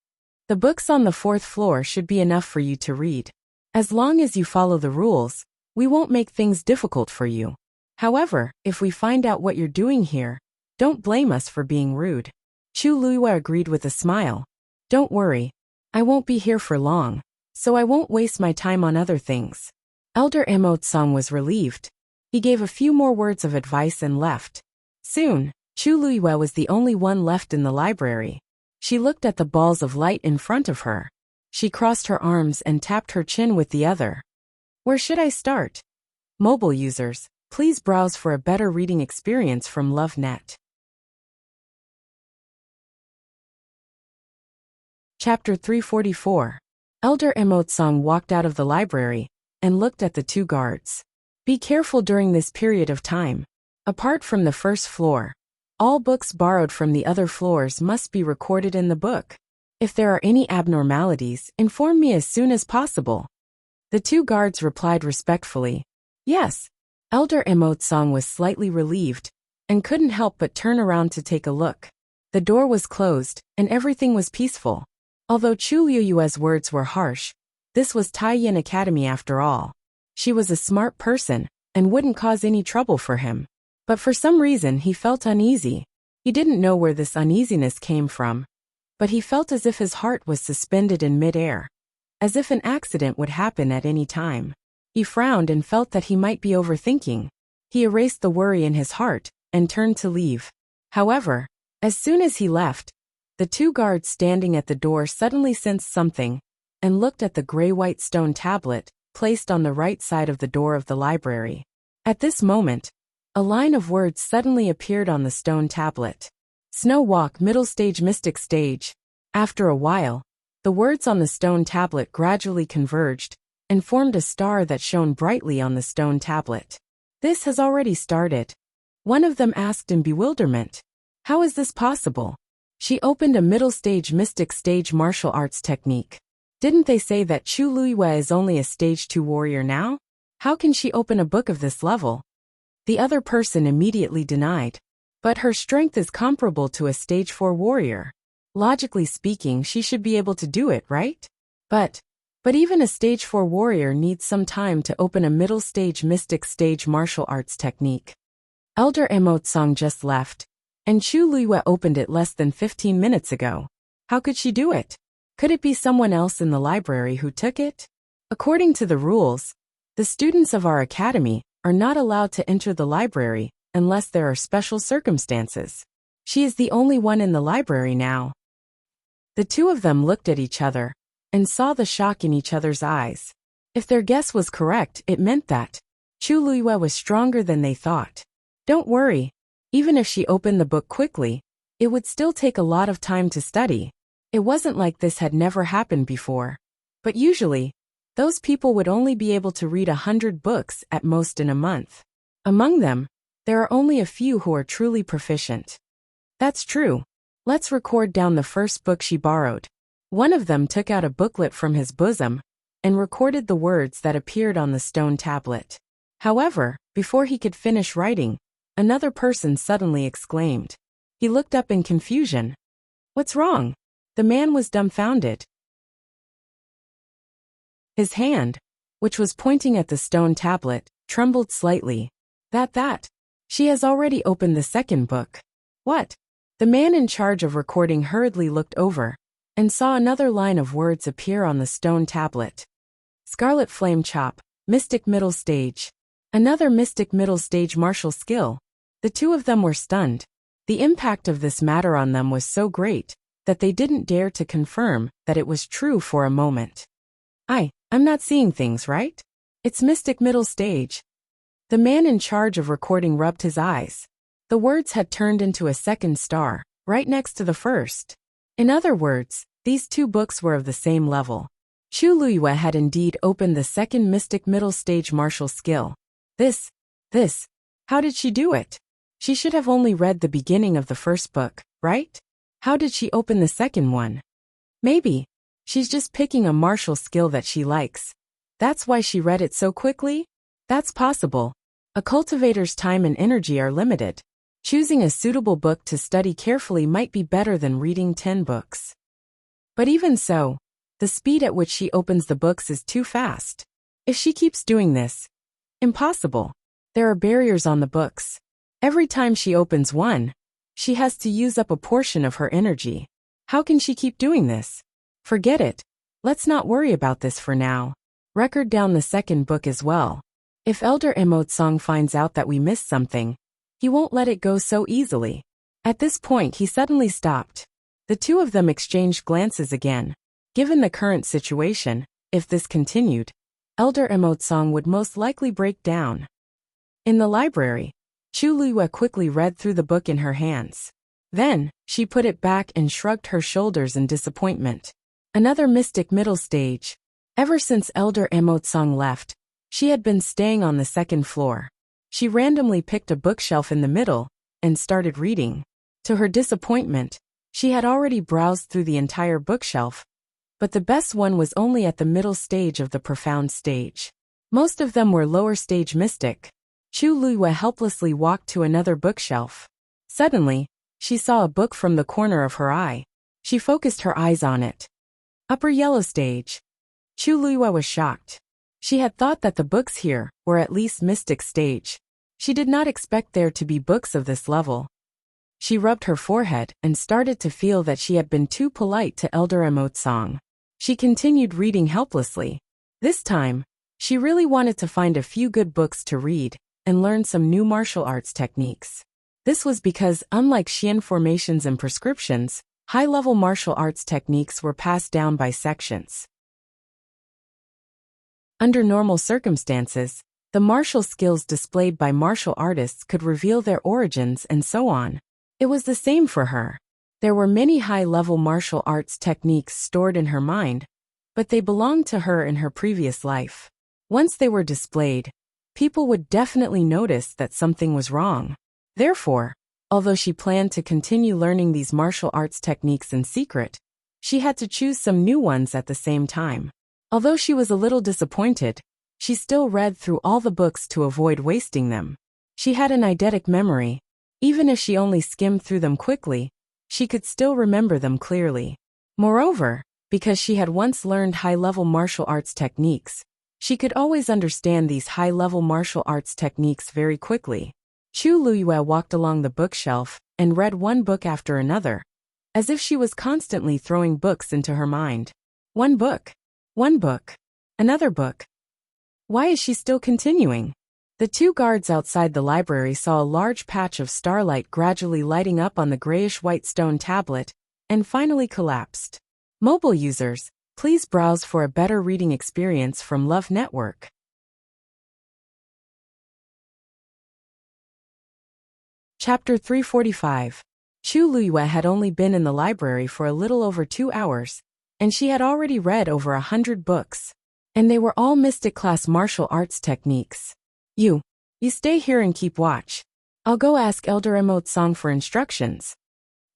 "The books on the fourth floor should be enough for you to read. As long as you follow the rules, we won't make things difficult for you. However, if we find out what you're doing here, don't blame us for being rude." Chu Luiyue agreed with a smile. "Don't worry. I won't be here for long, so I won't waste my time on other things." Elder Emotsong was relieved. He gave a few more words of advice and left. Soon, Chu Luiyue was the only one left in the library. She looked at the balls of light in front of her. She crossed her arms and tapped her chin with the other. Where should I start? Mobile users, please browse for a better reading experience from LoveNet. Chapter 344. Elder Emotsong walked out of the library and looked at the two guards. Be careful during this period of time. Apart from the first floor, all books borrowed from the other floors must be recorded in the book. If there are any abnormalities, inform me as soon as possible. The two guards replied respectfully. Yes. Elder Emotsong was slightly relieved and couldn't help but turn around to take a look. The door was closed and everything was peaceful. Although Chu Luiyue's words were harsh, this was Taiyin Academy after all. She was a smart person and wouldn't cause any trouble for him. But for some reason he felt uneasy. He didn't know where this uneasiness came from, but he felt as if his heart was suspended in mid-air, as if an accident would happen at any time. He frowned and felt that he might be overthinking. He erased the worry in his heart and turned to leave. However, as soon as he left, the two guards standing at the door suddenly sensed something and looked at the gray-white stone tablet placed on the right side of the door of the library. At this moment, a line of words suddenly appeared on the stone tablet. Snow Walk Middle Stage Mystic Stage. After a while, the words on the stone tablet gradually converged and formed a star that shone brightly on the stone tablet. This has already started. One of them asked in bewilderment. How is this possible? She opened a middle stage mystic stage martial arts technique. Didn't they say that Chu Luiyue is only a stage 2 warrior now? How can she open a book of this level? The other person immediately denied. But her strength is comparable to a stage 4 warrior. Logically speaking, she should be able to do it, right? But even a stage 4 warrior needs some time to open a middle stage mystic stage martial arts technique. Elder Emotsong just left, and Chu Luiyue opened it less than 15 minutes ago. How could she do it? Could it be someone else in the library who took it? According to the rules, the students of our academy are not allowed to enter the library unless there are special circumstances. She is the only one in the library now. The two of them looked at each other and saw the shock in each other's eyes. If their guess was correct, it meant that Chu Luiyue was stronger than they thought. Don't worry. Even if she opened the book quickly, it would still take a lot of time to study. It wasn't like this had never happened before. But usually, those people would only be able to read 100 books at most in a month. Among them, there are only a few who are truly proficient. That's true. Let's record down the first book she borrowed. One of them took out a booklet from his bosom and recorded the words that appeared on the stone tablet. However, before he could finish writing, another person suddenly exclaimed. He looked up in confusion. What's wrong? The man was dumbfounded. His hand, which was pointing at the stone tablet, trembled slightly. That. She has already opened the second book. What? The man in charge of recording hurriedly looked over and saw another line of words appear on the stone tablet. Scarlet Flame Chop, Mystic Middle Stage. Another Mystic Middle Stage martial skill. The two of them were stunned. The impact of this matter on them was so great that they didn't dare to confirm that it was true for a moment. I'm not seeing things right? It's Mystic Middle Stage. The man in charge of recording rubbed his eyes. The words had turned into a second star, right next to the first. In other words, these two books were of the same level. Chu Luyue had indeed opened the second mystic middle stage martial skill. This, how did she do it? She should have only read the beginning of the first book, right? How did she open the second one? Maybe she's just picking a martial skill that she likes. That's why she read it so quickly? That's possible. A cultivator's time and energy are limited. Choosing a suitable book to study carefully might be better than reading 10 books. But even so, the speed at which she opens the books is too fast. If she keeps doing this, impossible. There are barriers on the books. Every time she opens one, she has to use up a portion of her energy. How can she keep doing this? Forget it. Let's not worry about this for now. Record down the second book as well. If Elder Emotsong finds out that we missed something, he won't let it go so easily. At this point he suddenly stopped. The two of them exchanged glances again. Given the current situation, if this continued, Elder Emotsong would most likely break down. In the library, Chu Luyue quickly read through the book in her hands. Then, she put it back and shrugged her shoulders in disappointment. Another mystic middle stage. Ever since Elder Emotsong left, she had been staying on the second floor. She randomly picked a bookshelf in the middle and started reading. To her disappointment, she had already browsed through the entire bookshelf, but the best one was only at the middle stage of the profound stage. Most of them were lower stage mystic. Chu Luyue helplessly walked to another bookshelf. Suddenly, she saw a book from the corner of her eye. She focused her eyes on it. Upper yellow stage. Chu Luyue was shocked. She had thought that the books here were at least mystic stage. She did not expect there to be books of this level. She rubbed her forehead and started to feel that she had been too polite to Elder Emotsong. She continued reading helplessly. This time, she really wanted to find a few good books to read and learn some new martial arts techniques. This was because, unlike Xian formations and prescriptions, high-level martial arts techniques were passed down by sections. Under normal circumstances, the martial skills displayed by martial artists could reveal their origins and so on. It was the same for her. There were many high-level martial arts techniques stored in her mind, but they belonged to her in her previous life. Once they were displayed, people would definitely notice that something was wrong. Therefore, although she planned to continue learning these martial arts techniques in secret, she had to choose some new ones at the same time. Although she was a little disappointed, she still read through all the books to avoid wasting them. She had an eidetic memory. Even if she only skimmed through them quickly, she could still remember them clearly. Moreover, because she had once learned high-level martial arts techniques, she could always understand these high-level martial arts techniques very quickly. Chu Luyue walked along the bookshelf and read one book after another, as if she was constantly throwing books into her mind. One book, another book. Why is she still continuing? The two guards outside the library saw a large patch of starlight gradually lighting up on the grayish-white stone tablet and finally collapsed. Mobile users, please browse for a better reading experience from Love Network. Chapter 345. Chu Luyue had only been in the library for a little over 2 hours, and she had already read over 100 books. And they were all mystic class martial arts techniques. You stay here and keep watch. I'll go ask Elder Emotsong for instructions.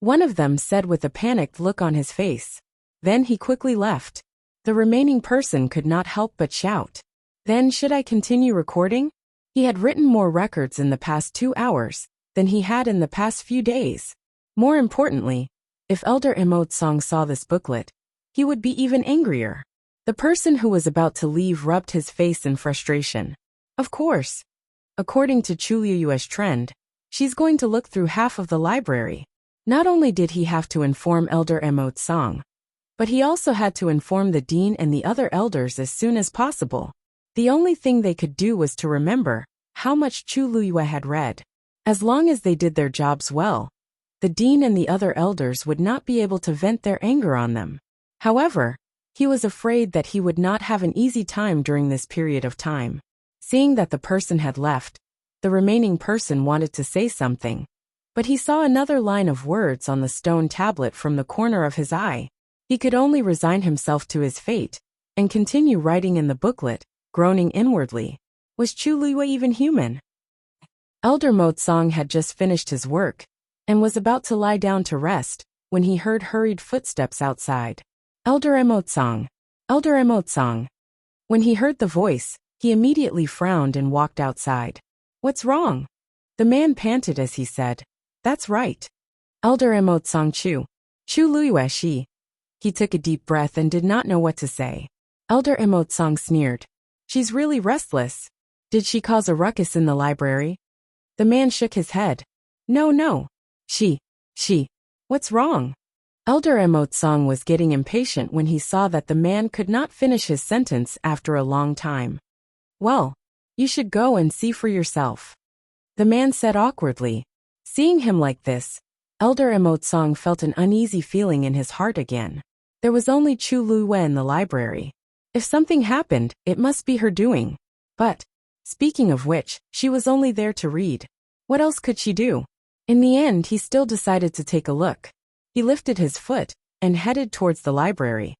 One of them said with a panicked look on his face. Then he quickly left. The remaining person could not help but shout. Then should I continue recording? He had written more records in the past 2 hours than he had in the past few days. More importantly, if Elder Emotsong saw this booklet, he would be even angrier. The person who was about to leave rubbed his face in frustration. Of course. According to Chu Luyue's trend, she's going to look through half of the library. Not only did he have to inform Elder Emotsong, but he also had to inform the dean and the other elders as soon as possible. The only thing they could do was to remember how much Chu Luyue had read. As long as they did their jobs well, the dean and the other elders would not be able to vent their anger on them. However, he was afraid that he would not have an easy time during this period of time. Seeing that the person had left, the remaining person wanted to say something. But he saw another line of words on the stone tablet from the corner of his eye. He could only resign himself to his fate and continue writing in the booklet, groaning inwardly. Was Chu Luiyue even human? Elder Motsong had just finished his work and was about to lie down to rest when he heard hurried footsteps outside. Elder Motsong. Elder Motsong. When he heard the voice, he immediately frowned and walked outside. What's wrong? The man panted as he said, That's right. Elder Motsong Chu. Chu Luiyue she. He took a deep breath and did not know what to say. Elder Motsong sneered. She's really restless. Did she cause a ruckus in the library? The man shook his head. No. She. What's wrong? Elder Motsong was getting impatient when he saw that the man could not finish his sentence after a long time. Well, you should go and see for yourself. The man said awkwardly. Seeing him like this, Elder Motsong felt an uneasy feeling in his heart again. There was only Chu Luiyue in the library. If something happened, it must be her doing. But, speaking of which, she was only there to read. What else could she do? In the end, he still decided to take a look. He lifted his foot and headed towards the library.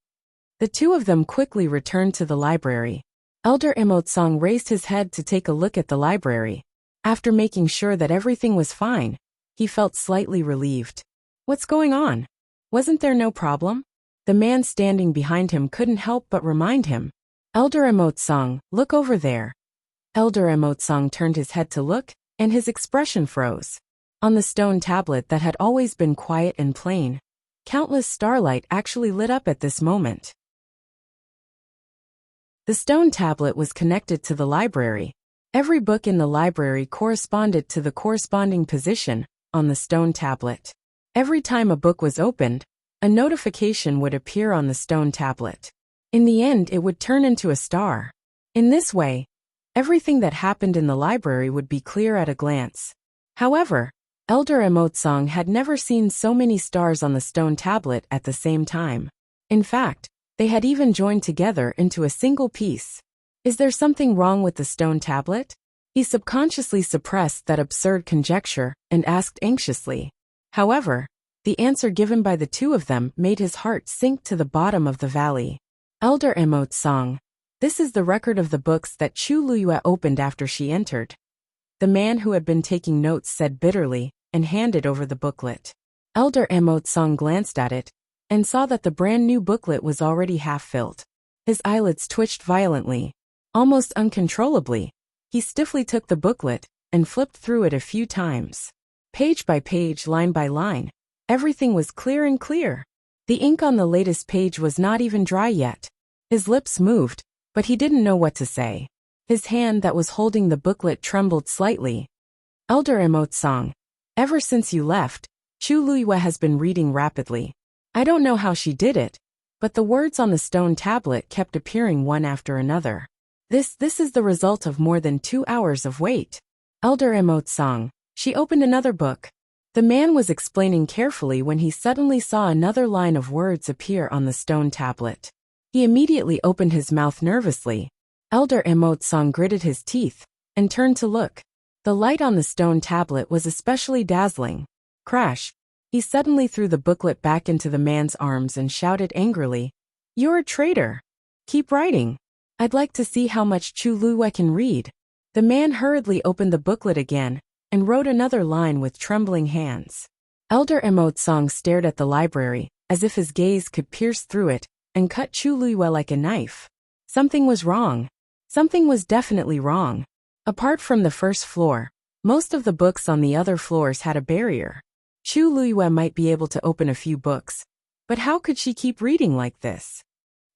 The two of them quickly returned to the library. Elder Motsong raised his head to take a look at the library. After making sure that everything was fine, he felt slightly relieved. What's going on? Wasn't there no problem? The man standing behind him couldn't help but remind him. Elder Motsong, look over there. Elder Motsong turned his head to look, and his expression froze. On the stone tablet that had always been quiet and plain, countless starlight actually lit up at this moment. The stone tablet was connected to the library. Every book in the library corresponded to the corresponding position on the stone tablet. Every time a book was opened, a notification would appear on the stone tablet. In the end, it would turn into a star. In this way, everything that happened in the library would be clear at a glance. However, Elder Motsong had never seen so many stars on the stone tablet at the same time. In fact, they had even joined together into a single piece. Is there something wrong with the stone tablet? He subconsciously suppressed that absurd conjecture and asked anxiously. However, the answer given by the two of them made his heart sink to the bottom of the valley. Elder Motsong. This is the record of the books that Chu Luiyue opened after she entered. The man who had been taking notes said bitterly and handed over the booklet. Elder Motsong glanced at it and saw that the brand new booklet was already half filled. His eyelids twitched violently. Almost uncontrollably, he stiffly took the booklet and flipped through it a few times. Page by page, line by line, everything was clear and clear. The ink on the latest page was not even dry yet. His lips moved, but he didn't know what to say. His hand that was holding the booklet trembled slightly. Elder Motsong, ever since you left, Chu Luiyue has been reading rapidly. I don't know how she did it, but the words on the stone tablet kept appearing one after another. This is the result of more than 2 hours of wait. Elder Motsong, she opened another book. The man was explaining carefully when he suddenly saw another line of words appear on the stone tablet. He immediately opened his mouth nervously. Elder Motsong gritted his teeth and turned to look. The light on the stone tablet was especially dazzling. Crash! He suddenly threw the booklet back into the man's arms and shouted angrily, "You're a traitor! Keep writing! I'd like to see how much Chu Luiyue can read." The man hurriedly opened the booklet again and wrote another line with trembling hands. Elder Motsong stared at the library, as if his gaze could pierce through it and cut Chu Luiyue like a knife. Something was wrong. Something was definitely wrong. Apart from the first floor, most of the books on the other floors had a barrier. Chu Luiyue might be able to open a few books, but how could she keep reading like this?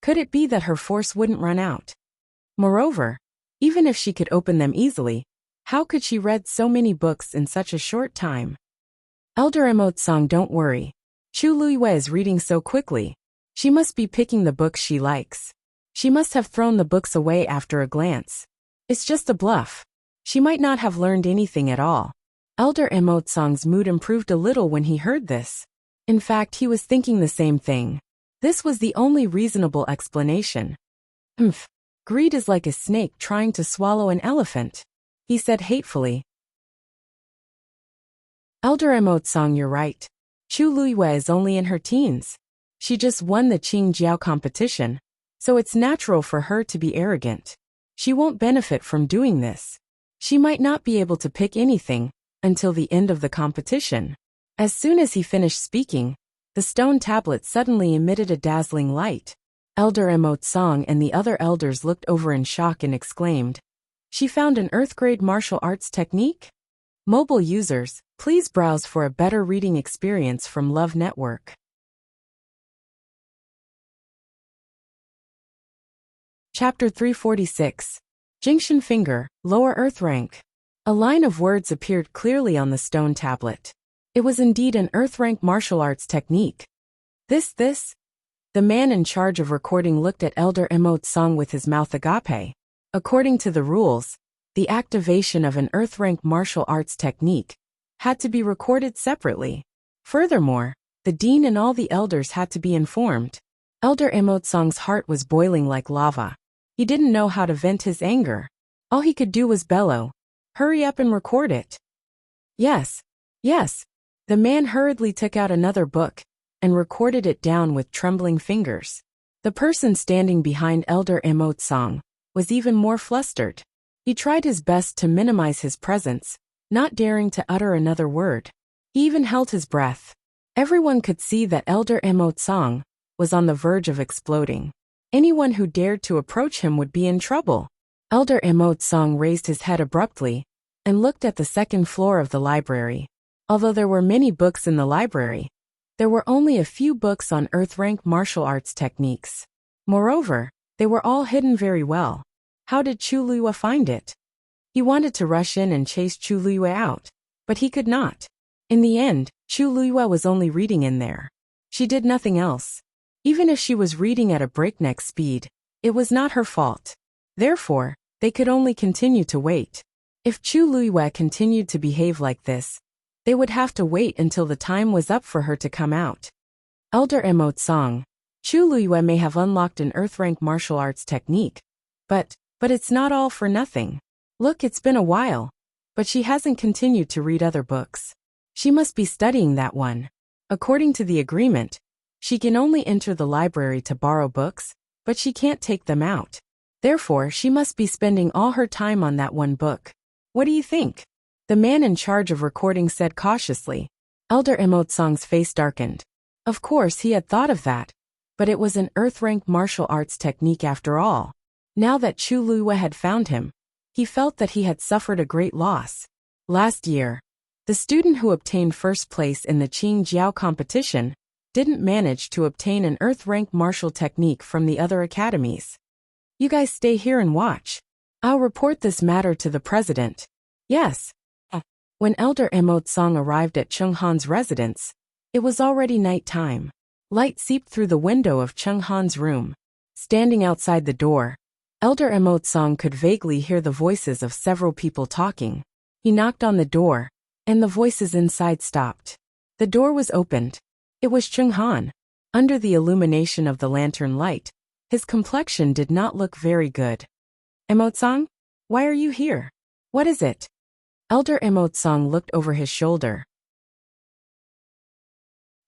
Could it be that her force wouldn't run out? Moreover, even if she could open them easily, how could she read so many books in such a short time? Elder Motsong, don't worry. Chu Luiyue is reading so quickly. She must be picking the books she likes. She must have thrown the books away after a glance. It's just a bluff. She might not have learned anything at all. Elder Motsong's mood improved a little when he heard this. In fact, he was thinking the same thing. This was the only reasonable explanation. Greed is like a snake trying to swallow an elephant, he said hatefully. Elder Emotsang, you're right. Chu Luiyue is only in her teens. She just won the Qingjiao competition, so it's natural for her to be arrogant. She won't benefit from doing this. She might not be able to pick anything until the end of the competition. As soon as he finished speaking, the stone tablet suddenly emitted a dazzling light. Elder Emotsang and the other elders looked over in shock and exclaimed, "She found an Earth-grade martial arts technique?" Mobile users, please browse for a better reading experience from Love Network. Chapter 346. Jingshan Finger, Lower Earth Rank. A line of words appeared clearly on the stone tablet. It was indeed an Earth rank martial arts technique. This? The man in charge of recording looked at Elder Emotsang with his mouth agape. According to the rules, the activation of an Earth rank martial arts technique had to be recorded separately. Furthermore, the dean and all the elders had to be informed. Elder Emotsang's heart was boiling like lava. He didn't know how to vent his anger. All he could do was bellow, "Hurry up and record it." Yes. The man hurriedly took out another book and recorded it down with trembling fingers. The person standing behind Elder Emotsang was even more flustered. He tried his best to minimize his presence, not daring to utter another word. He even held his breath. Everyone could see that Elder Emotsang was on the verge of exploding. Anyone who dared to approach him would be in trouble. Elder Emotsang raised his head abruptly and looked at the second floor of the library. Although there were many books in the library, there were only a few books on Earth-rank martial arts techniques. Moreover, they were all hidden very well. How did Chu Luiyue find it? He wanted to rush in and chase Chu Luiyue out, but he could not. In the end, Chu Luiyue was only reading in there. She did nothing else. Even if she was reading at a breakneck speed, it was not her fault. Therefore, they could only continue to wait. If Chu Luiyue continued to behave like this, they would have to wait until the time was up for her to come out. Elder Emotsang, Chu Luiyue may have unlocked an Earth-rank martial arts technique, but it's not all for nothing. Look, it's been a while, but she hasn't continued to read other books. She must be studying that one. According to the agreement, she can only enter the library to borrow books, but she can't take them out. Therefore, she must be spending all her time on that one book. What do you think? The man in charge of recording said cautiously. Elder Emotsang's face darkened. Of course, he had thought of that, but it was an Earth-rank martial arts technique after all. Now that Chu Luiyue had found him, he felt that he had suffered a great loss. Last year, the student who obtained first place in the Qingjiao competition didn't manage to obtain an Earth-rank martial technique from the other academies. You guys stay here and watch. I'll report this matter to the president. Yes. When Elder Emotsang arrived at Cheng Han's residence, it was already night time. Light seeped through the window of Cheng Han's room. Standing outside the door, Elder Emotsang could vaguely hear the voices of several people talking. He knocked on the door, and the voices inside stopped. The door was opened. It was Cheng Han. Under the illumination of the lantern light, his complexion did not look very good. Emotsang? Why are you here? What is it? Elder Emotsang looked over his shoulder.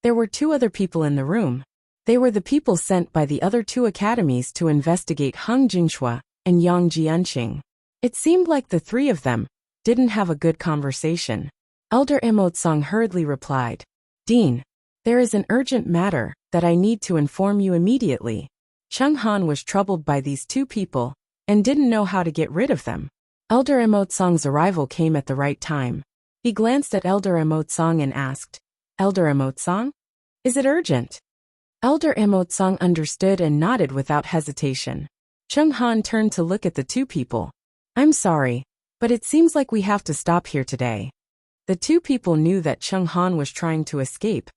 There were two other people in the room. They were the people sent by the other two academies to investigate Hung Jingshua and Yang Jianqing. It seemed like the three of them didn't have a good conversation. Elder Emotsang hurriedly replied, "Dean, there is an urgent matter that I need to inform you immediately." Cheng Han was troubled by these two people and didn't know how to get rid of them. Elder Emotsang's arrival came at the right time. He glanced at Elder Emotsang and asked, "Elder Emotsang? Is it urgent?" Elder Emotsang understood and nodded without hesitation. Cheng Han turned to look at the two people. "I'm sorry, but it seems like we have to stop here today." The two people knew that Cheng Han was trying to escape,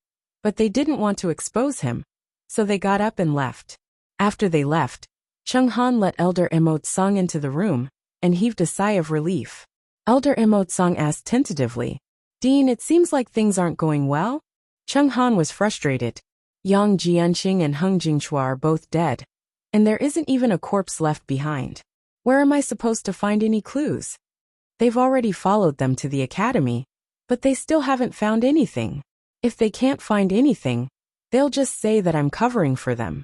but they didn't want to expose him, so they got up and left. After they left, Cheng Han let Elder Emotsang into the room and heaved a sigh of relief. Elder Emotsang asked tentatively, "Dean, it seems like things aren't going well?" Cheng Han was frustrated. Yang Jianqing and Hung Jingshua are both dead, and there isn't even a corpse left behind. Where am I supposed to find any clues? They've already followed them to the academy, But they still haven't found anything. If they can't find anything, they'll just say that I'm covering for them.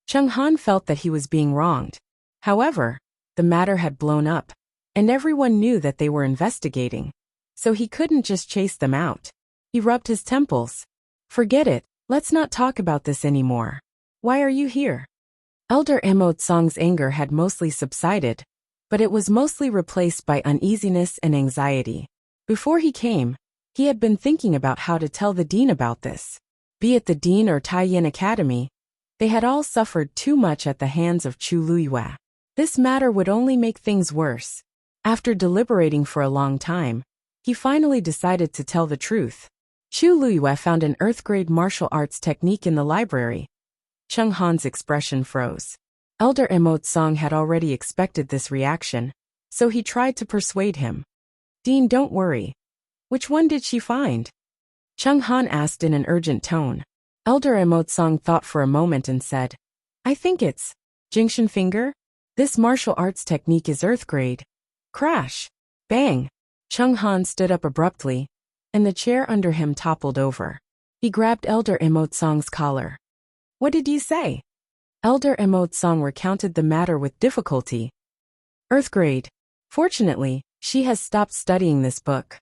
Chung Han felt that he was being wronged. However, the matter had blown up, and everyone knew that they were investigating, so he couldn't just chase them out. He rubbed his temples. Forget it, let's not talk about this anymore. Why are you here? Elder Emot Song's anger had mostly subsided, but it was mostly replaced by uneasiness and anxiety. Before he came, he had been thinking about how to tell the dean about this. Be it the dean or Taiyin Academy, they had all suffered too much at the hands of Chu Luiyue. This matter would only make things worse. After deliberating for a long time, he finally decided to tell the truth. Chu Luiyue found an earth-grade martial arts technique in the library. Chung Han's expression froze. Elder Emot Song had already expected this reaction, so he tried to persuade him. Dean, don't worry. Which one did she find? Chung Han asked in an urgent tone. Elder Emot Song thought for a moment and said, I think it's Jingshan Finger? This martial arts technique is earth-grade. Crash! Bang! Chung Han stood up abruptly, and the chair under him toppled over. He grabbed Elder Emot Song's collar. What did you say? Elder Emot Song recounted the matter with difficulty. Earth-grade. Fortunately, she has stopped studying this book.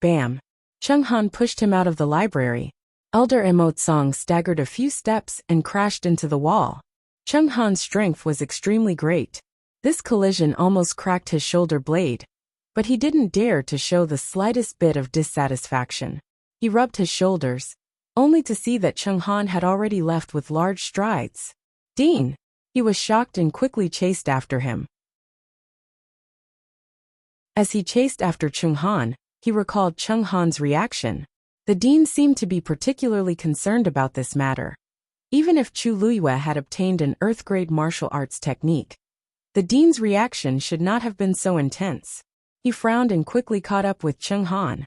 Bam. Chung Han pushed him out of the library. Elder Emot Song staggered a few steps and crashed into the wall. Chung Han's strength was extremely great. This collision almost cracked his shoulder blade, but he didn't dare to show the slightest bit of dissatisfaction. He rubbed his shoulders, only to see that Chung Han had already left with large strides. Dean! He was shocked and quickly chased after him. As he chased after Chung Han, he recalled Chung Han's reaction. The dean seemed to be particularly concerned about this matter. Even if Chu Luiyue had obtained an earth-grade martial arts technique, the dean's reaction should not have been so intense. He frowned and quickly caught up with Chung Han.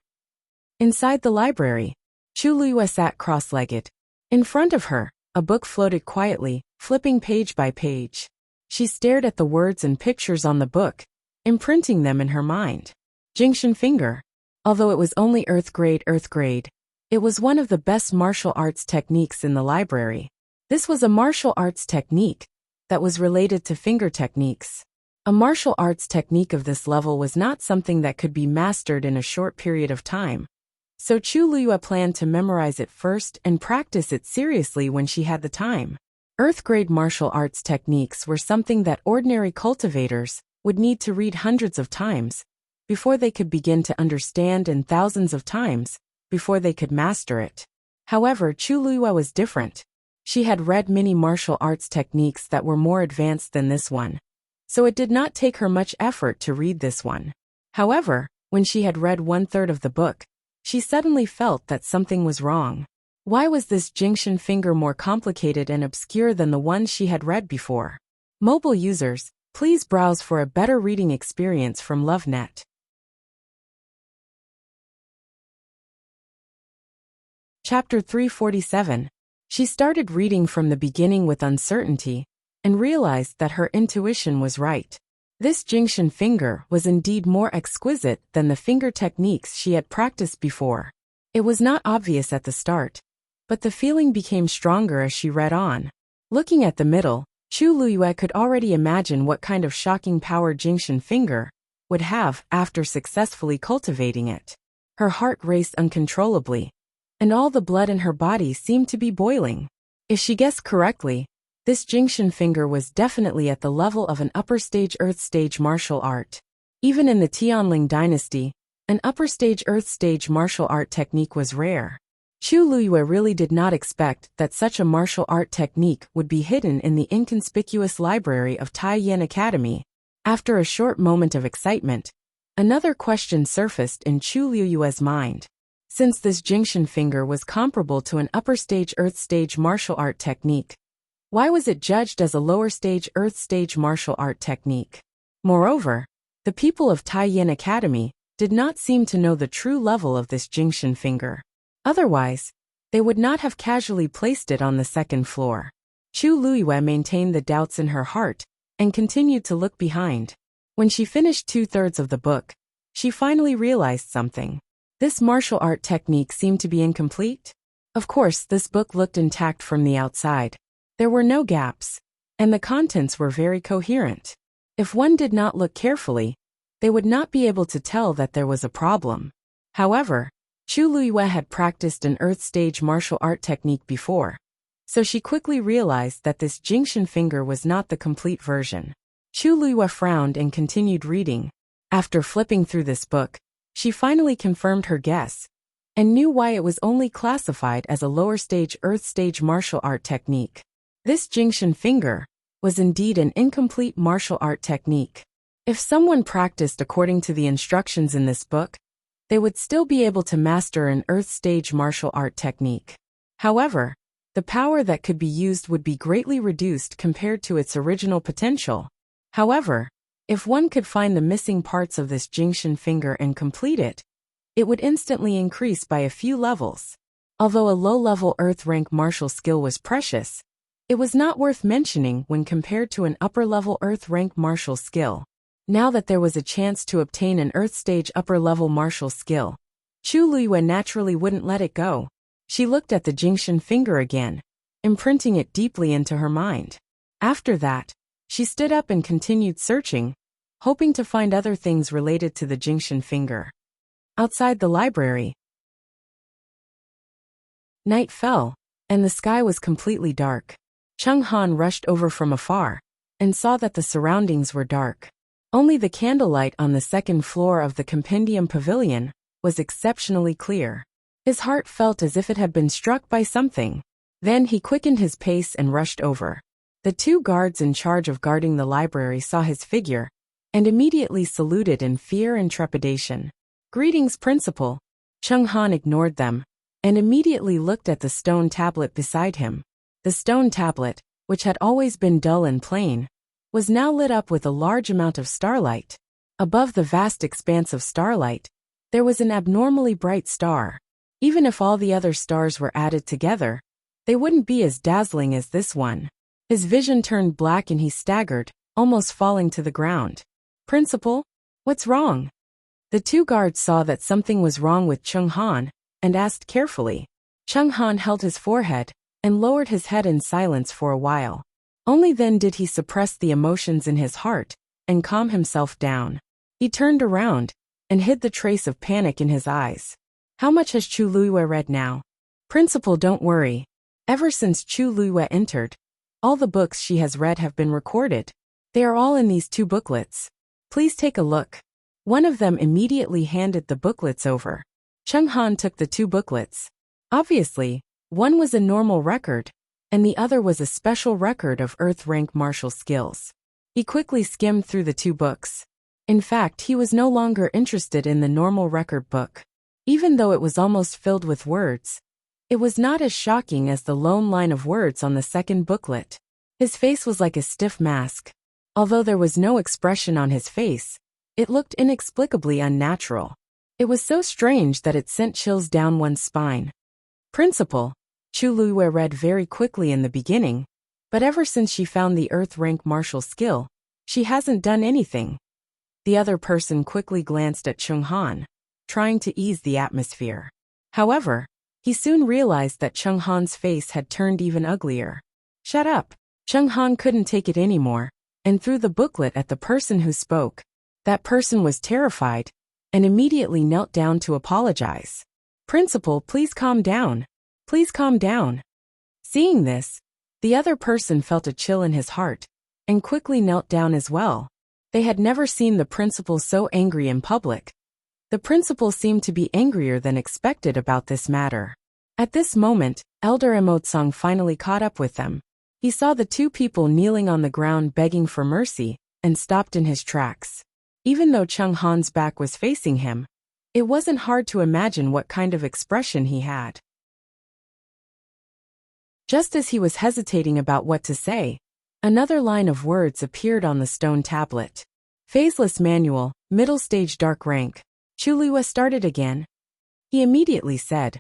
Inside the library, Chu Luiyue sat cross-legged. In front of her, a book floated quietly, flipping page by page. She stared at the words and pictures on the book, imprinting them in her mind. Jingshan Finger. Although it was only earth-grade, it was one of the best martial arts techniques in the library. This was a martial arts technique that was related to finger techniques. A martial arts technique of this level was not something that could be mastered in a short period of time. So Chu Luiyue planned to memorize it first and practice it seriously when she had the time. Earth-grade martial arts techniques were something that ordinary cultivators would need to read hundreds of times before they could begin to understand, and thousands of times before they could master it. However, Chu Luiyue was different. She had read many martial arts techniques that were more advanced than this one, so it did not take her much effort to read this one. However, when she had read 1/3 of the book, she suddenly felt that something was wrong. Why was this Jingshan Finger more complicated and obscure than the one she had read before? Mobile users, please browse for a better reading experience from LoveNet. Chapter 347. She started reading from the beginning with uncertainty, and realized that her intuition was right. This Jingshan Finger was indeed more exquisite than the finger techniques she had practiced before. It was not obvious at the start, but the feeling became stronger as she read on. Looking at the middle, Chu Luiyue could already imagine what kind of shocking power Jingshan Finger would have after successfully cultivating it. Her heart raced uncontrollably, and all the blood in her body seemed to be boiling. If she guessed correctly, this Jingshan Finger was definitely at the level of an upper-stage earth-stage martial art. Even in the Tianling dynasty, an upper-stage earth-stage martial art technique was rare. Chu Luiyue really did not expect that such a martial art technique would be hidden in the inconspicuous library of Taiyin Academy. After a short moment of excitement, another question surfaced in Chu Luiyue's mind. Since this Jingshan Finger was comparable to an upper-stage earth-stage martial art technique, why was it judged as a lower-stage earth-stage martial art technique? Moreover, the people of Taiyin Academy did not seem to know the true level of this Jingshan Finger. Otherwise, they would not have casually placed it on the second floor. Chu Luiyue maintained the doubts in her heart and continued to look behind. When she finished 2/3 of the book, she finally realized something. This martial art technique seemed to be incomplete. Of course, this book looked intact from the outside. There were no gaps, and the contents were very coherent. If one did not look carefully, they would not be able to tell that there was a problem. However, Chu Luiyue had practiced an earth stage martial art technique before, so she quickly realized that this Jingxian finger was not the complete version. Chu Luiyue frowned and continued reading. After flipping through this book, she finally confirmed her guess, and knew why it was only classified as a lower stage earth stage martial art technique. This Jingxian finger was indeed an incomplete martial art technique. If someone practiced according to the instructions in this book, they would still be able to master an earth stage martial art technique. However, the power that could be used would be greatly reduced compared to its original potential. However, if one could find the missing parts of this Jingxian finger and complete it, it would instantly increase by a few levels. Although a low-level earth rank martial skill was precious, it was not worth mentioning when compared to an upper-level earth rank martial skill. Now that there was a chance to obtain an earth stage upper-level martial skill, Chu Luiyue naturally wouldn't let it go. She looked at the Jingxian finger again, imprinting it deeply into her mind. After that, she stood up and continued searching, hoping to find other things related to the Jingxian finger. Outside the library, night fell, and the sky was completely dark. Chung Han rushed over from afar, and saw that the surroundings were dark. Only the candlelight on the second floor of the Compendium Pavilion was exceptionally clear. His heart felt as if it had been struck by something. Then he quickened his pace and rushed over. The two guards in charge of guarding the library saw his figure, and immediately saluted in fear and trepidation. "Greetings, Principal." Chung Han ignored them, and immediately looked at the stone tablet beside him. The stone tablet, which had always been dull and plain, was now lit up with a large amount of starlight. Above the vast expanse of starlight, there was an abnormally bright star. Even if all the other stars were added together, they wouldn't be as dazzling as this one. His vision turned black and he staggered, almost falling to the ground. "Principal, what's wrong?" The two guards saw that something was wrong with Chung Han, and asked carefully. Chung Han held his forehead, and lowered his head in silence for a while. Only then did he suppress the emotions in his heart, and calm himself down. He turned around, and hid the trace of panic in his eyes. "How much has Chu Luiyue read now?" "Principal, don't worry. Ever since Chu Luiyue entered, all the books she has read have been recorded. They are all in these two booklets. Please take a look." One of them immediately handed the booklets over. Chung Han took the two booklets. Obviously, one was a normal record, and the other was a special record of earth rank martial skills. He quickly skimmed through the two books. In fact, he was no longer interested in the normal record book. Even though it was almost filled with words, it was not as shocking as the lone line of words on the second booklet. His face was like a stiff mask. Although there was no expression on his face, it looked inexplicably unnatural. It was so strange that it sent chills down one's spine. "Principal," Chu Luiyue read very quickly in the beginning, but ever since she found the earth rank martial skill, she hasn't done anything. The other person quickly glanced at Chung Han, trying to ease the atmosphere. However, he soon realized that Chung Han's face had turned even uglier. "Shut up." Chung Han couldn't take it anymore, and threw the booklet at the person who spoke. That person was terrified, and immediately knelt down to apologize. "Principal, please calm down. Please calm down." Seeing this, the other person felt a chill in his heart, and quickly knelt down as well. They had never seen the principal so angry in public. The principal seemed to be angrier than expected about this matter. At this moment, Elder Emotsang finally caught up with them. He saw the two people kneeling on the ground begging for mercy, and stopped in his tracks. Even though Chung Han's back was facing him, it wasn't hard to imagine what kind of expression he had. Just as he was hesitating about what to say, another line of words appeared on the stone tablet. "Phaseless manual, middle stage dark rank." Chu Luiyue started again. He immediately said,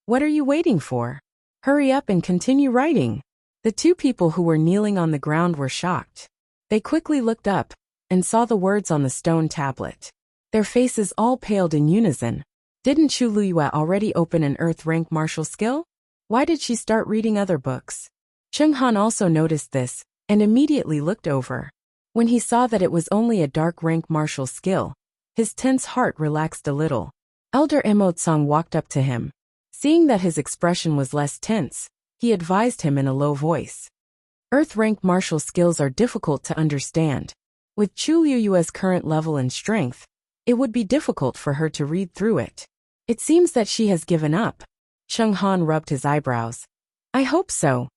"What are you waiting for? Hurry up and continue writing." The two people who were kneeling on the ground were shocked. They quickly looked up, and saw the words on the stone tablet. Their faces all paled in unison. Didn't Chu Luyue already open an Earth rank martial skill? Why did she start reading other books? Cheng Han also noticed this, and immediately looked over. When he saw that it was only a dark rank martial skill, his tense heart relaxed a little. Elder Emotsong walked up to him. Seeing that his expression was less tense, he advised him in a low voice. Earth rank martial skills are difficult to understand. With Chu Luyue's current level and strength, it would be difficult for her to read through it. It seems that she has given up. Cheng Han rubbed his eyebrows. I hope so.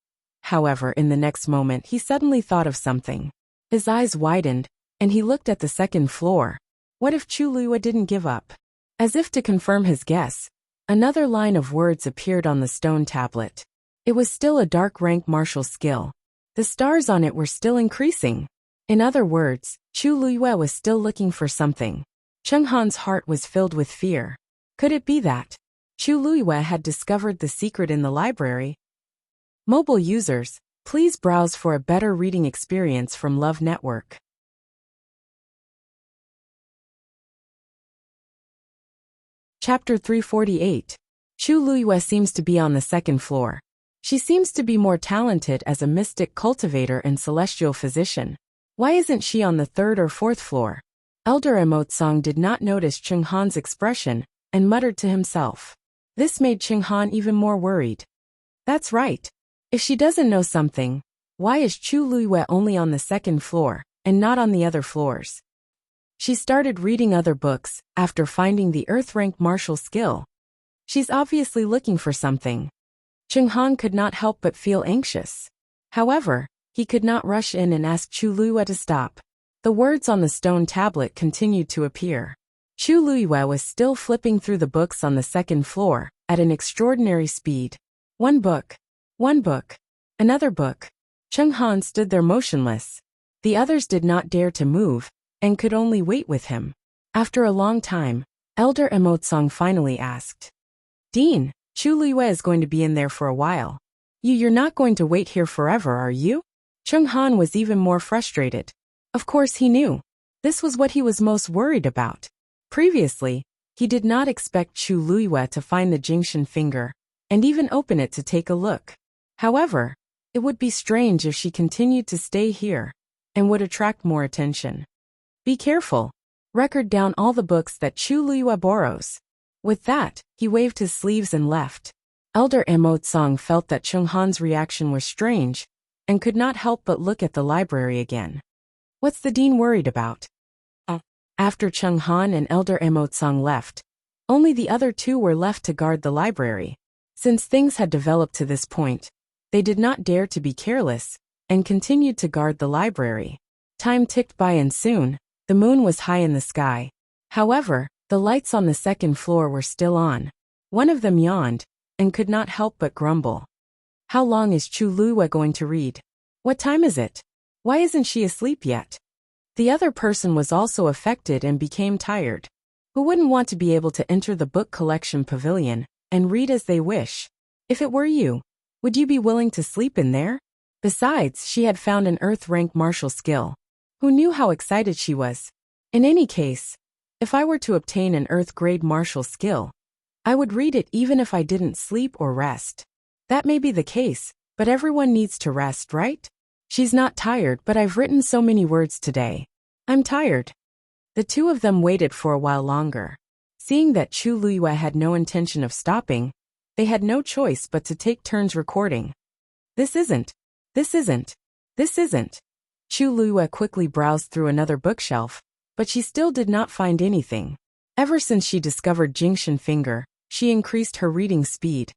However, in the next moment he suddenly thought of something. His eyes widened, and he looked at the second floor. What if Chu Luyue didn't give up? As if to confirm his guess, another line of words appeared on the stone tablet. It was still a dark rank martial skill. The stars on it were still increasing. In other words, Chu Luyue was still looking for something. Cheng Han's heart was filled with fear. Could it be that Chu Luyue had discovered the secret in the library? Mobile users, please browse for a better reading experience from Love Network. Chapter 348. Chu Luyue seems to be on the second floor. She seems to be more talented as a mystic cultivator and celestial physician. Why isn't she on the third or fourth floor? Elder Emotsong did not notice Cheng Han's expression, and muttered to himself. This made Cheng Han even more worried. That's right. If she doesn't know something, why is Chu Luyue only on the second floor, and not on the other floors? She started reading other books, after finding the Earth rank martial skill. She's obviously looking for something. Cheng Han could not help but feel anxious. However, he could not rush in and ask Chu Luyue to stop. The words on the stone tablet continued to appear. Chu Luyue was still flipping through the books on the second floor, at an extraordinary speed. One book, another book. Cheng Han stood there motionless. The others did not dare to move, and could only wait with him. After a long time, Elder Emotsong finally asked. Dean, Chu Luyue is going to be in there for a while. You're not going to wait here forever, are you? Cheng Han was even more frustrated. Of course he knew. This was what he was most worried about. Previously, he did not expect Chu Luyue to find the Jingshan finger, and even open it to take a look. However, it would be strange if she continued to stay here, and would attract more attention. Be careful. Record down all the books that Chu Luyue borrows. With that, he waved his sleeves and left. Elder Emotsong felt that Cheng Han's reaction was strange, and could not help but look at the library again. What's the dean worried about? After Cheng Han and Elder Emotsong left, only the other two were left to guard the library. Since things had developed to this point, they did not dare to be careless, and continued to guard the library. Time ticked by and soon, the moon was high in the sky. However, the lights on the second floor were still on. One of them yawned, and could not help but grumble. How long is Chu Luyue going to read? What time is it? Why isn't she asleep yet? The other person was also affected and became tired. Who wouldn't want to be able to enter the book collection pavilion, and read as they wish? If it were you, would you be willing to sleep in there? Besides, she had found an Earth rank martial skill. Who knew how excited she was? In any case, if I were to obtain an Earth grade martial skill, I would read it even if I didn't sleep or rest. That may be the case, but everyone needs to rest, right? She's not tired, but I've written so many words today. I'm tired. The two of them waited for a while longer. Seeing that Chu Luyue had no intention of stopping, they had no choice but to take turns recording. This isn't. Chu Luyue quickly browsed through another bookshelf, but she still did not find anything. Ever since she discovered Jingshan finger, she increased her reading speed.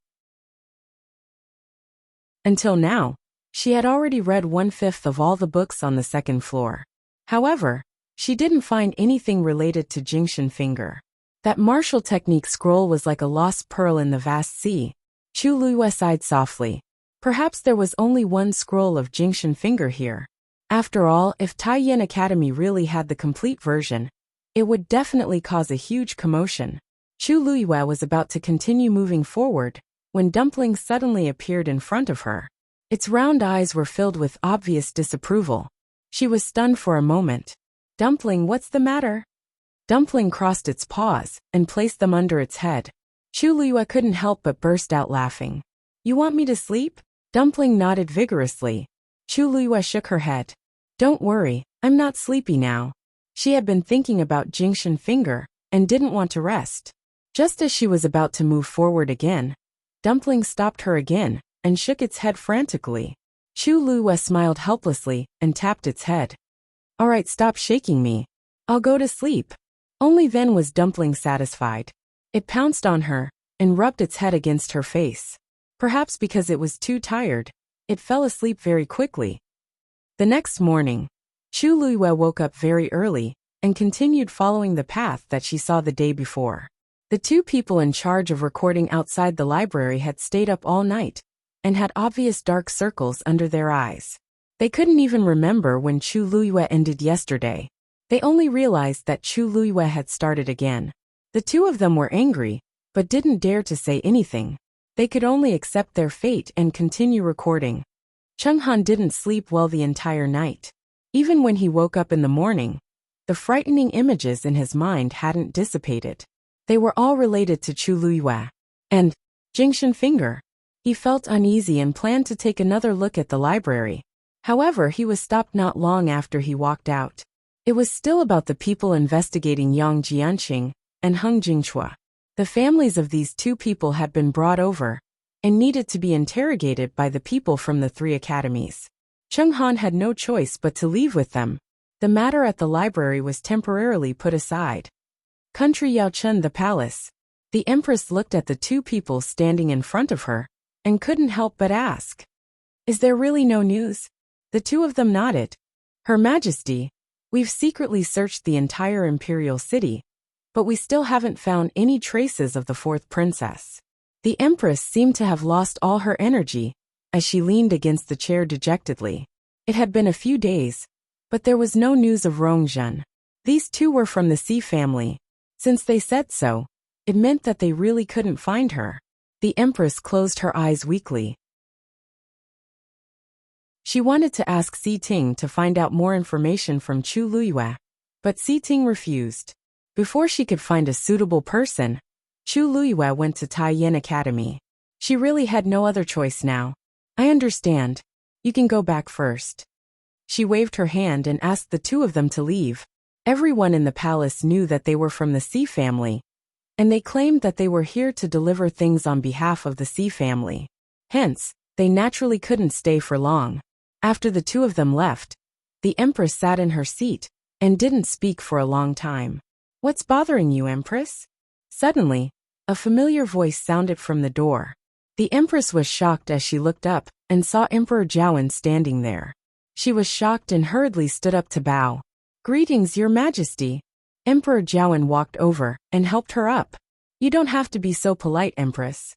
Until now, she had already read 1/5 of all the books on the second floor. However, she didn't find anything related to Jingshan finger. That martial technique scroll was like a lost pearl in the vast sea. Chu Luyue sighed softly. Perhaps there was only one scroll of Jingshan finger here. After all, if Taiyan Academy really had the complete version, it would definitely cause a huge commotion. Chu Luyue was about to continue moving forward, when Dumpling suddenly appeared in front of her. Its round eyes were filled with obvious disapproval. She was stunned for a moment. Dumpling, what's the matter? Dumpling crossed its paws and placed them under its head. Chu Liyue couldn't help but burst out laughing. You want me to sleep? Dumpling nodded vigorously. Chu Liyue shook her head. Don't worry, I'm not sleepy now. She had been thinking about Jingshan Finger and didn't want to rest. Just as she was about to move forward again, Dumpling stopped her again and shook its head frantically. Chu Liyue smiled helplessly and tapped its head. All right, stop shaking me. I'll go to sleep. Only then was Dumpling satisfied. It pounced on her and rubbed its head against her face. Perhaps because it was too tired, it fell asleep very quickly. The next morning, Chu Liyue woke up very early and continued following the path that she saw the day before. The two people in charge of recording outside the library had stayed up all night and had obvious dark circles under their eyes. They couldn't even remember when Chu Liyue ended yesterday. They only realized that Chu Liyue had started again. The two of them were angry, but didn't dare to say anything. They could only accept their fate and continue recording. Chenghan didn't sleep well the entire night. Even when he woke up in the morning, the frightening images in his mind hadn't dissipated. They were all related to Chu Liyue and Jingshan Finger. He felt uneasy and planned to take another look at the library. However, he was stopped not long after he walked out. It was still about the people investigating Yang Jianqing and Heng Jingchua. The families of these two people had been brought over and needed to be interrogated by the people from the 3 academies. Chenghan had no choice but to leave with them. The matter at the library was temporarily put aside. Country Yaochen, the palace. The Empress looked at the two people standing in front of her and couldn't help but ask, "Is there really no news?" The two of them nodded. Her Majesty, we've secretly searched the entire Imperial city, but we still haven't found any traces of the 4th princess. The Empress seemed to have lost all her energy as she leaned against the chair dejectedly. It had been a few days, but there was no news of Rongzhen. These two were from the Xi family. Since they said so, it meant that they really couldn't find her. The Empress closed her eyes weakly. She wanted to ask Xi Ting to find out more information from Chu Liyue, but Xi Ting refused. Before she could find a suitable person, Chu Liyue went to Taiyan Academy. She really had no other choice now. I understand. You can go back first. She waved her hand and asked the two of them to leave. Everyone in the palace knew that they were from the Xi family, and they claimed that they were here to deliver things on behalf of the Xi family. Hence, they naturally couldn't stay for long. After the two of them left, the Empress sat in her seat and didn't speak for a long time. What's bothering you, Empress? Suddenly, a familiar voice sounded from the door. The Empress was shocked as she looked up and saw Emperor Zhaowen standing there. She was shocked and hurriedly stood up to bow. Greetings, Your Majesty. Emperor Zhaowen walked over and helped her up. You don't have to be so polite, Empress.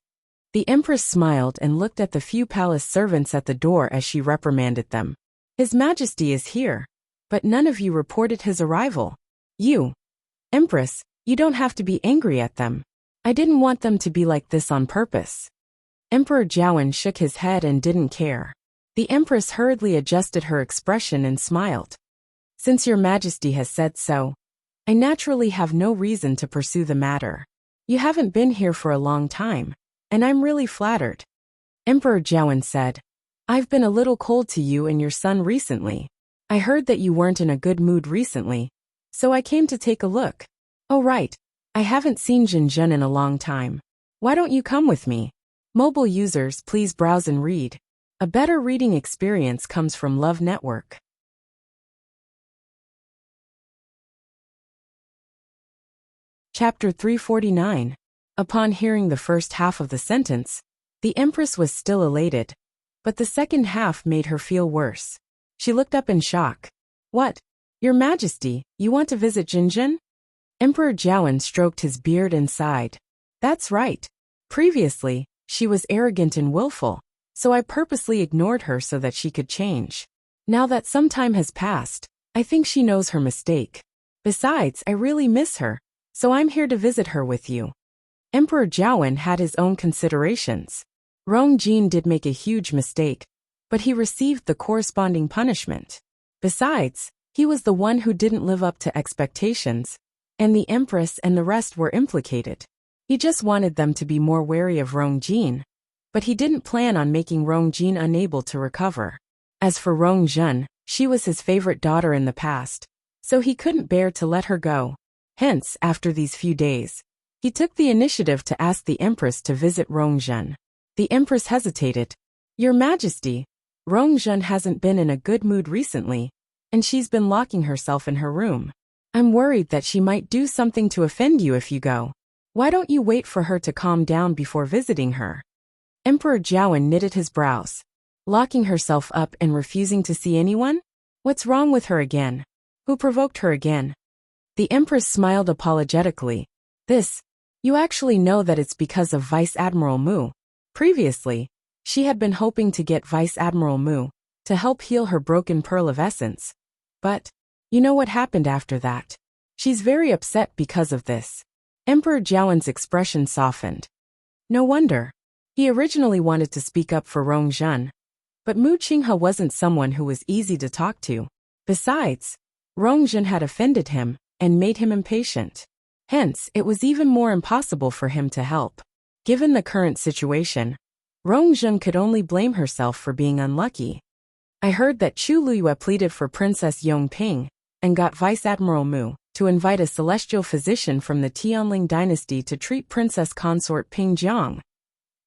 The Empress smiled and looked at the few palace servants at the door as she reprimanded them. His Majesty is here, but none of you reported his arrival. You, Empress, you don't have to be angry at them. I didn't want them to be like this on purpose. Emperor Zhaowen shook his head and didn't care. The Empress hurriedly adjusted her expression and smiled. Since Your Majesty has said so, I naturally have no reason to pursue the matter. You haven't been here for a long time, and I'm really flattered. Emperor Zhaowen said, I've been a little cold to you and your son recently. I heard that you weren't in a good mood recently, so I came to take a look. Oh right, I haven't seen Jinzhen in a long time. Why don't you come with me? Mobile users, please browse and read. A better reading experience comes from Love Network. Chapter 349. Upon hearing the first half of the sentence, the Empress was still elated, but the second half made her feel worse. She looked up in shock. What? Your Majesty, you want to visit Jinzhen? Emperor Zhaowen stroked his beard and sighed. That's right. Previously, she was arrogant and willful, so I purposely ignored her so that she could change. Now that some time has passed, I think she knows her mistake. Besides, I really miss her, so I'm here to visit her with you. Emperor Zhaowen had his own considerations. Rong Jin did make a huge mistake, but he received the corresponding punishment. Besides, he was the one who didn't live up to expectations, and the Empress and the rest were implicated. He just wanted them to be more wary of Rongjin, but he didn't plan on making Rongjin unable to recover. As for Rongjun, she was his favorite daughter in the past, so he couldn't bear to let her go. Hence, after these few days, he took the initiative to ask the Empress to visit Rongjun. The Empress hesitated. Your Majesty, Rongjun hasn't been in a good mood recently, and she's been locking herself in her room. I'm worried that she might do something to offend you if you go. Why don't you wait for her to calm down before visiting her? Emperor Jiawen knitted his brows. Locking herself up and refusing to see anyone? What's wrong with her again? Who provoked her again? The Empress smiled apologetically. You actually know that it's because of Vice Admiral Mu. Previously, she had been hoping to get Vice Admiral Mu to help heal her broken pearl of essence. But, you know what happened after that? She's very upset because of this. Emperor Jiawen's expression softened. No wonder. He originally wanted to speak up for Rongjun, but Mu Qinghe wasn't someone who was easy to talk to. Besides, Rongjun had offended him and made him impatient. Hence, it was even more impossible for him to help. Given the current situation, Rongjun could only blame herself for being unlucky. I heard that Chu Luyue pleaded for Princess Yongping and got Vice Admiral Mu to invite a celestial physician from the Tianling dynasty to treat Princess Consort Ping Jiang.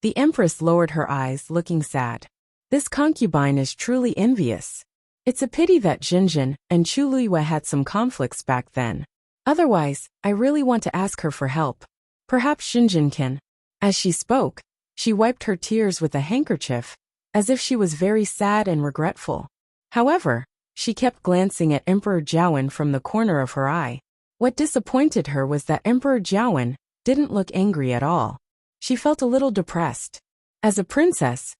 The Empress lowered her eyes, looking sad. This concubine is truly envious. It's a pity that Jinjin and Chu Luyue had some conflicts back then. Otherwise, I really want to ask her for help. Perhaps Jinjin can. As she spoke, she wiped her tears with a handkerchief, as if she was very sad and regretful. However, she kept glancing at Emperor Jiawen from the corner of her eye. What disappointed her was that Emperor Jiawen didn't look angry at all. She felt a little depressed. As a princess,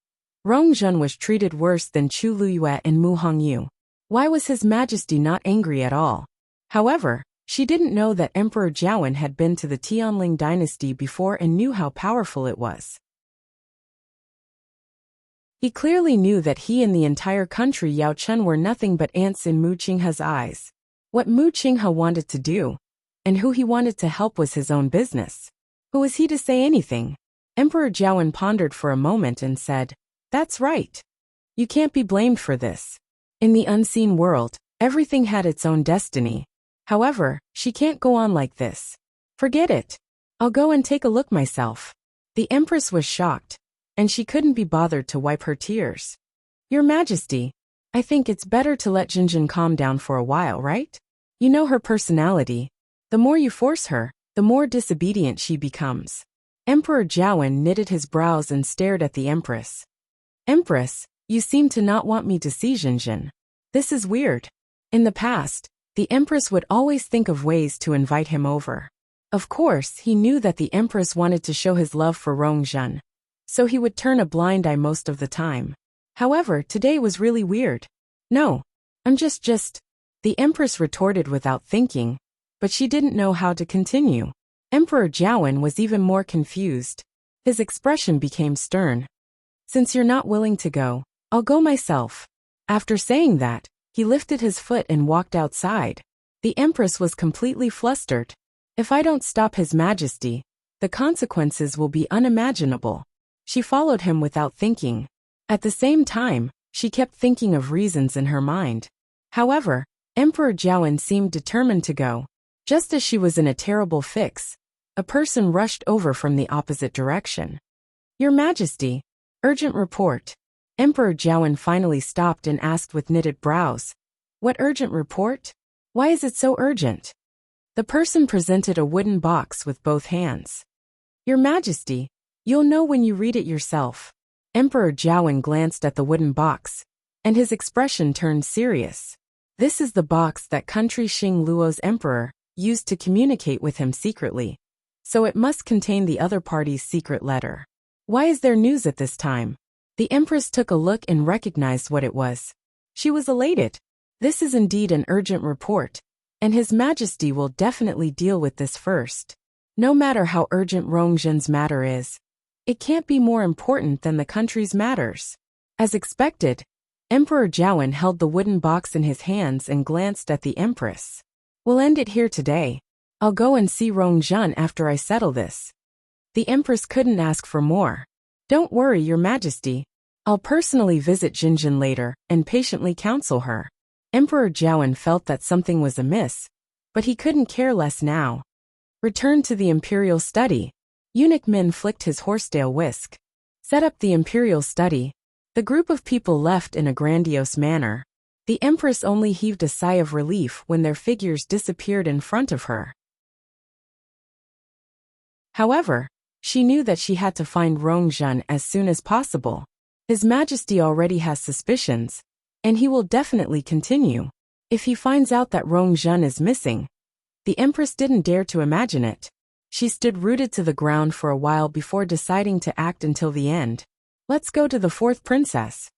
Rongjun was treated worse than Chu Luyue and Mu Hongyu. Why was His Majesty not angry at all? However, she didn't know that Emperor Jiawen had been to the Tianling dynasty before and knew how powerful it was. He clearly knew that he and the entire country Yao Chen were nothing but ants in Mu Qinghe's eyes. What Mu Qinghe wanted to do, and who he wanted to help was his own business. Who was he to say anything? Emperor Jiawen pondered for a moment and said, That's right. You can't be blamed for this. In the unseen world, everything had its own destiny. However, she can't go on like this. Forget it. I'll go and take a look myself. The Empress was shocked, and she couldn't be bothered to wipe her tears. Your Majesty, I think it's better to let Jinjin calm down for a while, right? You know her personality. The more you force her, the more disobedient she becomes. Emperor Jiawen knitted his brows and stared at the Empress. Empress, you seem to not want me to see Jinjin. This is weird. In the past, the Empress would always think of ways to invite him over. Of course, he knew that the Empress wanted to show his love for Rongjun, so he would turn a blind eye most of the time. However, today was really weird. No, I'm just. The Empress retorted without thinking, but she didn't know how to continue. Emperor Jiawen was even more confused. His expression became stern. Since you're not willing to go, I'll go myself. After saying that, he lifted his foot and walked outside. The Empress was completely flustered. If I don't stop His Majesty, the consequences will be unimaginable. She followed him without thinking. At the same time, she kept thinking of reasons in her mind. However, Emperor Jiawen seemed determined to go. Just as she was in a terrible fix, a person rushed over from the opposite direction. Your Majesty, urgent report. Emperor Jiawen finally stopped and asked with knitted brows. What urgent report? Why is it so urgent? The person presented a wooden box with both hands. Your Majesty, you'll know when you read it yourself. Emperor Jiawen glanced at the wooden box, and his expression turned serious. This is the box that country Xing Luo's emperor used to communicate with him secretly, so it must contain the other party's secret letter. Why is there news at this time? The Empress took a look and recognized what it was. She was elated. This is indeed an urgent report, and His Majesty will definitely deal with this first. No matter how urgent Rongjun's matter is, it can't be more important than the country's matters. As expected, Emperor Jiawen held the wooden box in his hands and glanced at the Empress. We'll end it here today. I'll go and see Rongjun after I settle this. The Empress couldn't ask for more. Don't worry, Your Majesty. I'll personally visit Jinjin later and patiently counsel her. Emperor Jiawen felt that something was amiss, but he couldn't care less now. Returned to the Imperial study. Eunuch Min flicked his horsetail whisk. Set up the Imperial study. The group of people left in a grandiose manner. The Empress only heaved a sigh of relief when their figures disappeared in front of her. However, she knew that she had to find Rongjun as soon as possible. His Majesty already has suspicions, and he will definitely continue. If he finds out that Rongjun is missing, the Empress didn't dare to imagine it. She stood rooted to the ground for a while before deciding to act until the end. Let's go to the fourth princess.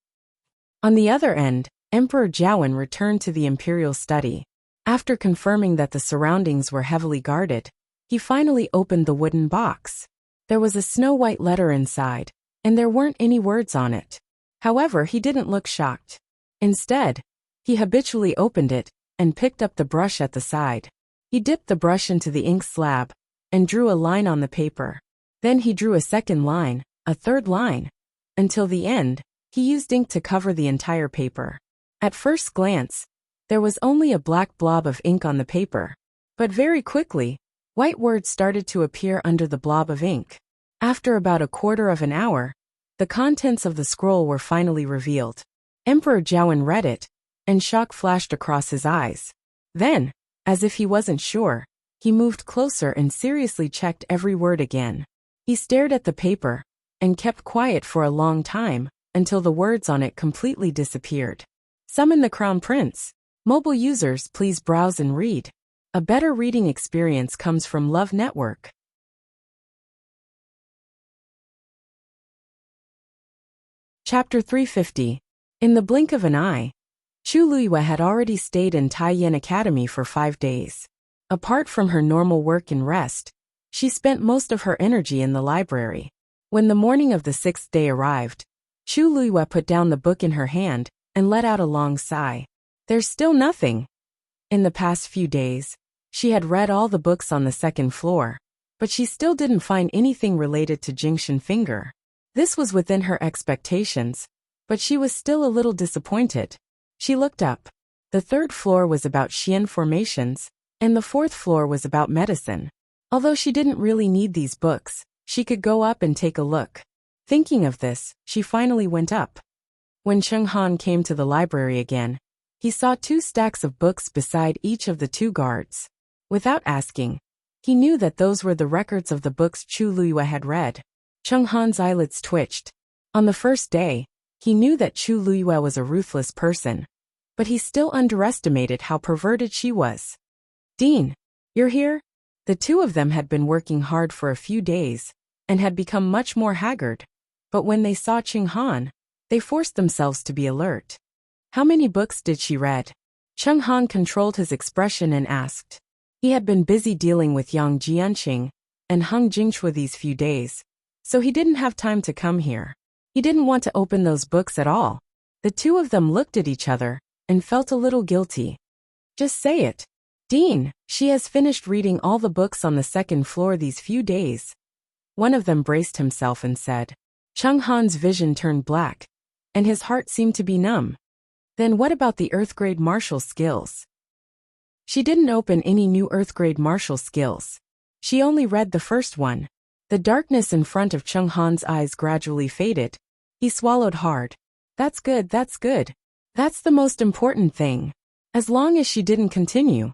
On the other end, Emperor Jiawen returned to the Imperial study. After confirming that the surroundings were heavily guarded, he finally opened the wooden box. There was a snow-white letter inside, and there weren't any words on it. However, he didn't look shocked. Instead, he habitually opened it and picked up the brush at the side. He dipped the brush into the ink slab and drew a line on the paper. Then he drew a second line, a third line. Until the end, he used ink to cover the entire paper. At first glance, there was only a black blob of ink on the paper. But very quickly, white words started to appear under the blob of ink. After about a quarter of an hour, the contents of the scroll were finally revealed. Emperor Jiawen read it, and shock flashed across his eyes. Then, as if he wasn't sure, he moved closer and seriously checked every word again. He stared at the paper, and kept quiet for a long time, until the words on it completely disappeared. Summon the Crown Prince. Mobile users, please browse and read. A better reading experience comes from Love Network. Chapter 350. In the blink of an eye, Chu Luiyue had already stayed in Taiyan Academy for 5 days. Apart from her normal work and rest, she spent most of her energy in the library. When the morning of the 6th day arrived, Chu Luiyue put down the book in her hand and let out a long sigh. There's still nothing. In the past few days, she had read all the books on the 2nd floor, but she still didn't find anything related to Jingshan Finger. This was within her expectations, but she was still a little disappointed. She looked up. The 3rd floor was about Xian formations, and the 4th floor was about medicine. Although she didn't really need these books, she could go up and take a look. Thinking of this, she finally went up. When Cheng Han came to the library again, he saw 2 stacks of books beside each of the 2 guards. Without asking, he knew that those were the records of the books Chu Luiyue had read. Cheng Han's eyelids twitched. On the first day, he knew that Chu Luiyue was a ruthless person, but he still underestimated how perverted she was. Dean, you're here? The 2 of them had been working hard for a few days, and had become much more haggard. But when they saw Cheng Han, they forced themselves to be alert. How many books did she read? Cheng Han controlled his expression and asked. He had been busy dealing with Yang Jianqing and Hung Jingchua these few days, so he didn't have time to come here. He didn't want to open those books at all. The 2 of them looked at each other and felt a little guilty. Just say it. Dean, she has finished reading all the books on the 2nd floor these few days. One of them braced himself and said. Cheng Han's vision turned black, and his heart seemed to be numb. Then what about the Earth-grade martial skills? She didn't open any new Earth-grade martial skills. She only read the first one. The darkness in front of Cheng Han's eyes gradually faded. He swallowed hard. That's good, that's good. That's the most important thing. As long as she didn't continue,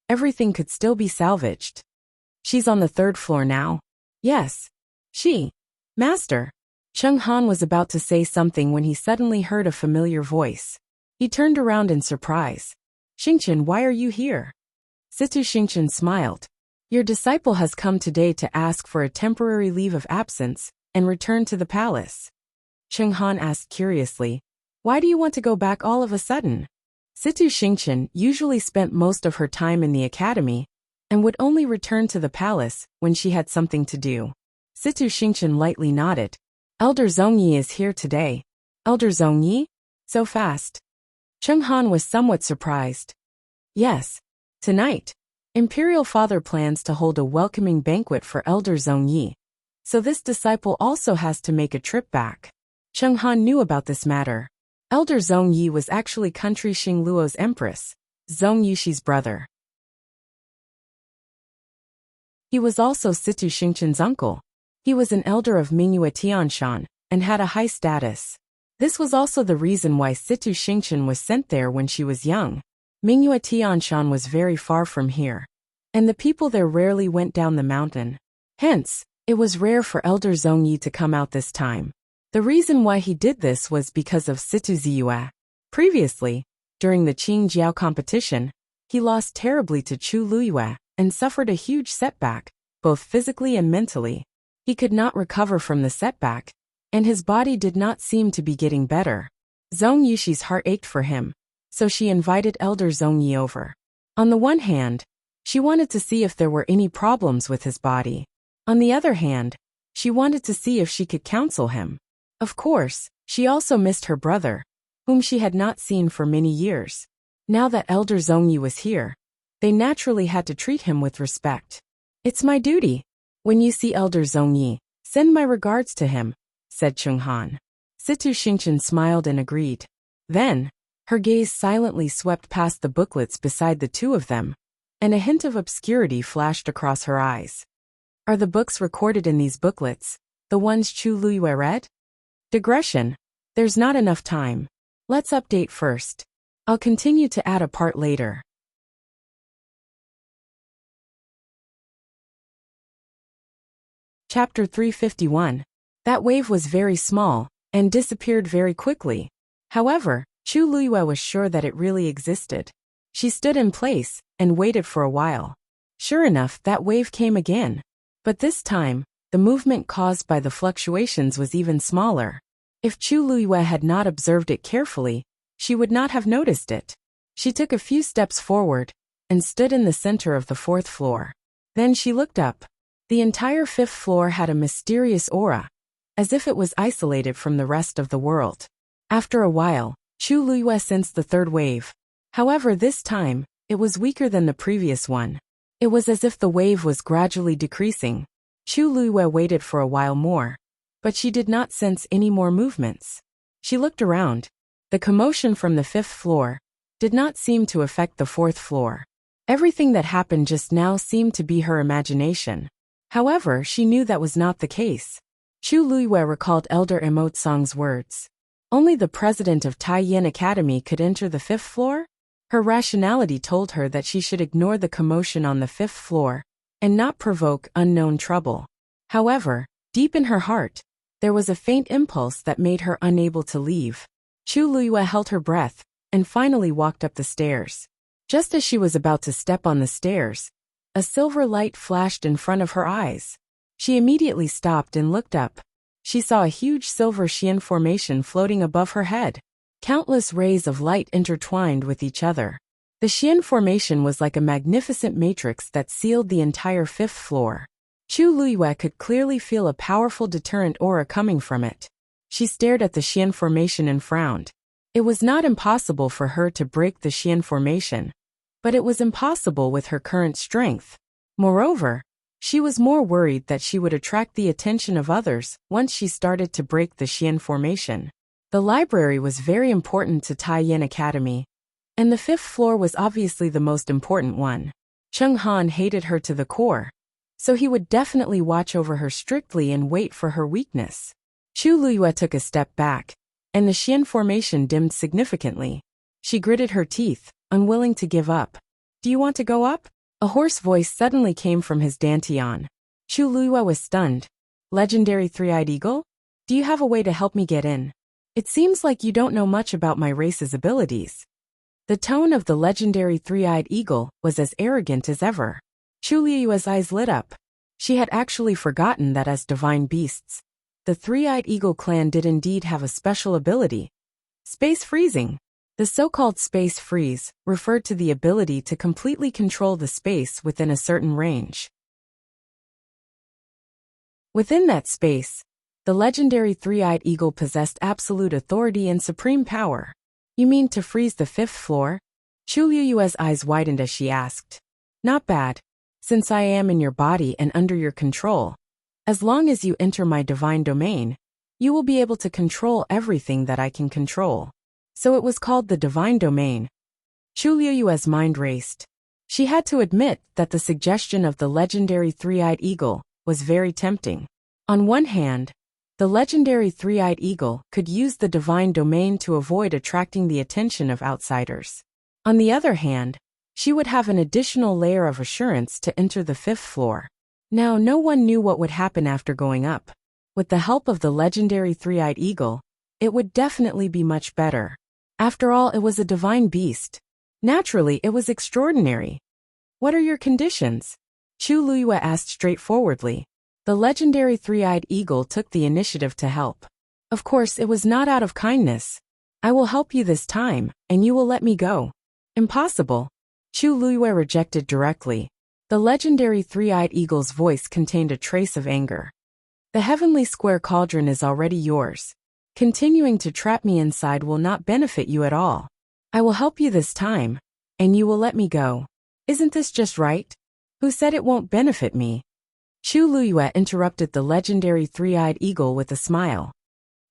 everything could still be salvaged. She's on the 3rd floor now? Yes. She. Master. Cheng Han was about to say something when he suddenly heard a familiar voice. He turned around in surprise. Xingqian, why are you here? Situ Xingqian smiled. Your disciple has come today to ask for a temporary leave of absence and return to the palace. Cheng Han asked curiously. Why do you want to go back all of a sudden? Situ Xingqian usually spent most of her time in the academy and would only return to the palace when she had something to do. Situ Xingqian lightly nodded. Elder Zhongyi is here today. Elder Zhongyi? So fast. Cheng Han was somewhat surprised. Yes. Tonight. Imperial father plans to hold a welcoming banquet for Elder Zhong Yi, so this disciple also has to make a trip back. Cheng Han knew about this matter. Elder Zhong Yi was actually country Xingluo's empress, Zhong Yushi's brother. He was also Situ Xingchen's uncle. He was an elder of Mingyue Tianshan, and had a high status. This was also the reason why Situ Xingchen was sent there when she was young. Mingyue Tianshan was very far from here, and the people there rarely went down the mountain. Hence, it was rare for Elder Zhong Yi to come out this time. The reason why he did this was because of Situ Ziyue. Previously, during the Qingjiao competition, he lost terribly to Chu Luyue and suffered a huge setback, both physically and mentally. He could not recover from the setback, and his body did not seem to be getting better. Zhong Yushi's heart ached for him, so she invited Elder Zhong Yi over. On the one hand, she wanted to see if there were any problems with his body. On the other hand, she wanted to see if she could counsel him. Of course, she also missed her brother, whom she had not seen for many years. Now that Elder Zhong Yi was here, they naturally had to treat him with respect. "It's my duty. When you see Elder Zhong Yi, send my regards to him," said Cheng Han. Situ Xingchen smiled and agreed. Then, her gaze silently swept past the booklets beside the two of them, and a hint of obscurity flashed across her eyes. "Are the books recorded in these booklets, the ones Chu Luyue read?" Digression. There's not enough time. Let's update first. I'll continue to add a part later. Chapter 351. That wave was very small, and disappeared very quickly. However, Chu Luyue was sure that it really existed. She stood in place, and waited for a while. Sure enough, that wave came again. But this time, the movement caused by the fluctuations was even smaller. If Chu Luyue had not observed it carefully, she would not have noticed it. She took a few steps forward, and stood in the center of the 4th floor. Then she looked up. The entire 5th floor had a mysterious aura, as if it was isolated from the rest of the world. After a while, Chu Luyue sensed the 3rd wave. However, this time, it was weaker than the previous one. It was as if the wave was gradually decreasing. Chu Luyue waited for a while more, but she did not sense any more movements. She looked around. The commotion from the 5th floor did not seem to affect the 4th floor. Everything that happened just now seemed to be her imagination. However, she knew that was not the case. Chu Luyue recalled Elder Emotsong's words. Only the president of Taiyin Academy could enter the 5th floor? Her rationality told her that she should ignore the commotion on the 5th floor and not provoke unknown trouble. However, deep in her heart, there was a faint impulse that made her unable to leave. Chu Luyue held her breath and finally walked up the stairs. Just as she was about to step on the stairs, a silver light flashed in front of her eyes. She immediately stopped and looked up. She saw a huge silver Xian formation floating above her head. Countless rays of light intertwined with each other. The Xian formation was like a magnificent matrix that sealed the entire 5th floor. Chu Luyue could clearly feel a powerful deterrent aura coming from it. She stared at the Xian formation and frowned. It was not impossible for her to break the Xian formation, but it was impossible with her current strength. Moreover, she was more worried that she would attract the attention of others once she started to break the Xian formation. The library was very important to Taiyin Academy, and the 5th floor was obviously the most important one. Cheng Han hated her to the core, so he would definitely watch over her strictly and wait for her weakness. Chu Luyue took a step back, and the Xian formation dimmed significantly. She gritted her teeth, unwilling to give up. "Do you want to go up?" A hoarse voice suddenly came from his dantian. Chu Luyue was stunned. "Legendary Three-Eyed Eagle? Do you have a way to help me get in? It seems like you don't know much about my race's abilities." The tone of the legendary Three-Eyed Eagle was as arrogant as ever. Chu Luyue's eyes lit up. She had actually forgotten that as divine beasts, the Three-Eyed Eagle clan did indeed have a special ability: space freezing. The so-called space freeze referred to the ability to completely control the space within a certain range. Within that space, the legendary Three-Eyed Eagle possessed absolute authority and supreme power. "You mean to freeze the 5th floor?" Chu Luyue's eyes widened as she asked. Not bad. Since I am in your body and under your control, as long as you enter my divine domain, you will be able to control everything that I can control. So it was called the divine domain. Chu Liuyue's mind raced. She had to admit that the suggestion of the legendary three-eyed eagle was very tempting. On one hand, the legendary three-eyed eagle could use the divine domain to avoid attracting the attention of outsiders. On the other hand, she would have an additional layer of assurance to enter the 5th floor. Now, no one knew what would happen after going up. With the help of the legendary three-eyed eagle, it would definitely be much better. After all, it was a divine beast. Naturally, it was extraordinary. What are your conditions? Chu Liyue asked straightforwardly. The legendary three-eyed eagle took the initiative to help. Of course, it was not out of kindness. I will help you this time, and you will let me go. Impossible. Chu Liyue rejected directly. The legendary three-eyed eagle's voice contained a trace of anger. The heavenly square cauldron is already yours. Continuing to trap me inside will not benefit you at all. I will help you this time, and you will let me go. Isn't this just right? Who said it won't benefit me? Chu Liyue interrupted the legendary three-eyed eagle with a smile.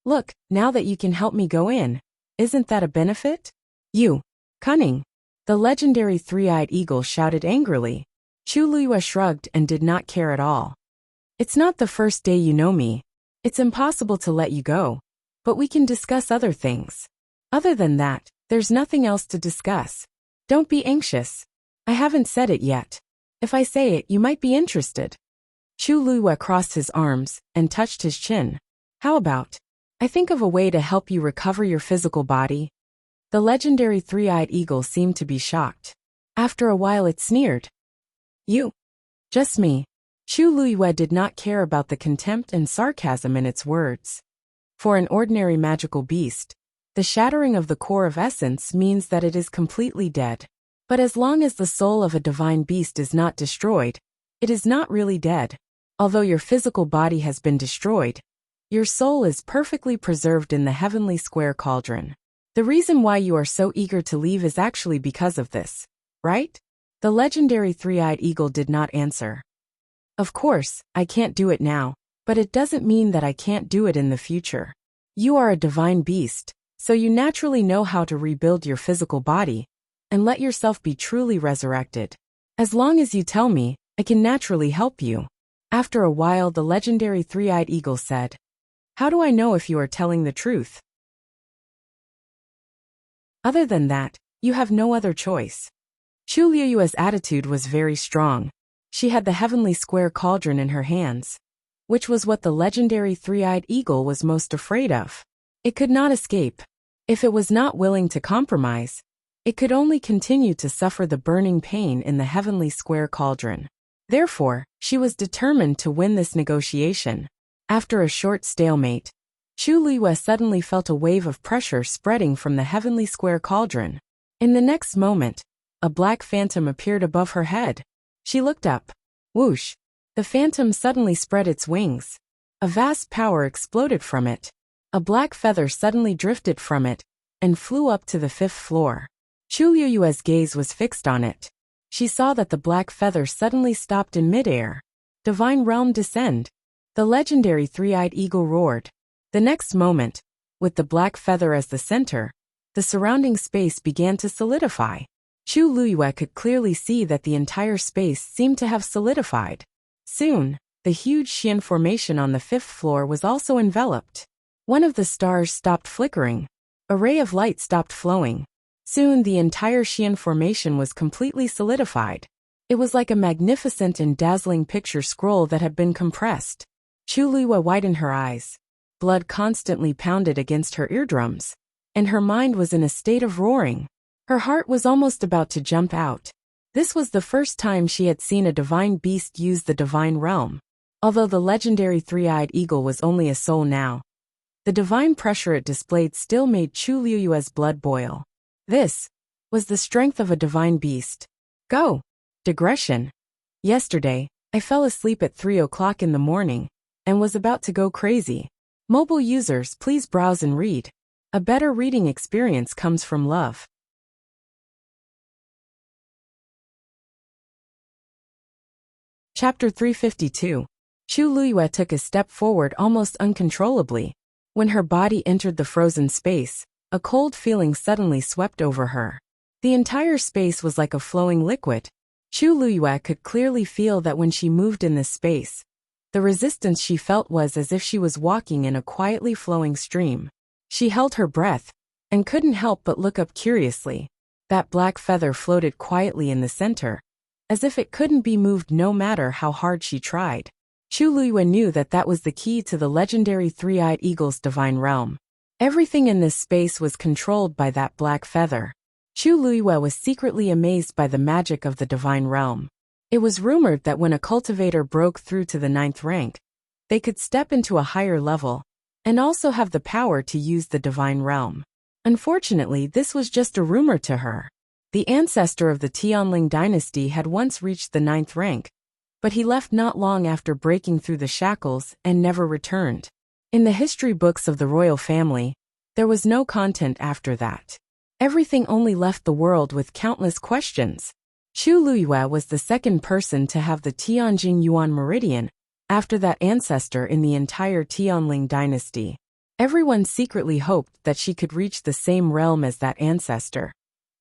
Look, now that you can help me go in, isn't that a benefit? You. Cunning. The legendary three-eyed eagle shouted angrily. Chu Liyue shrugged and did not care at all. It's not the first day you know me. It's impossible to let you go. But we can discuss other things. Other than that, there's nothing else to discuss. Don't be anxious. I haven't said it yet. If I say it, you might be interested. Chu Liyue crossed his arms and touched his chin. How about? I think of a way to help you recover your physical body. The legendary three-eyed eagle seemed to be shocked. After a while it sneered. You? Just me. Chu Liyue did not care about the contempt and sarcasm in its words. For an ordinary magical beast, the shattering of the core of essence means that it is completely dead. But as long as the soul of a divine beast is not destroyed, it is not really dead. Although your physical body has been destroyed, your soul is perfectly preserved in the heavenly square cauldron. The reason why you are so eager to leave is actually because of this, right? The legendary three-eyed eagle did not answer. Of course, I can't do it now, but it doesn't mean that I can't do it in the future. You are a divine beast, so you naturally know how to rebuild your physical body and let yourself be truly resurrected. As long as you tell me, I can naturally help you. After a while, the legendary three-eyed eagle said, How do I know if you are telling the truth? Other than that, you have no other choice. Chu Liyue's attitude was very strong. She had the heavenly square cauldron in her hands, which was what the legendary three-eyed eagle was most afraid of. It could not escape. If it was not willing to compromise, it could only continue to suffer the burning pain in the heavenly square cauldron. Therefore, she was determined to win this negotiation. After a short stalemate, Chu Liyue suddenly felt a wave of pressure spreading from the heavenly square cauldron. In the next moment, a black phantom appeared above her head. She looked up. Whoosh! The phantom suddenly spread its wings. A vast power exploded from it. A black feather suddenly drifted from it and flew up to the 5th floor. Chu Liyue's gaze was fixed on it. She saw that the black feather suddenly stopped in midair. Divine realm descend. The legendary three-eyed eagle roared. The next moment, with the black feather as the center, the surrounding space began to solidify. Chu Liyue could clearly see that the entire space seemed to have solidified. Soon, the huge Xian formation on the 5th floor was also enveloped. One of the stars stopped flickering. A ray of light stopped flowing. Soon the entire Xian formation was completely solidified. It was like a magnificent and dazzling picture scroll that had been compressed. Chu Liyue widened her eyes. Blood constantly pounded against her eardrums, and her mind was in a state of roaring. Her heart was almost about to jump out. This was the first time she had seen a divine beast use the divine realm. Although the legendary three-eyed eagle was only a soul now, the divine pressure it displayed still made Chu Liyue's blood boil. This was the strength of a divine beast. Go! Digression. Yesterday, I fell asleep at 3 o'clock in the morning and was about to go crazy. Mobile users, please browse and read. A better reading experience comes from love. Chapter 352. Chu Luyue took a step forward almost uncontrollably. When her body entered the frozen space, a cold feeling suddenly swept over her. The entire space was like a flowing liquid. Chu Luyue could clearly feel that when she moved in this space, the resistance she felt was as if she was walking in a quietly flowing stream. She held her breath and couldn't help but look up curiously. That black feather floated quietly in the center, as if it couldn't be moved no matter how hard she tried. Chu Luyue knew that that was the key to the legendary three-eyed eagle's divine realm. Everything in this space was controlled by that black feather. Chu Luyue was secretly amazed by the magic of the divine realm. It was rumored that when a cultivator broke through to the 9th rank, they could step into a higher level and also have the power to use the divine realm. Unfortunately, this was just a rumor to her. The ancestor of the Tianling dynasty had once reached the 9th rank, but he left not long after breaking through the shackles and never returned. In the history books of the royal family, there was no content after that. Everything only left the world with countless questions. Chu Luyue was the second person to have the Tianjing Yuan meridian, after that ancestor in the entire Tianling dynasty. Everyone secretly hoped that she could reach the same realm as that ancestor.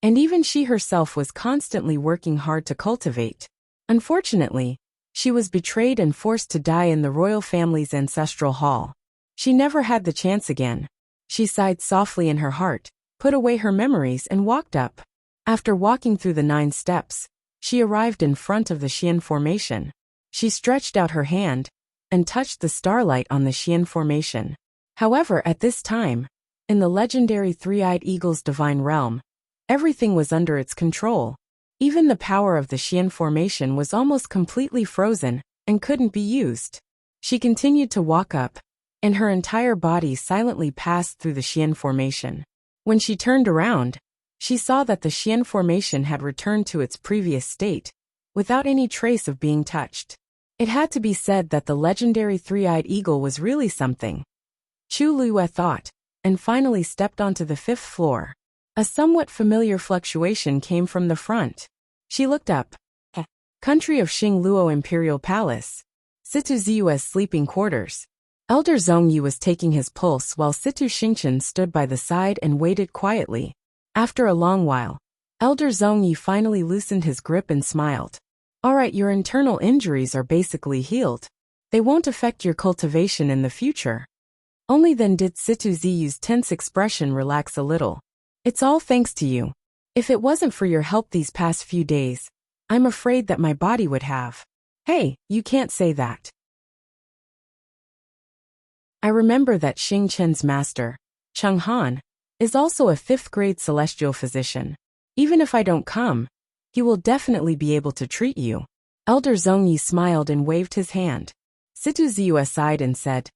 And even she herself was constantly working hard to cultivate. Unfortunately, she was betrayed and forced to die in the royal family's ancestral hall. She never had the chance again. She sighed softly in her heart, put away her memories and walked up. After walking through the 9 steps, she arrived in front of the Xian formation. She stretched out her hand and touched the starlight on the Xian formation. However, at this time, in the legendary three-eyed eagle's divine realm, everything was under its control. Even the power of the Xian formation was almost completely frozen and couldn't be used. She continued to walk up, and her entire body silently passed through the Xian formation. When she turned around, she saw that the Xian formation had returned to its previous state, without any trace of being touched. It had to be said that the legendary three-eyed eagle was really something. Chu Luyue thought, and finally stepped onto the 5th floor. A somewhat familiar fluctuation came from the front. She looked up. Country of Xingluo Imperial Palace. Situ Ziyue's sleeping quarters. Elder Zhongyi was taking his pulse while Situ Xingchen stood by the side and waited quietly. After a long while, Elder Zhongyi finally loosened his grip and smiled. Alright, your internal injuries are basically healed. They won't affect your cultivation in the future. Only then did Situ Ziyu's tense expression relax a little. It's all thanks to you. If it wasn't for your help these past few days, I'm afraid that my body would have. Hey, you can't say that. I remember that Xing Chen's master, Cheng Han, is also a 5th grade celestial physician. Even if I don't come, he will definitely be able to treat you. Elder Zhongyi smiled and waved his hand. Situ Ziyu sighed and said,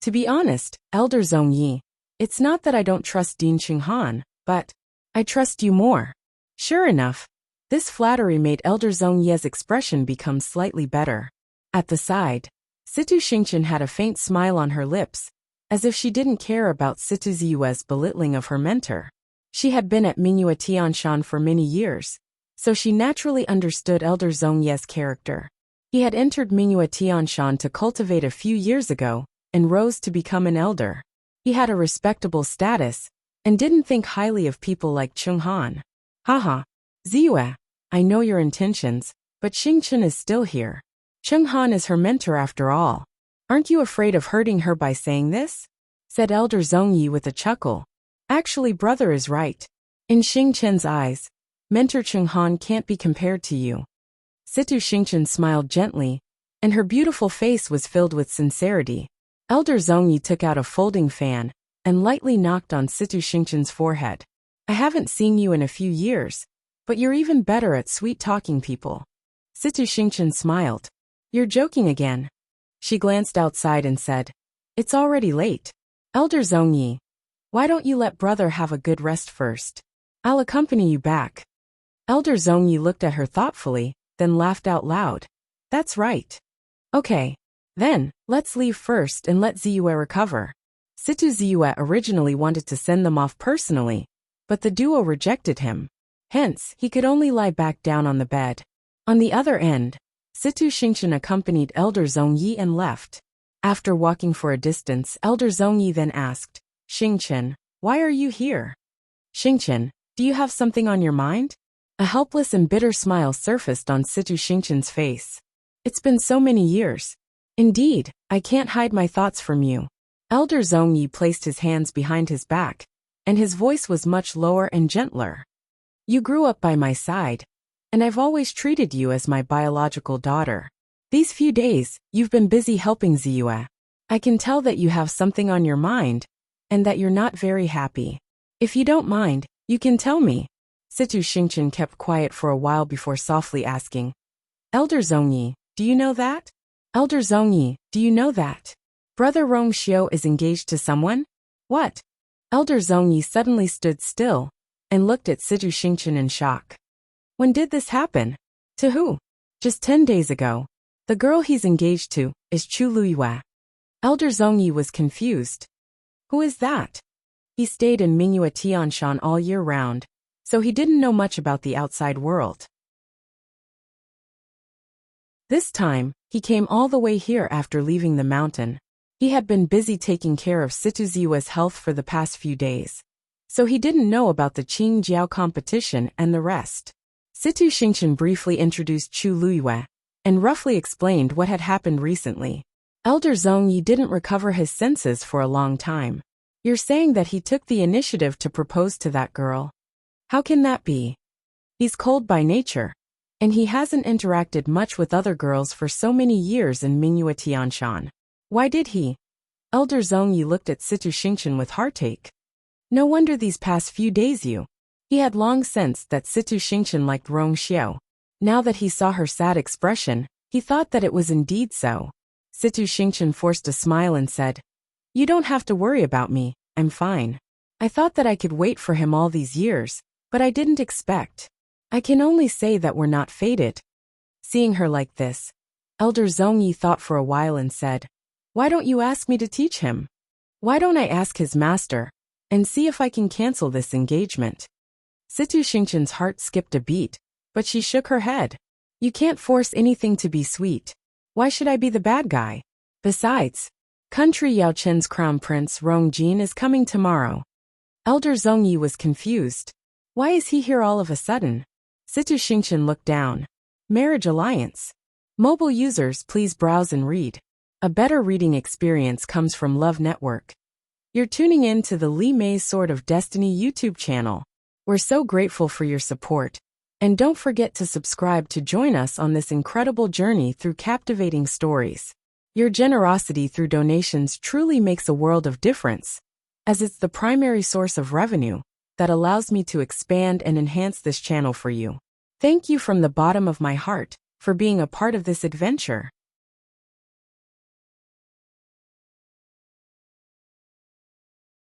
to be honest, Elder Zhongyi, it's not that I don't trust Dean Cheng Han, but I trust you more. Sure enough, this flattery made Elder Zhongyi's expression become slightly better. At the side, Situ Xingchen had a faint smile on her lips, as if she didn't care about Situ Ziyue's belittling of her mentor. She had been at Mingyue Tianshan for many years, so she naturally understood Elder Zhongyi's character. He had entered Mingyue Tianshan to cultivate a few years ago, and rose to become an elder. He had a respectable status, and didn't think highly of people like Cheng Han. Haha, Ziyue, I know your intentions, but Xingchen is still here. Cheng Han is her mentor after all. Aren't you afraid of hurting her by saying this? Said Elder Zhongyi with a chuckle. Actually, brother is right. In Xingchen's eyes, mentor Cheng Han can't be compared to you. Situ Xingchen smiled gently, and her beautiful face was filled with sincerity. Elder Zhongyi took out a folding fan and lightly knocked on Situ Xingchen's forehead. I haven't seen you in a few years, but you're even better at sweet-talking people. Situ Xingchen smiled. You're joking again. She glanced outside and said, it's already late. Elder Zhongyi, why don't you let brother have a good rest first? I'll accompany you back. Elder Zhongyi looked at her thoughtfully, then laughed out loud. That's right. Okay. Then, let's leave first and let Ziyue recover. Situ Ziyue originally wanted to send them off personally, but the duo rejected him. Hence, he could only lie back down on the bed. On the other end, Situ Xingchen accompanied Elder Zhongyi and left. After walking for a distance, Elder Zhongyi then asked, Xingchen, why are you here? Xingchen, do you have something on your mind? A helpless and bitter smile surfaced on Situ Xingchen's face. It's been so many years. Indeed, I can't hide my thoughts from you. Elder Zhongyi placed his hands behind his back, and his voice was much lower and gentler. You grew up by my side, and I've always treated you as my biological daughter. These few days, you've been busy helping Ziyue. I can tell that you have something on your mind, and that you're not very happy. If you don't mind, you can tell me. Situ Xingchen kept quiet for a while before softly asking, Elder Zhongyi, do you know that? Elder Zhongyi, do you know that? Brother Rong Xiu is engaged to someone? What? Elder Zhongyi suddenly stood still and looked at Situ Xingchen in shock. When did this happen? To who? Just 10 days ago. The girl he's engaged to is Chu Luyue. Elder Zhongyi was confused. Who is that? He stayed in Mingyue Tianshan all year round, so he didn't know much about the outside world. This time, he came all the way here after leaving the mountain. He had been busy taking care of Situ Ziyue's health for the past few days, so he didn't know about the Qing Jiao competition and the rest. Situ Xingchen briefly introduced Chu Luyue and roughly explained what had happened recently. Elder Zhongyi didn't recover his senses for a long time. You're saying that he took the initiative to propose to that girl? How can that be? He's cold by nature, and he hasn't interacted much with other girls for so many years in Mingyue Tianshan. Why did he? Elder Zhongyi looked at Situ Xingchen with heartache. No wonder these past few days you. He had long sensed that Situ Xingchen liked Rong Xiu. Now that he saw her sad expression, he thought that it was indeed so. Situ Xingchen forced a smile and said, You don't have to worry about me, I'm fine. I thought that I could wait for him all these years, but I didn't expect. I can only say that we're not fated. Seeing her like this, Elder Zhongyi thought for a while and said, Why don't you ask me to teach him? Why don't I ask his master and see if I can cancel this engagement? Situ Xingchen's heart skipped a beat, but she shook her head. You can't force anything to be sweet. Why should I be the bad guy? Besides, country Yaochen's crown prince Rong Jin is coming tomorrow. Elder Zhongyi was confused. Why is he here all of a sudden? Situ Xingchen looked down. Marriage alliance. Mobile users, please browse and read. A better reading experience comes from Love Network. You're tuning in to the Li Mei's Sword of Destiny YouTube channel. We're so grateful for your support. And don't forget to subscribe to join us on this incredible journey through captivating stories. Your generosity through donations truly makes a world of difference, as it's the primary source of revenue that allows me to expand and enhance this channel for you. Thank you from the bottom of my heart for being a part of this adventure.